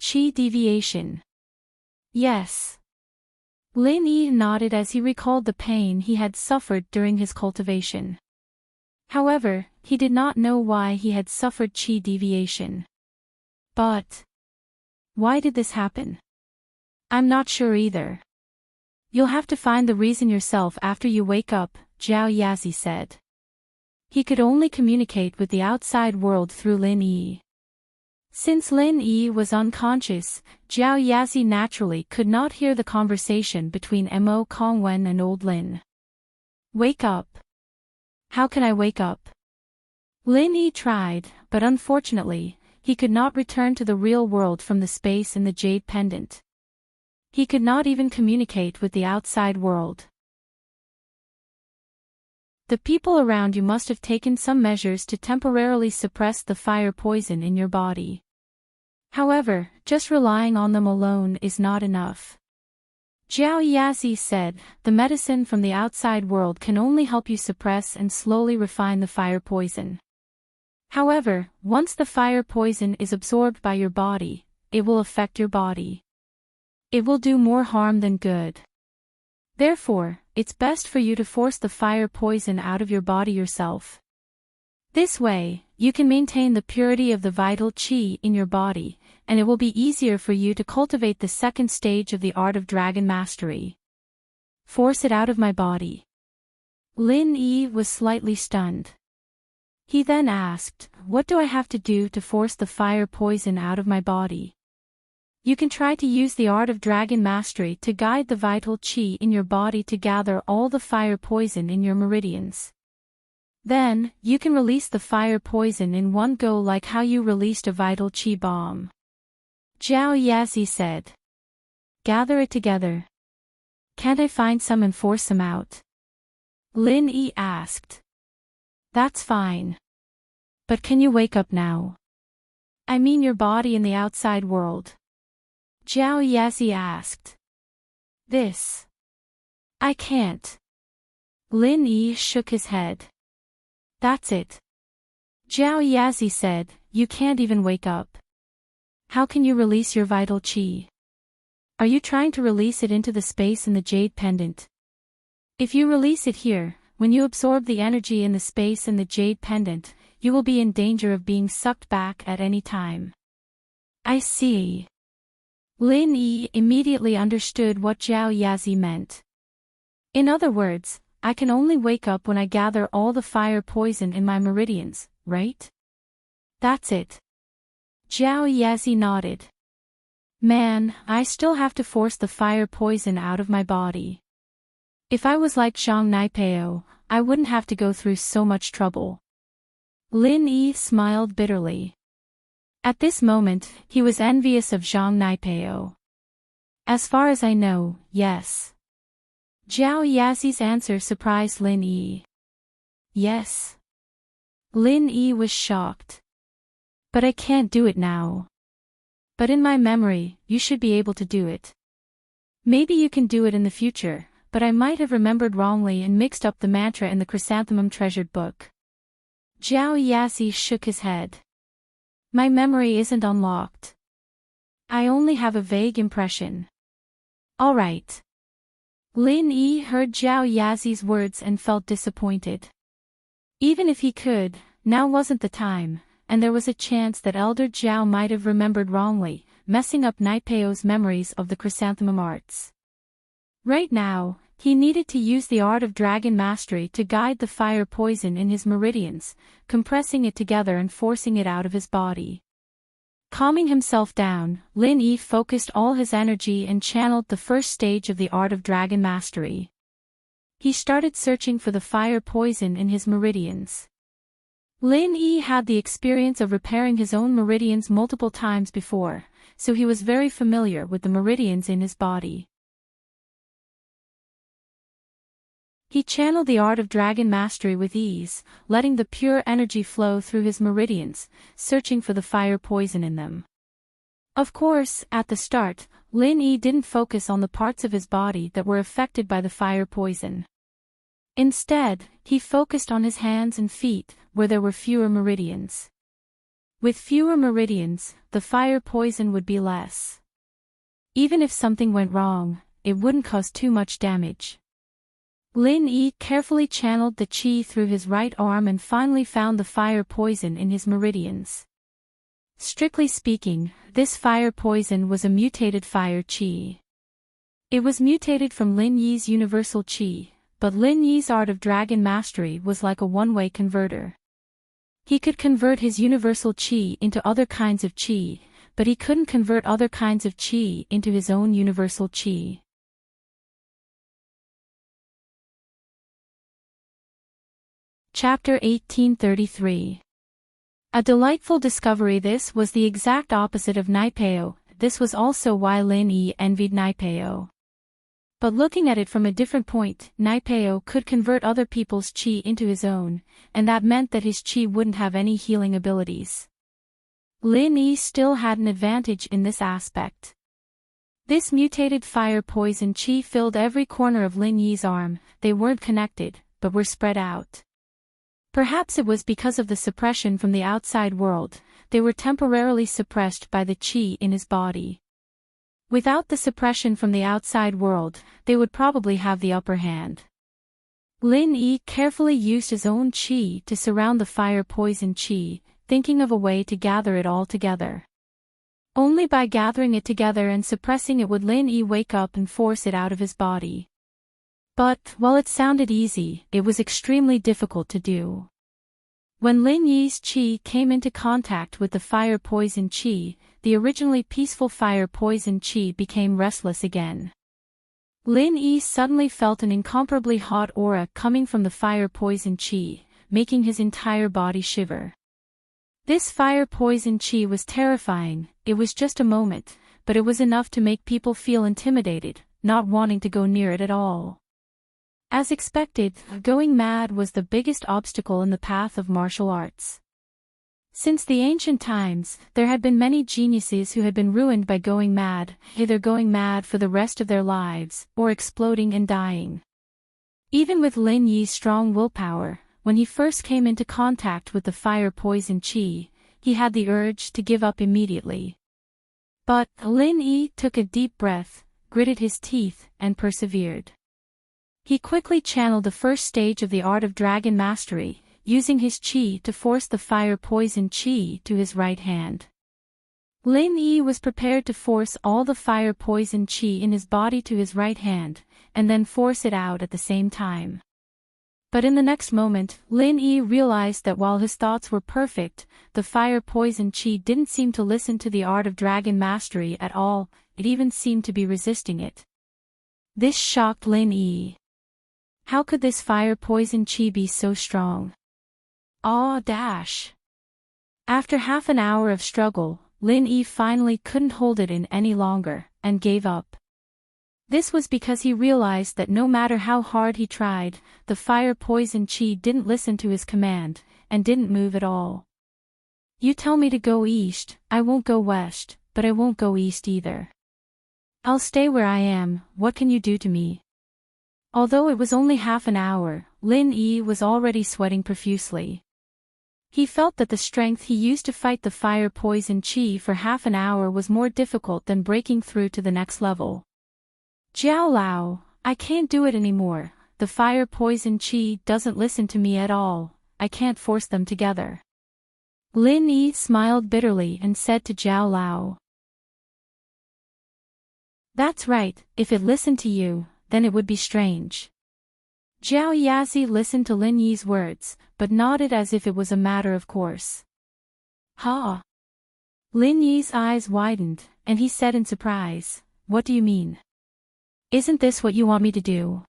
Speaker 1: Qi deviation. Yes." Lin Yi nodded as he recalled the pain he had suffered during his cultivation. However, he did not know why he had suffered qi deviation. But why did this happen? "I'm not sure either. You'll have to find the reason yourself after you wake up," Zhao Yazi said. He could only communicate with the outside world through Lin Yi. Since Lin Yi was unconscious, Zhao Yazi naturally could not hear the conversation between Mo Kongwen and old Lin. "Wake up. How can I wake up?" Lin Yi tried, but unfortunately, he could not return to the real world from the space in the jade pendant. He could not even communicate with the outside world. The people around you must have taken some measures to temporarily suppress the fire poison in your body. However, just relying on them alone is not enough. Zhao Yazi said, "The medicine from the outside world can only help you suppress and slowly refine the fire poison. However, once the fire poison is absorbed by your body, it will affect your body. It will do more harm than good. Therefore, it's best for you to force the fire poison out of your body yourself. This way, you can maintain the purity of the vital qi in your body, and it will be easier for you to cultivate the second stage of the art of dragon mastery." "Force it out of my body." Lin Yi was slightly stunned. He then asked, "What do I have to do to force the fire poison out of my body?" "You can try to use the art of dragon mastery to guide the vital qi in your body to gather all the fire poison in your meridians. Then, you can release the fire poison in one go like how you released a vital qi bomb." Zhao Yazi said. "Gather it together. Can't I find some and force some out? Lin Yi asked. That's fine. But can you wake up now? I mean your body in the outside world. Zhao Yazi asked. This. I can't. Lin Yi shook his head. That's it. Zhao Yazi said, you can't even wake up. How can you release your vital qi? Are you trying to release it into the space in the jade pendant? If you release it here, when you absorb the energy in the space in the jade pendant, you will be in danger of being sucked back at any time. I see. Lin Yi immediately understood what Zhao Yazi meant. In other words, I can only wake up when I gather all the fire poison in my meridians, right? That's it. Zhao Yazi nodded. Man, I still have to force the fire poison out of my body. If I was like Zhang Naipeo, I wouldn't have to go through so much trouble. Lin Yi smiled bitterly. At this moment, he was envious of Zhang Naipeo. As far as I know, yes. Zhao Yazi's answer surprised Lin Yi. Yes. Lin Yi was shocked. But I can't do it now. But in my memory, you should be able to do it. Maybe you can do it in the future, but I might have remembered wrongly and mixed up the mantra in the chrysanthemum treasured book. Zhao Yazi shook his head. My memory isn't unlocked. I only have a vague impression. All right. Lin Yi heard Zhao Yazi's words and felt disappointed. Even if he could, now wasn't the time, and there was a chance that Elder Zhao might have remembered wrongly, messing up Naipeo's memories of the chrysanthemum arts. Right now, he needed to use the art of dragon mastery to guide the fire poison in his meridians, compressing it together and forcing it out of his body. Calming himself down, Lin Yi focused all his energy and channeled the first stage of the art of dragon mastery. He started searching for the fire poison in his meridians. Lin Yi had the experience of repairing his own meridians multiple times before, so he was very familiar with the meridians in his body. He channeled the art of dragon mastery with ease, letting the pure energy flow through his meridians, searching for the fire poison in them. Of course, at the start, Lin Yi didn't focus on the parts of his body that were affected by the fire poison. Instead, he focused on his hands and feet, where there were fewer meridians. With fewer meridians, the fire poison would be less. Even if something went wrong, it wouldn't cause too much damage. Lin Yi carefully channeled the qi through his right arm and finally found the fire poison in his meridians. Strictly speaking, this fire poison was a mutated fire qi. It was mutated from Lin Yi's universal qi, but Lin Yi's art of dragon mastery was like a one-way converter. He could convert his universal qi into other kinds of qi, but he couldn't convert other kinds of qi into his own universal qi. Chapter 1833. A delightful discovery. This was the exact opposite of Naipeo. This was also why Lin Yi envied Naipeo. But looking at it from a different point, Naipeo could convert other people's qi into his own, and that meant that his qi wouldn't have any healing abilities. Lin Yi still had an advantage in this aspect. This mutated fire poison qi filled every corner of Lin Yi's arm. They weren't connected, but were spread out. Perhaps it was because of the suppression from the outside world, they were temporarily suppressed by the qi in his body. Without the suppression from the outside world, they would probably have the upper hand. Lin Yi carefully used his own qi to surround the fire poison qi, thinking of a way to gather it all together. Only by gathering it together and suppressing it would Lin Yi wake up and force it out of his body. But, while it sounded easy, it was extremely difficult to do. When Lin Yi's qi came into contact with the fire poison qi, the originally peaceful fire poison qi became restless again. Lin Yi suddenly felt an incomparably hot aura coming from the fire poison qi, making his entire body shiver. This fire poison qi was terrifying. It was just a moment, but it was enough to make people feel intimidated, not wanting to go near it at all. As expected, going mad was the biggest obstacle in the path of martial arts. Since the ancient times, there had been many geniuses who had been ruined by going mad, either going mad for the rest of their lives, or exploding and dying. Even with Lin Yi's strong willpower, when he first came into contact with the fire poison qi, he had the urge to give up immediately. But Lin Yi took a deep breath, gritted his teeth, and persevered. He quickly channeled the first stage of the art of dragon mastery, using his qi to force the fire poison qi to his right hand. Lin Yi was prepared to force all the fire poison qi in his body to his right hand, and then force it out at the same time. But in the next moment, Lin Yi realized that while his thoughts were perfect, the fire poison qi didn't seem to listen to the art of dragon mastery at all, it even seemed to be resisting it. This shocked Lin Yi. How could this fire poison qi be so strong? After half an hour of struggle, Lin Yi finally couldn't hold it in any longer, and gave up. This was because he realized that no matter how hard he tried, the fire poison qi didn't listen to his command, and didn't move at all. You tell me to go east, I won't go west, but I won't go east either. I'll stay where I am, what can you do to me? Although it was only half an hour, Lin Yi was already sweating profusely. He felt that the strength he used to fight the fire poison qi for half an hour was more difficult than breaking through to the next level. Jiao Lao, I can't do it anymore, the fire poison qi doesn't listen to me at all, I can't force them together. Lin Yi smiled bitterly and said to Jiao Lao. That's right, if it listened to you, then it would be strange. Jiao Yazi listened to Lin Yi's words, but nodded as if it was a matter of course. Ha! Lin Yi's eyes widened, and he said in surprise, what do you mean? Isn't this what you want me to do?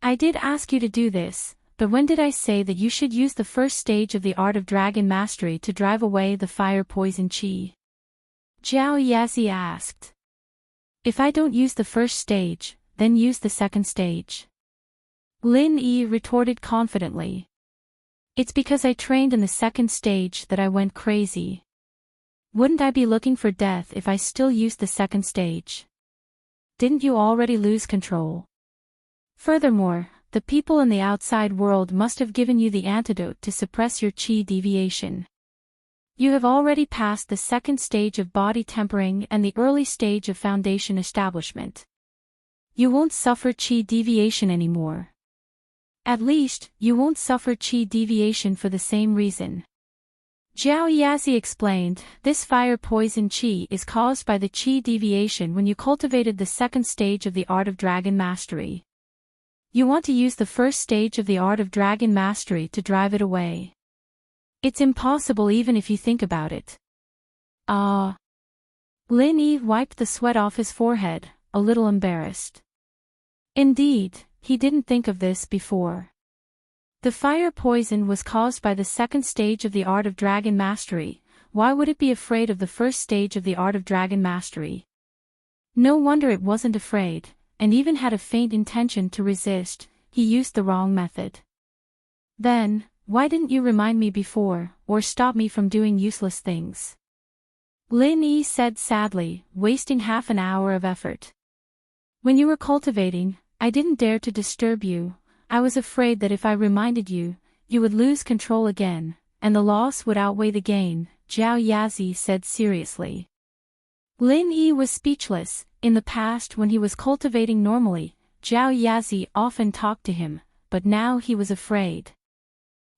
Speaker 1: I did ask you to do this, but when did I say that you should use the first stage of the art of dragon mastery to drive away the fire poison qi? Jiao Yazi asked. If I don't use the first stage, then use the second stage. Lin Yi retorted confidently. It's because I trained in the second stage that I went crazy. Wouldn't I be looking for death if I still used the second stage? Didn't you already lose control? Furthermore, the people in the outside world must have given you the antidote to suppress your qi deviation. You have already passed the second stage of body tempering and the early stage of foundation establishment. You won't suffer qi deviation anymore. At least, you won't suffer qi deviation for the same reason. Jiao Yazi explained, this fire poison qi is caused by the qi deviation when you cultivated the second stage of the art of dragon mastery. You want to use the first stage of the art of dragon mastery to drive it away. It's impossible even if you think about it. Lin Yi wiped the sweat off his forehead, a little embarrassed. Indeed, he didn't think of this before. The fire poison was caused by the second stage of the art of dragon mastery, why would it be afraid of the first stage of the art of dragon mastery? No wonder it wasn't afraid, and even had a faint intention to resist, he used the wrong method. Then, why didn't you remind me before, or stop me from doing useless things? Lin Yi said sadly, wasting half an hour of effort. When you were cultivating, I didn't dare to disturb you, I was afraid that if I reminded you, you would lose control again, and the loss would outweigh the gain, Jiao Yazi said seriously. Lin Yi was speechless. In the past when he was cultivating normally, Jiao Yazi often talked to him, but now he was afraid.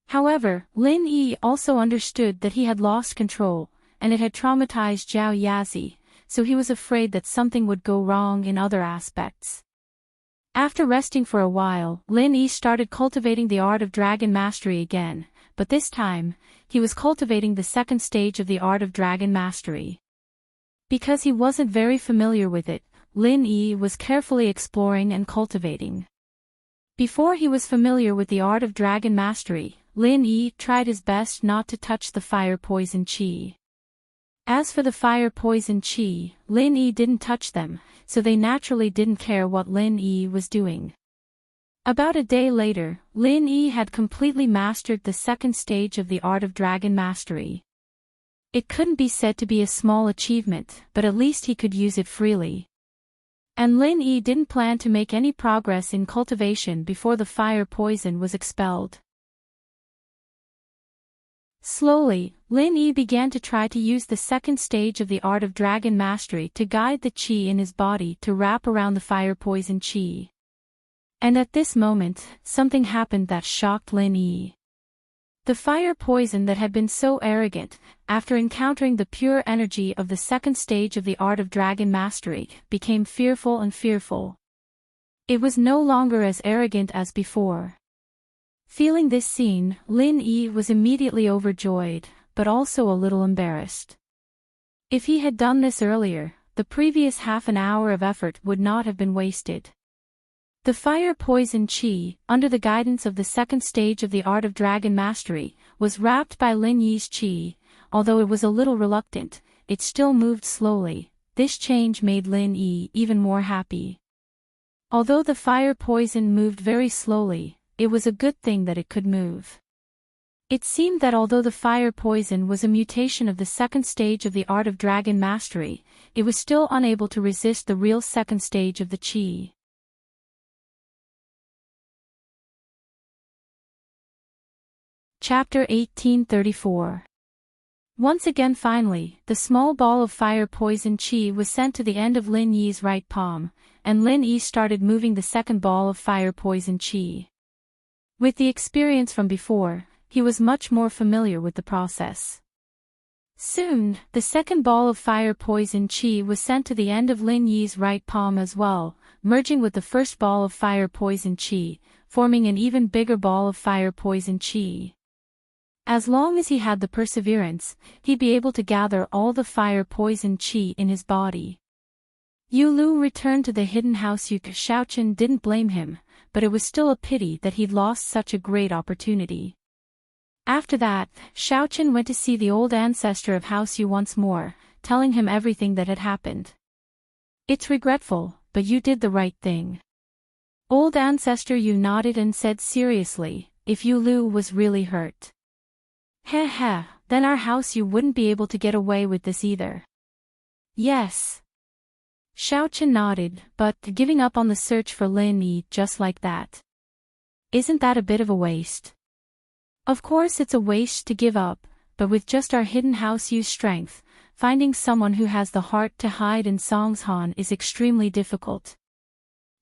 Speaker 1: However, Lin Yi also understood that he had lost control, and it had traumatized Jiao Yazi, so he was afraid that something would go wrong in other aspects. After resting for a while, Lin Yi started cultivating the art of dragon mastery again, but this time, he was cultivating the second stage of the art of dragon mastery. Because he wasn't very familiar with it, Lin Yi was carefully exploring and cultivating. Before he was familiar with the art of dragon mastery, Lin Yi tried his best not to touch the fire poison qi. As for the fire-poison Qi, Lin Yi didn't touch them, so they naturally didn't care what Lin Yi was doing. About a day later, Lin Yi had completely mastered the second stage of the art of dragon mastery. It couldn't be said to be a small achievement, but at least he could use it freely. And Lin Yi didn't plan to make any progress in cultivation before the fire poison was expelled. Slowly, Lin Yi began to try to use the second stage of the art of dragon mastery to guide the qi in his body to wrap around the fire poison qi. And at this moment, something happened that shocked Lin Yi. The fire poison that had been so arrogant, after encountering the pure energy of the second stage of the art of dragon mastery, became fearful and fearful. It was no longer as arrogant as before. Feeling this scene, Lin Yi was immediately overjoyed, but also a little embarrassed. If he had done this earlier, the previous half an hour of effort would not have been wasted. The fire poison qi, under the guidance of the second stage of the art of dragon mastery, was wrapped by Lin Yi's qi. Although it was a little reluctant, it still moved slowly. This change made Lin Yi even more happy. Although the fire poison moved very slowly, it was a good thing that it could move. It seemed that although the fire poison was a mutation of the second stage of the art of dragon mastery, it was still unable to resist the real second stage of the qi. Chapter 1834. Once again finally, the small ball of fire poison qi was sent to the end of Lin Yi's right palm, and Lin Yi started moving the second ball of fire poison qi. With the experience from before, he was much more familiar with the process. Soon, the second ball of fire poison qi was sent to the end of Lin Yi's right palm as well, merging with the first ball of fire poison qi, forming an even bigger ball of fire poison qi. As long as he had the perseverance, he'd be able to gather all the fire poison qi in his body. Yu Lu returned to the hidden house. Xiaochen didn't blame him, but it was still a pity that he'd lost such a great opportunity. After that, Xiaochen went to see the old ancestor of House Yu once more, telling him everything that had happened. "It's regretful, but you did the right thing." Old ancestor Yu nodded and said seriously, "If Yu Lu was really hurt, heh, then our House Yu wouldn't be able to get away with this either." "Yes." Xiaochen nodded, but giving up on the search for Lin Yi just like that. Isn't that a bit of a waste? Of course it's a waste to give up, but with just our hidden House Yu's strength, finding someone who has the heart to hide in Songshan is extremely difficult.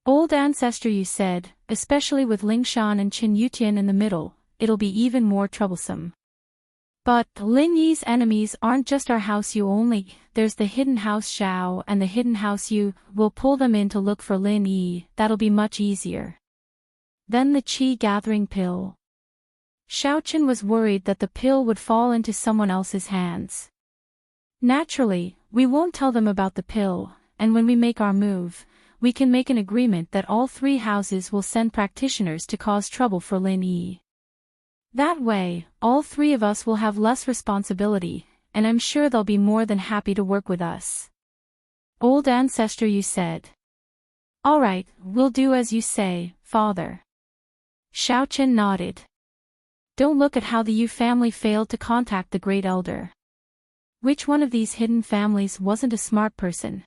Speaker 1: Old ancestor Yu said, especially with Lingshan and Qin Yutian in the middle, it'll be even more troublesome. But Lin Yi's enemies aren't just our House Yu only, there's the hidden House Xiao and the hidden House Yu. We'll pull them in to look for Lin Yi, that'll be much easier. Then the qi gathering pill. Xiaochen was worried that the pill would fall into someone else's hands. Naturally, we won't tell them about the pill, and when we make our move, we can make an agreement that all three houses will send practitioners to cause trouble for Lin Yi. That way, all three of us will have less responsibility, and I'm sure they'll be more than happy to work with us. Old ancestor Yu said. All right, we'll do as you say, father. Xiaochen nodded. Don't look at how the Yu family failed to contact the great elder. Which one of these hidden families wasn't a smart person?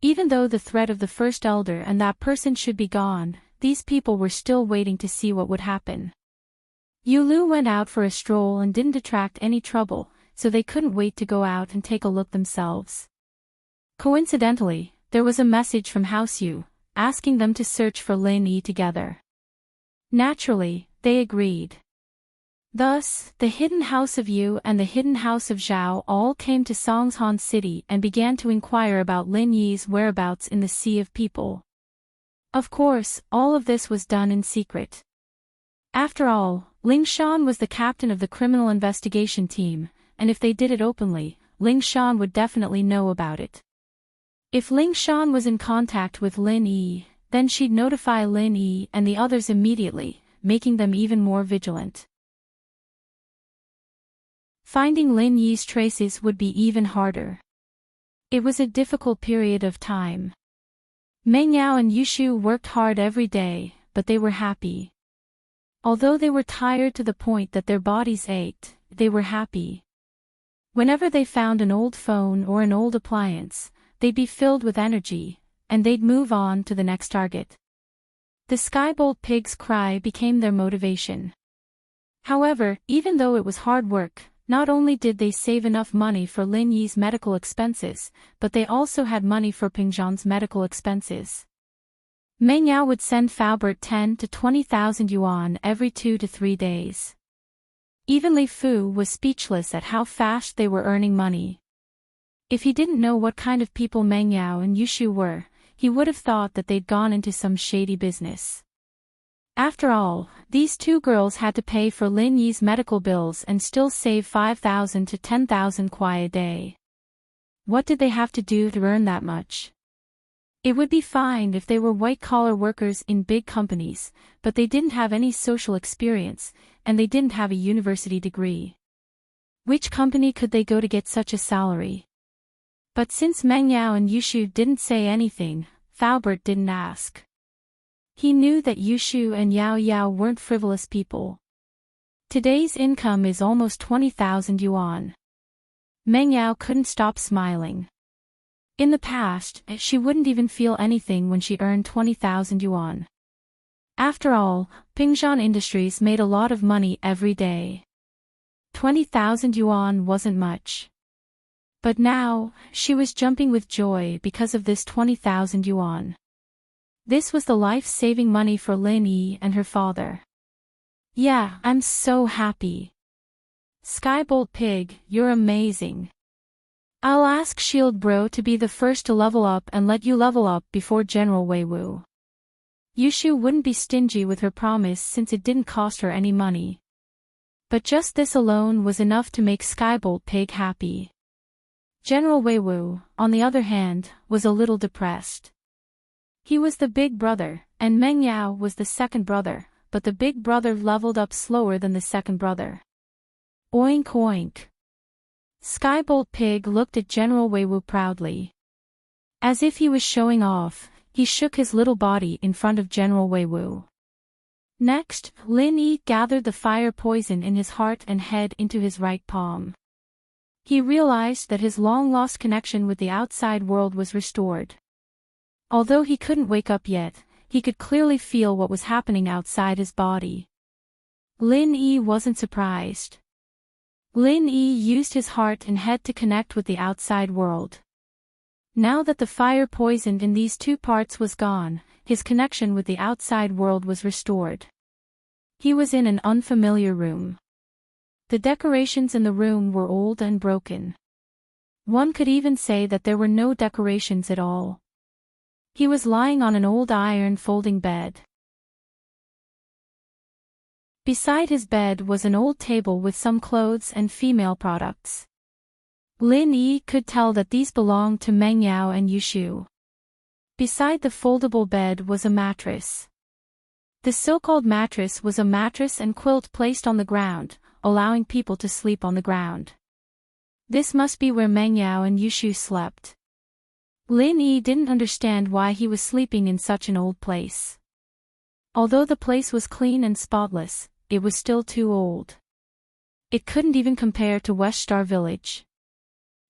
Speaker 1: Even though the threat of the first elder and that person should be gone, these people were still waiting to see what would happen. Yu Lu went out for a stroll and didn't attract any trouble, so they couldn't wait to go out and take a look themselves. Coincidentally, there was a message from House Yu, asking them to search for Lin Yi together. Naturally, they agreed. Thus, the hidden house of Yu and the hidden house of Zhao all came to Songshan City and began to inquire about Lin Yi's whereabouts in the Sea of People. Of course, all of this was done in secret. After all, Lingshan was the captain of the criminal investigation team, and if they did it openly, Lingshan would definitely know about it. If Lingshan was in contact with Lin Yi, then she'd notify Lin Yi and the others immediately, making them even more vigilant. Finding Lin Yi's traces would be even harder. It was a difficult period of time. Meng Yao and Yushu worked hard every day, but they were happy. Although they were tired to the point that their bodies ached, they were happy. Whenever they found an old phone or an old appliance, they'd be filled with energy, and they'd move on to the next target. The Skybolt pig's cry became their motivation. However, even though it was hard work, not only did they save enough money for Lin Yi's medical expenses, but they also had money for Pingzhan's medical expenses. Meng Yao would send Faubert 10 to 20,000 yuan every 2 to 3 days. Even Li Fu was speechless at how fast they were earning money. If he didn't know what kind of people Meng Yao and Yushu were, he would have thought that they'd gone into some shady business. After all, these two girls had to pay for Lin Yi's medical bills and still save 5,000 to 10,000 kuai a day. What did they have to do to earn that much? It would be fine if they were white-collar workers in big companies, but they didn't have any social experience, and they didn't have a university degree. Which company could they go to get such a salary? But since Meng Yao and Yushu didn't say anything, Faubert didn't ask. He knew that Yushu and Yao Yao weren't frivolous people. Today's income is almost 20,000 yuan. Meng Yao couldn't stop smiling. In the past, she wouldn't even feel anything when she earned 20,000 yuan. After all, Pingzhan Industries made a lot of money every day. 20,000 yuan wasn't much. But now, she was jumping with joy because of this 20,000 yuan. This was the life-saving money for Lin Yi and her father. Yeah, I'm so happy. Skybolt Pig, you're amazing. I'll ask Shield Bro to be the first to level up and let you level up before General Wei Wu. Yushu wouldn't be stingy with her promise since it didn't cost her any money. But just this alone was enough to make Skybolt Pig happy. General Wei Wu, on the other hand, was a little depressed. He was the big brother, and Meng Yao was the second brother, but the big brother leveled up slower than the second brother. Oink oink. Skybolt Pig looked at General Wei Wu proudly. As if he was showing off, he shook his little body in front of General Wei Wu. Next, Lin Yi gathered the fire poison in his heart and head into his right palm. He realized that his long-lost connection with the outside world was restored. Although he couldn't wake up yet, he could clearly feel what was happening outside his body. Lin Yi wasn't surprised. Lin Yi used his heart and head to connect with the outside world. Now that the fire poisoned in these two parts was gone, his connection with the outside world was restored. He was in an unfamiliar room. The decorations in the room were old and broken. One could even say that there were no decorations at all. He was lying on an old iron folding bed. Beside his bed was an old table with some clothes and female products. Lin Yi could tell that these belonged to Meng Yao and Yushu. Beside the foldable bed was a mattress. The so-called mattress was a mattress and quilt placed on the ground, allowing people to sleep on the ground. This must be where Meng Yao and Yushu slept. Lin Yi didn't understand why he was sleeping in such an old place. Although the place was clean and spotless, it was still too old. It couldn't even compare to West Star Village.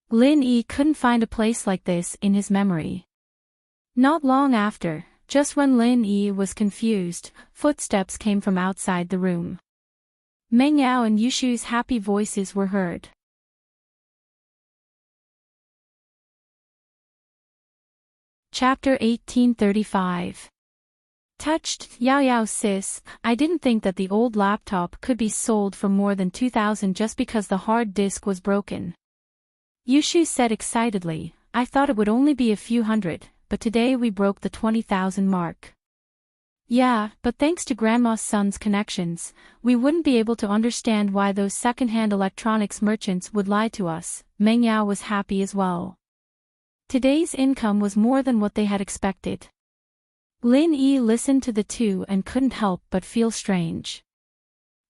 Speaker 1: Lin Yi couldn't find a place like this in his memory. Not long after, just when Lin Yi was confused, footsteps came from outside the room. Meng Yao and Yushu's happy voices were heard. Chapter 1835. Touched, Yao Yao sis, I didn't think that the old laptop could be sold for more than 2,000 just because the hard disk was broken. Yushu said excitedly, I thought it would only be a few hundred, but today we broke the 20,000 mark. Yeah, but thanks to Grandma's son's connections, we wouldn't be able to understand why those second-hand electronics merchants would lie to us. Meng Yao was happy as well. Today's income was more than what they had expected. Lin Yi listened to the two and couldn't help but feel strange.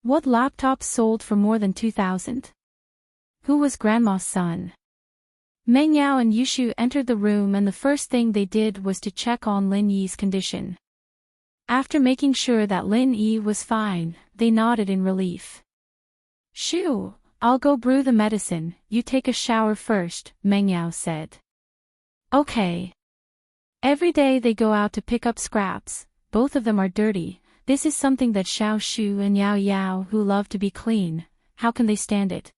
Speaker 1: What laptop sold for more than 2,000? who was Grandma's son. Meng Yao and Yushu entered the room, and the first thing they did was to check on Lin Yi's condition. After making sure that Lin Yi was fine, they nodded in relief. "Shu, I'll go brew the medicine, you take a shower first," Meng Yao said. "Okay." Every day they go out to pick up scraps, both of them are dirty. This is something that Xiao Shu and Yao Yao, who love to be clean, how can they stand it?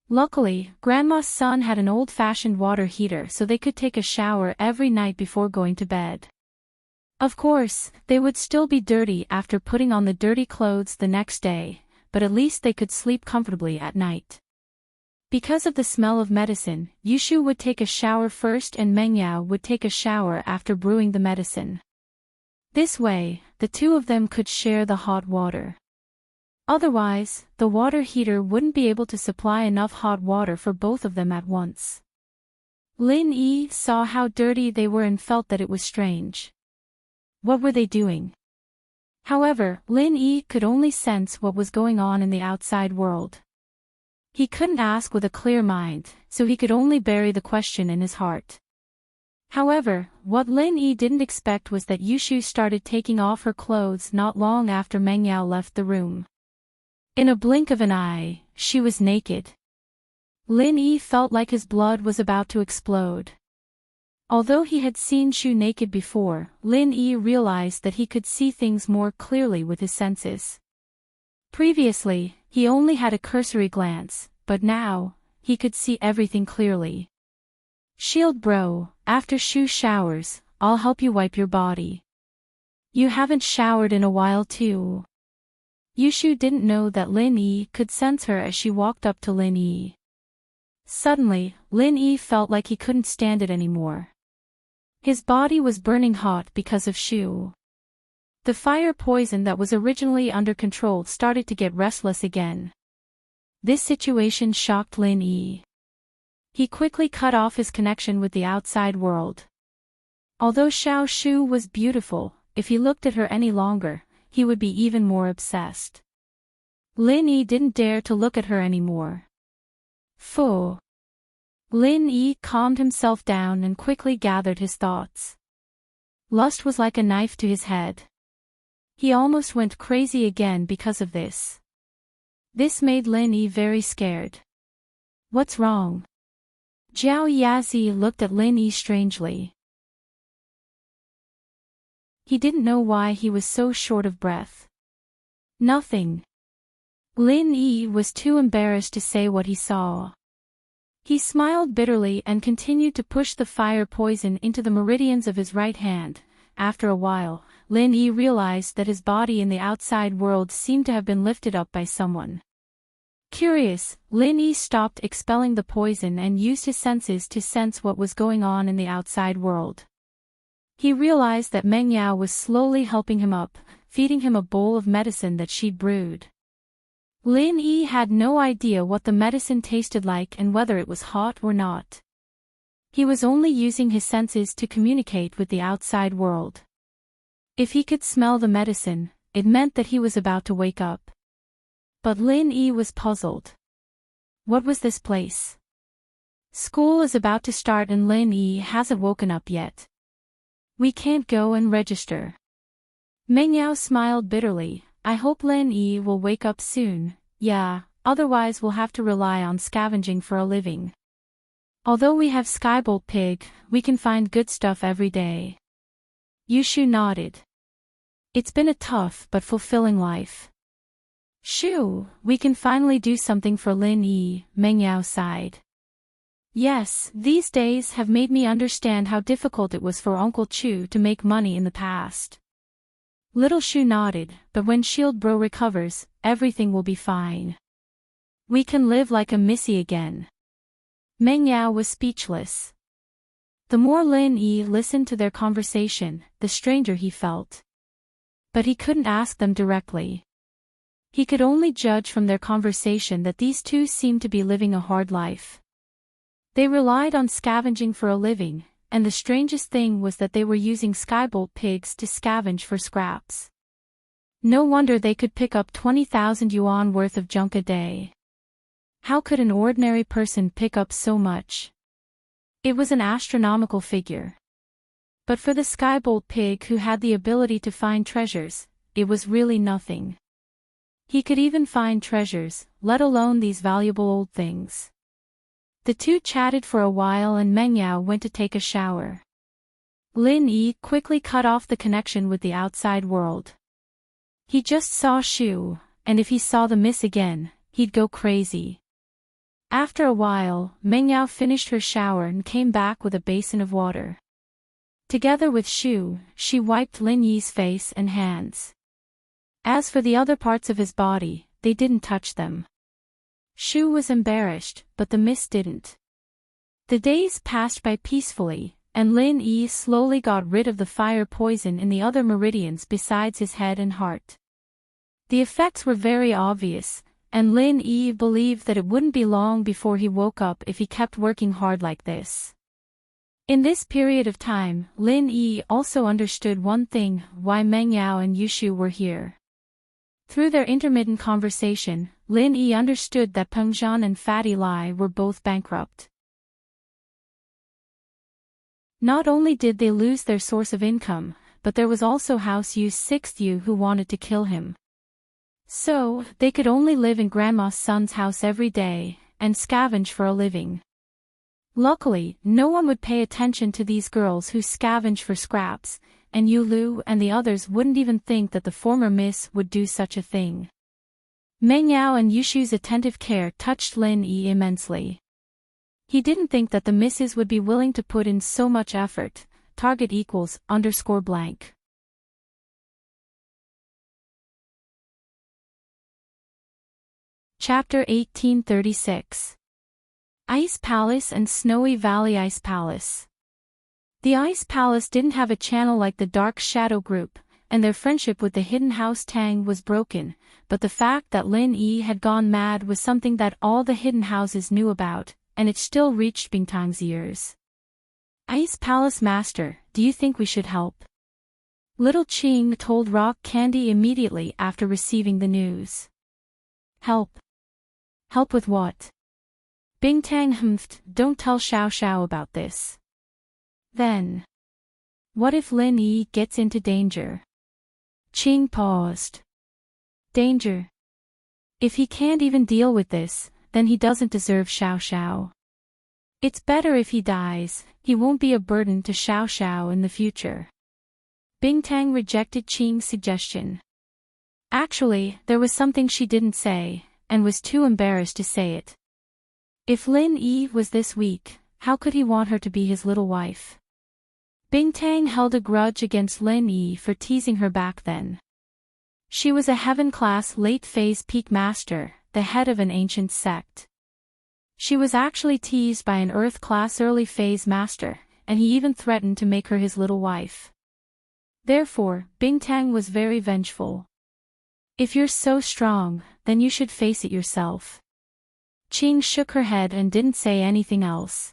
Speaker 1: Luckily, Grandma's son had an old-fashioned water heater, so they could take a shower every night before going to bed. Of course, they would still be dirty after putting on the dirty clothes the next day, but at least they could sleep comfortably at night. Because of the smell of medicine, Yushu would take a shower first and Meng Yao would take a shower after brewing the medicine. This way, the two of them could share the hot water. Otherwise, the water heater wouldn't be able to supply enough hot water for both of them at once. Lin Yi saw how dirty they were and felt that it was strange. What were they doing? However, Lin Yi could only sense what was going on in the outside world. He couldn't ask with a clear mind, so he could only bury the question in his heart. However, what Lin Yi didn't expect was that Yushu started taking off her clothes not long after Meng Yao left the room. In a blink of an eye, she was naked. Lin Yi felt like his blood was about to explode. Although he had seen Shu naked before, Lin Yi realized that he could see things more clearly with his senses. Previously, he only had a cursory glance, but now, he could see everything clearly. "Shield bro, after Shu showers, I'll help you wipe your body. You haven't showered in a while too." Yushu didn't know that Lin Yi could sense her as she walked up to Lin Yi. Suddenly, Lin Yi felt like he couldn't stand it anymore. His body was burning hot because of Shu. The fire poison that was originally under control started to get restless again. This situation shocked Lin Yi. He quickly cut off his connection with the outside world. Although Xiao Shu was beautiful, if he looked at her any longer, he would be even more obsessed. Lin Yi didn't dare to look at her anymore. Phew. Lin Yi calmed himself down and quickly gathered his thoughts. Lust was like a knife to his head. He almost went crazy again because of this. This made Lin Yi very scared. "What's wrong?" Jiao Yazi looked at Lin Yi strangely. He didn't know why he was so short of breath. "Nothing." Lin Yi was too embarrassed to say what he saw. He smiled bitterly and continued to push the fire poison into the meridians of his right hand. After a while, Lin Yi realized that his body in the outside world seemed to have been lifted up by someone. Curious, Lin Yi stopped expelling the poison and used his senses to sense what was going on in the outside world. He realized that Meng Yao was slowly helping him up, feeding him a bowl of medicine that she'd brewed. Lin Yi had no idea what the medicine tasted like and whether it was hot or not. He was only using his senses to communicate with the outside world. If he could smell the medicine, it meant that he was about to wake up. But Lin Yi was puzzled. What was this place? School is about to start and Lin Yi hasn't woken up yet. We can't go and register. Meng Yao smiled bitterly. I hope Lin Yi will wake up soon. Yeah, otherwise we'll have to rely on scavenging for a living. Although we have Skybolt Pig, we can find good stuff every day. Yushu nodded. It's been a tough but fulfilling life. Shu, we can finally do something for Lin Yi, Meng Yao sighed. Yes, these days have made me understand how difficult it was for Uncle Chu to make money in the past. Little Shu nodded, but when Shield Bro recovers, everything will be fine. We can live like a missy again. Meng Yao was speechless. The more Lin Yi listened to their conversation, the stranger he felt. But he couldn't ask them directly. He could only judge from their conversation that these two seemed to be living a hard life. They relied on scavenging for a living, and the strangest thing was that they were using Skybolt pigs to scavenge for scraps. No wonder they could pick up 20,000 yuan worth of junk a day. How could an ordinary person pick up so much? It was an astronomical figure. But for the skybolt pig who had the ability to find treasures, it was really nothing. He could even find treasures, let alone these valuable old things. The two chatted for a while and Meng Yao went to take a shower. Lin Yi quickly cut off the connection with the outside world. He just saw Shu, and if he saw the miss again, he'd go crazy. After a while, Meng Yao finished her shower and came back with a basin of water. Together with Shu, she wiped Lin Yi's face and hands. As for the other parts of his body, they didn't touch them. Shu was embarrassed, but the miss didn't. The days passed by peacefully, and Lin Yi slowly got rid of the fire poison in the other meridians besides his head and heart. The effects were very obvious, and Lin Yi believed that it wouldn't be long before he woke up if he kept working hard like this. In this period of time, Lin Yi also understood one thing: why Meng Yao and Yushu were here. Through their intermittent conversation, Lin Yi understood that Peng Zhan and Fatty Lai were both bankrupt. Not only did they lose their source of income, but there was also House Yu's sixth Yu who wanted to kill him. So, they could only live in Grandma's son's house every day, and scavenge for a living. Luckily, no one would pay attention to these girls who scavenge for scraps, and Yu Lu and the others wouldn't even think that the former miss would do such a thing. Meng Yao and Yushu's attentive care touched Lin Yi immensely. He didn't think that the misses would be willing to put in so much effort. Target equals _blank. Chapter 1836. Ice Palace and Snowy Valley Ice Palace. The Ice Palace didn't have a channel like the Dark Shadow Group, and their friendship with the Hidden House Tang was broken, but the fact that Lin Yi had gone mad was something that all the hidden houses knew about, and it still reached Bingtang's ears. Ice Palace Master, do you think we should help? Little Qing told Rock Candy immediately after receiving the news. Help? Help with what? Bingtang humphed, don't tell Xiao Xiao about this. Then. What if Lin Yi gets into danger? Qing paused. Danger? If he can't even deal with this, then he doesn't deserve Xiao Xiao. It's better if he dies, he won't be a burden to Xiao Xiao in the future. Bingtang rejected Qing's suggestion. Actually, there was something she didn't say, and was too embarrassed to say it. If Lin Yi was this weak, how could he want her to be his little wife? Bingtang held a grudge against Lin Yi for teasing her back then. She was a heaven-class late-phase peak master, the head of an ancient sect. She was actually teased by an earth-class early-phase master, and he even threatened to make her his little wife. Therefore, Bingtang was very vengeful. If you're so strong, then you should face it yourself. Qing shook her head and didn't say anything else.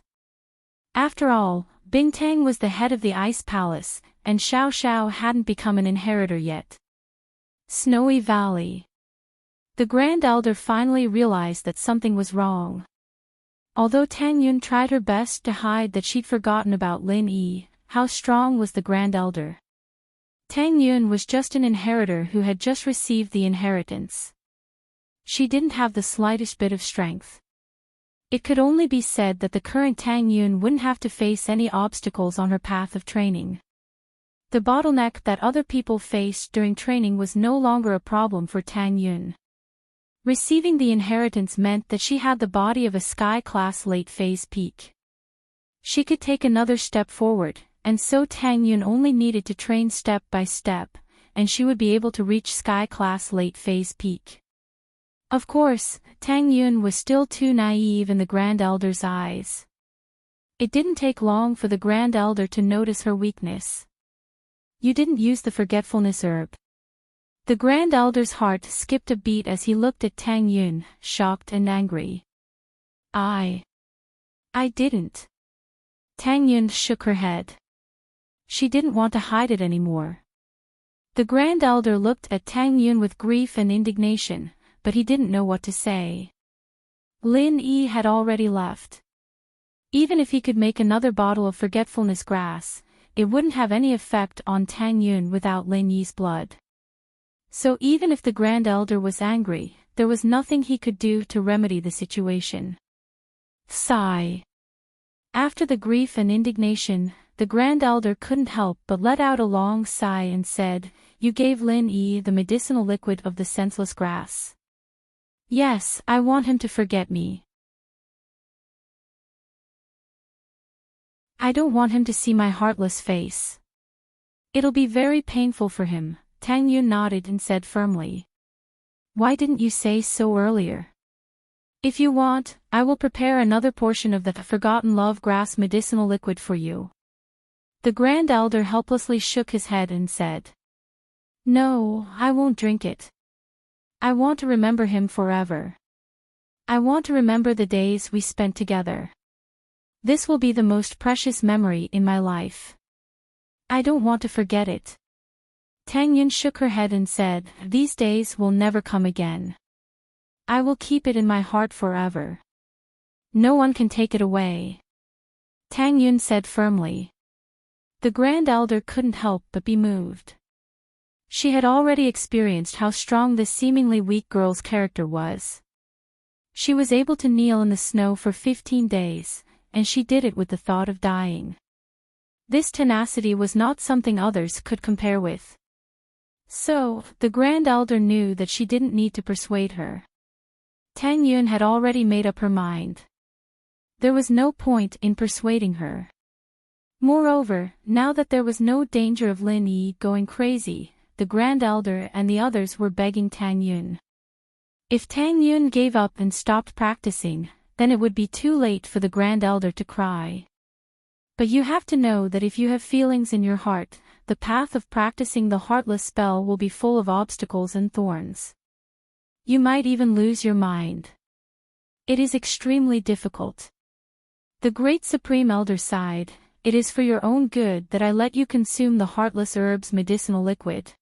Speaker 1: After all, Bingtang was the head of the Ice Palace, and Xiao Xiao hadn't become an inheritor yet. Snowy Valley. The Grand Elder finally realized that something was wrong. Although Tang Yun tried her best to hide that she'd forgotten about Lin Yi, how strong was the Grand Elder? Tang Yun was just an inheritor who had just received the inheritance. She didn't have the slightest bit of strength. It could only be said that the current Tang Yun wouldn't have to face any obstacles on her path of training. The bottleneck that other people faced during training was no longer a problem for Tang Yun. Receiving the inheritance meant that she had the body of a sky-class late-phase peak. She could take another step forward, and so Tang Yun only needed to train step by step, and she would be able to reach sky-class late-phase peak. Of course, Tang Yun was still too naive in the Grand Elder's eyes. It didn't take long for the Grand Elder to notice her weakness. You didn't use the forgetfulness herb. The Grand Elder's heart skipped a beat as he looked at Tang Yun, shocked and angry. I didn't. Tang Yun shook her head. She didn't want to hide it anymore. The Grand Elder looked at Tang Yun with grief and indignation, but he didn't know what to say. Lin Yi had already left. Even if he could make another bottle of forgetfulness grass, it wouldn't have any effect on Tang Yun without Lin Yi's blood. So even if the Grand Elder was angry, there was nothing he could do to remedy the situation. Sigh. After the grief and indignation, the Grand Elder couldn't help but let out a long sigh and said, "You gave Lin Yi the medicinal liquid of the senseless grass." "Yes, I want him to forget me. I don't want him to see my heartless face. It'll be very painful for him," Tang Yun nodded and said firmly. "Why didn't you say so earlier? If you want, I will prepare another portion of the forgotten love grass medicinal liquid for you." The Grand Elder helplessly shook his head and said, "No, I won't drink it. I want to remember him forever. I want to remember the days we spent together. This will be the most precious memory in my life. I don't want to forget it." Tang Yun shook her head and said, "These days will never come again. I will keep it in my heart forever. No one can take it away," Tang Yun said firmly. The Grand Elder couldn't help but be moved. She had already experienced how strong this seemingly weak girl's character was. She was able to kneel in the snow for 15 days, and she did it with the thought of dying. This tenacity was not something others could compare with. So, the Grand Elder knew that she didn't need to persuade her. Tang Yun had already made up her mind. There was no point in persuading her. Moreover, now that there was no danger of Lin Yi going crazy, the Grand Elder and the others were begging Tang Yun. If Tang Yun gave up and stopped practicing, then it would be too late for the Grand Elder to cry. But you have to know that if you have feelings in your heart, the path of practicing the heartless spell will be full of obstacles and thorns. You might even lose your mind. It is extremely difficult. The Great Supreme Elder sighed, "It is for your own good that I let you consume the heartless herb's medicinal liquid.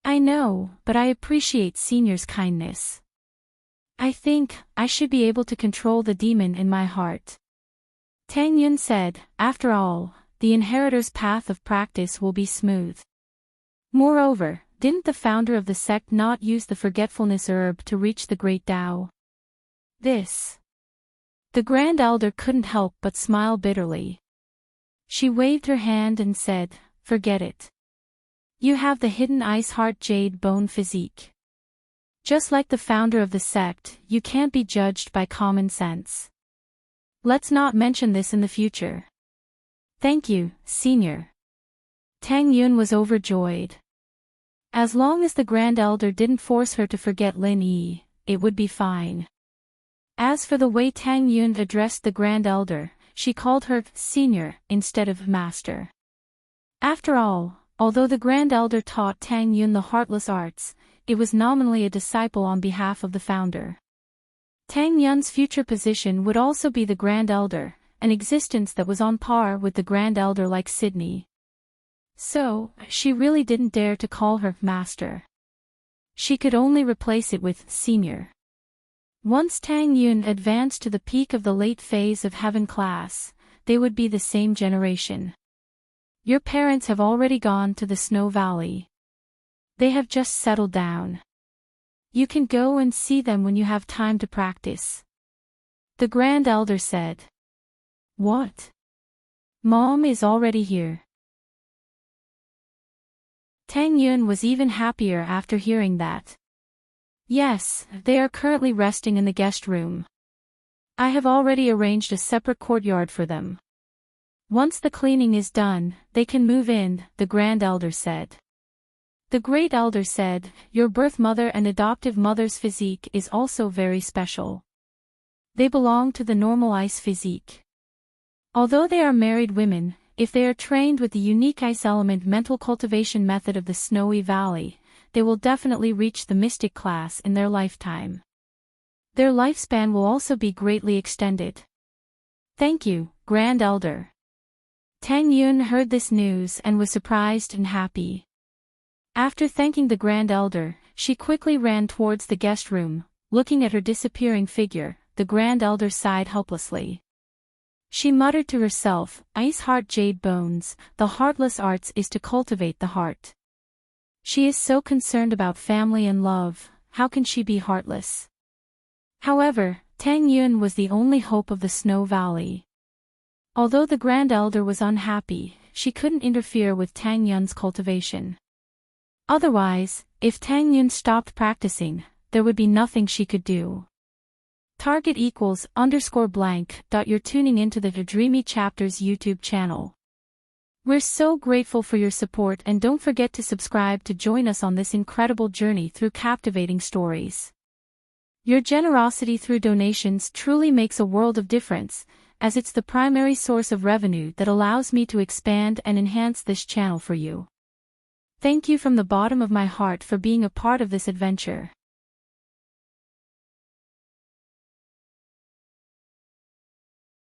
Speaker 1: I know, but I appreciate Senior's kindness. I think I should be able to control the demon in my heart." Tang Yun said, "After all, the inheritor's path of practice will be smooth. Moreover, didn't the founder of the sect not use the forgetfulness herb to reach the great Tao? This." The Grand Elder couldn't help but smile bitterly. She waved her hand and said, "Forget it. You have the hidden ice heart jade bone physique. Just like the founder of the sect, you can't be judged by common sense. Let's not mention this in the future." "Thank you, Senior." Tang Yun was overjoyed. As long as the Grand Elder didn't force her to forget Lin Yi, it would be fine. As for the way Tang Yun addressed the Grand Elder, she called her Senior instead of Master. After all, although the Grand Elder taught Tang Yun the heartless arts, it was nominally a disciple on behalf of the founder. Tang Yun's future position would also be the Grand Elder, an existence that was on par with the Grand Elder like Sydney. So, she really didn't dare to call her Master. She could only replace it with Senior. Once Tang Yun advanced to the peak of the late phase of heaven class, they would be the same generation. Your parents have already gone to the Snow Valley. They have just settled down. You can go and see them when you have time to practice. The Grand Elder said. What? Mom is already here. Tang Yun was even happier after hearing that. Yes, they are currently resting in the guest room. I have already arranged a separate courtyard for them. Once the cleaning is done, they can move in, the Grand Elder said. The Great Elder said, your birth mother and adoptive mother's physique is also very special. They belong to the normal ice physique. Although they are married women, if they are trained with the unique ice element mental cultivation method of the Snowy Valley, they will definitely reach the mystic class in their lifetime. Their lifespan will also be greatly extended. Thank you, Grand Elder. Tang Yun heard this news and was surprised and happy. After thanking the Grand Elder, she quickly ran towards the guest room, looking at her disappearing figure. the Grand Elder sighed helplessly. She muttered to herself, "Ice heart jade bones, the heartless arts is to cultivate the heart. She is so concerned about family and love, how can she be heartless?" However, Tang Yun was the only hope of the Snow Valley. Although the Grand Elder was unhappy, she couldn't interfere with Tang Yun's cultivation. Otherwise, if Tang Yun stopped practicing, there would be nothing she could do. Target =_blank. You're tuning into the Dreamy Chapters YouTube channel. We're so grateful for your support, and don't forget to subscribe to join us on this incredible journey through captivating stories. Your generosity through donations truly makes a world of difference, as it's the primary source of revenue that allows me to expand and enhance this channel for you. Thank you from the bottom of my heart for being a part of this adventure.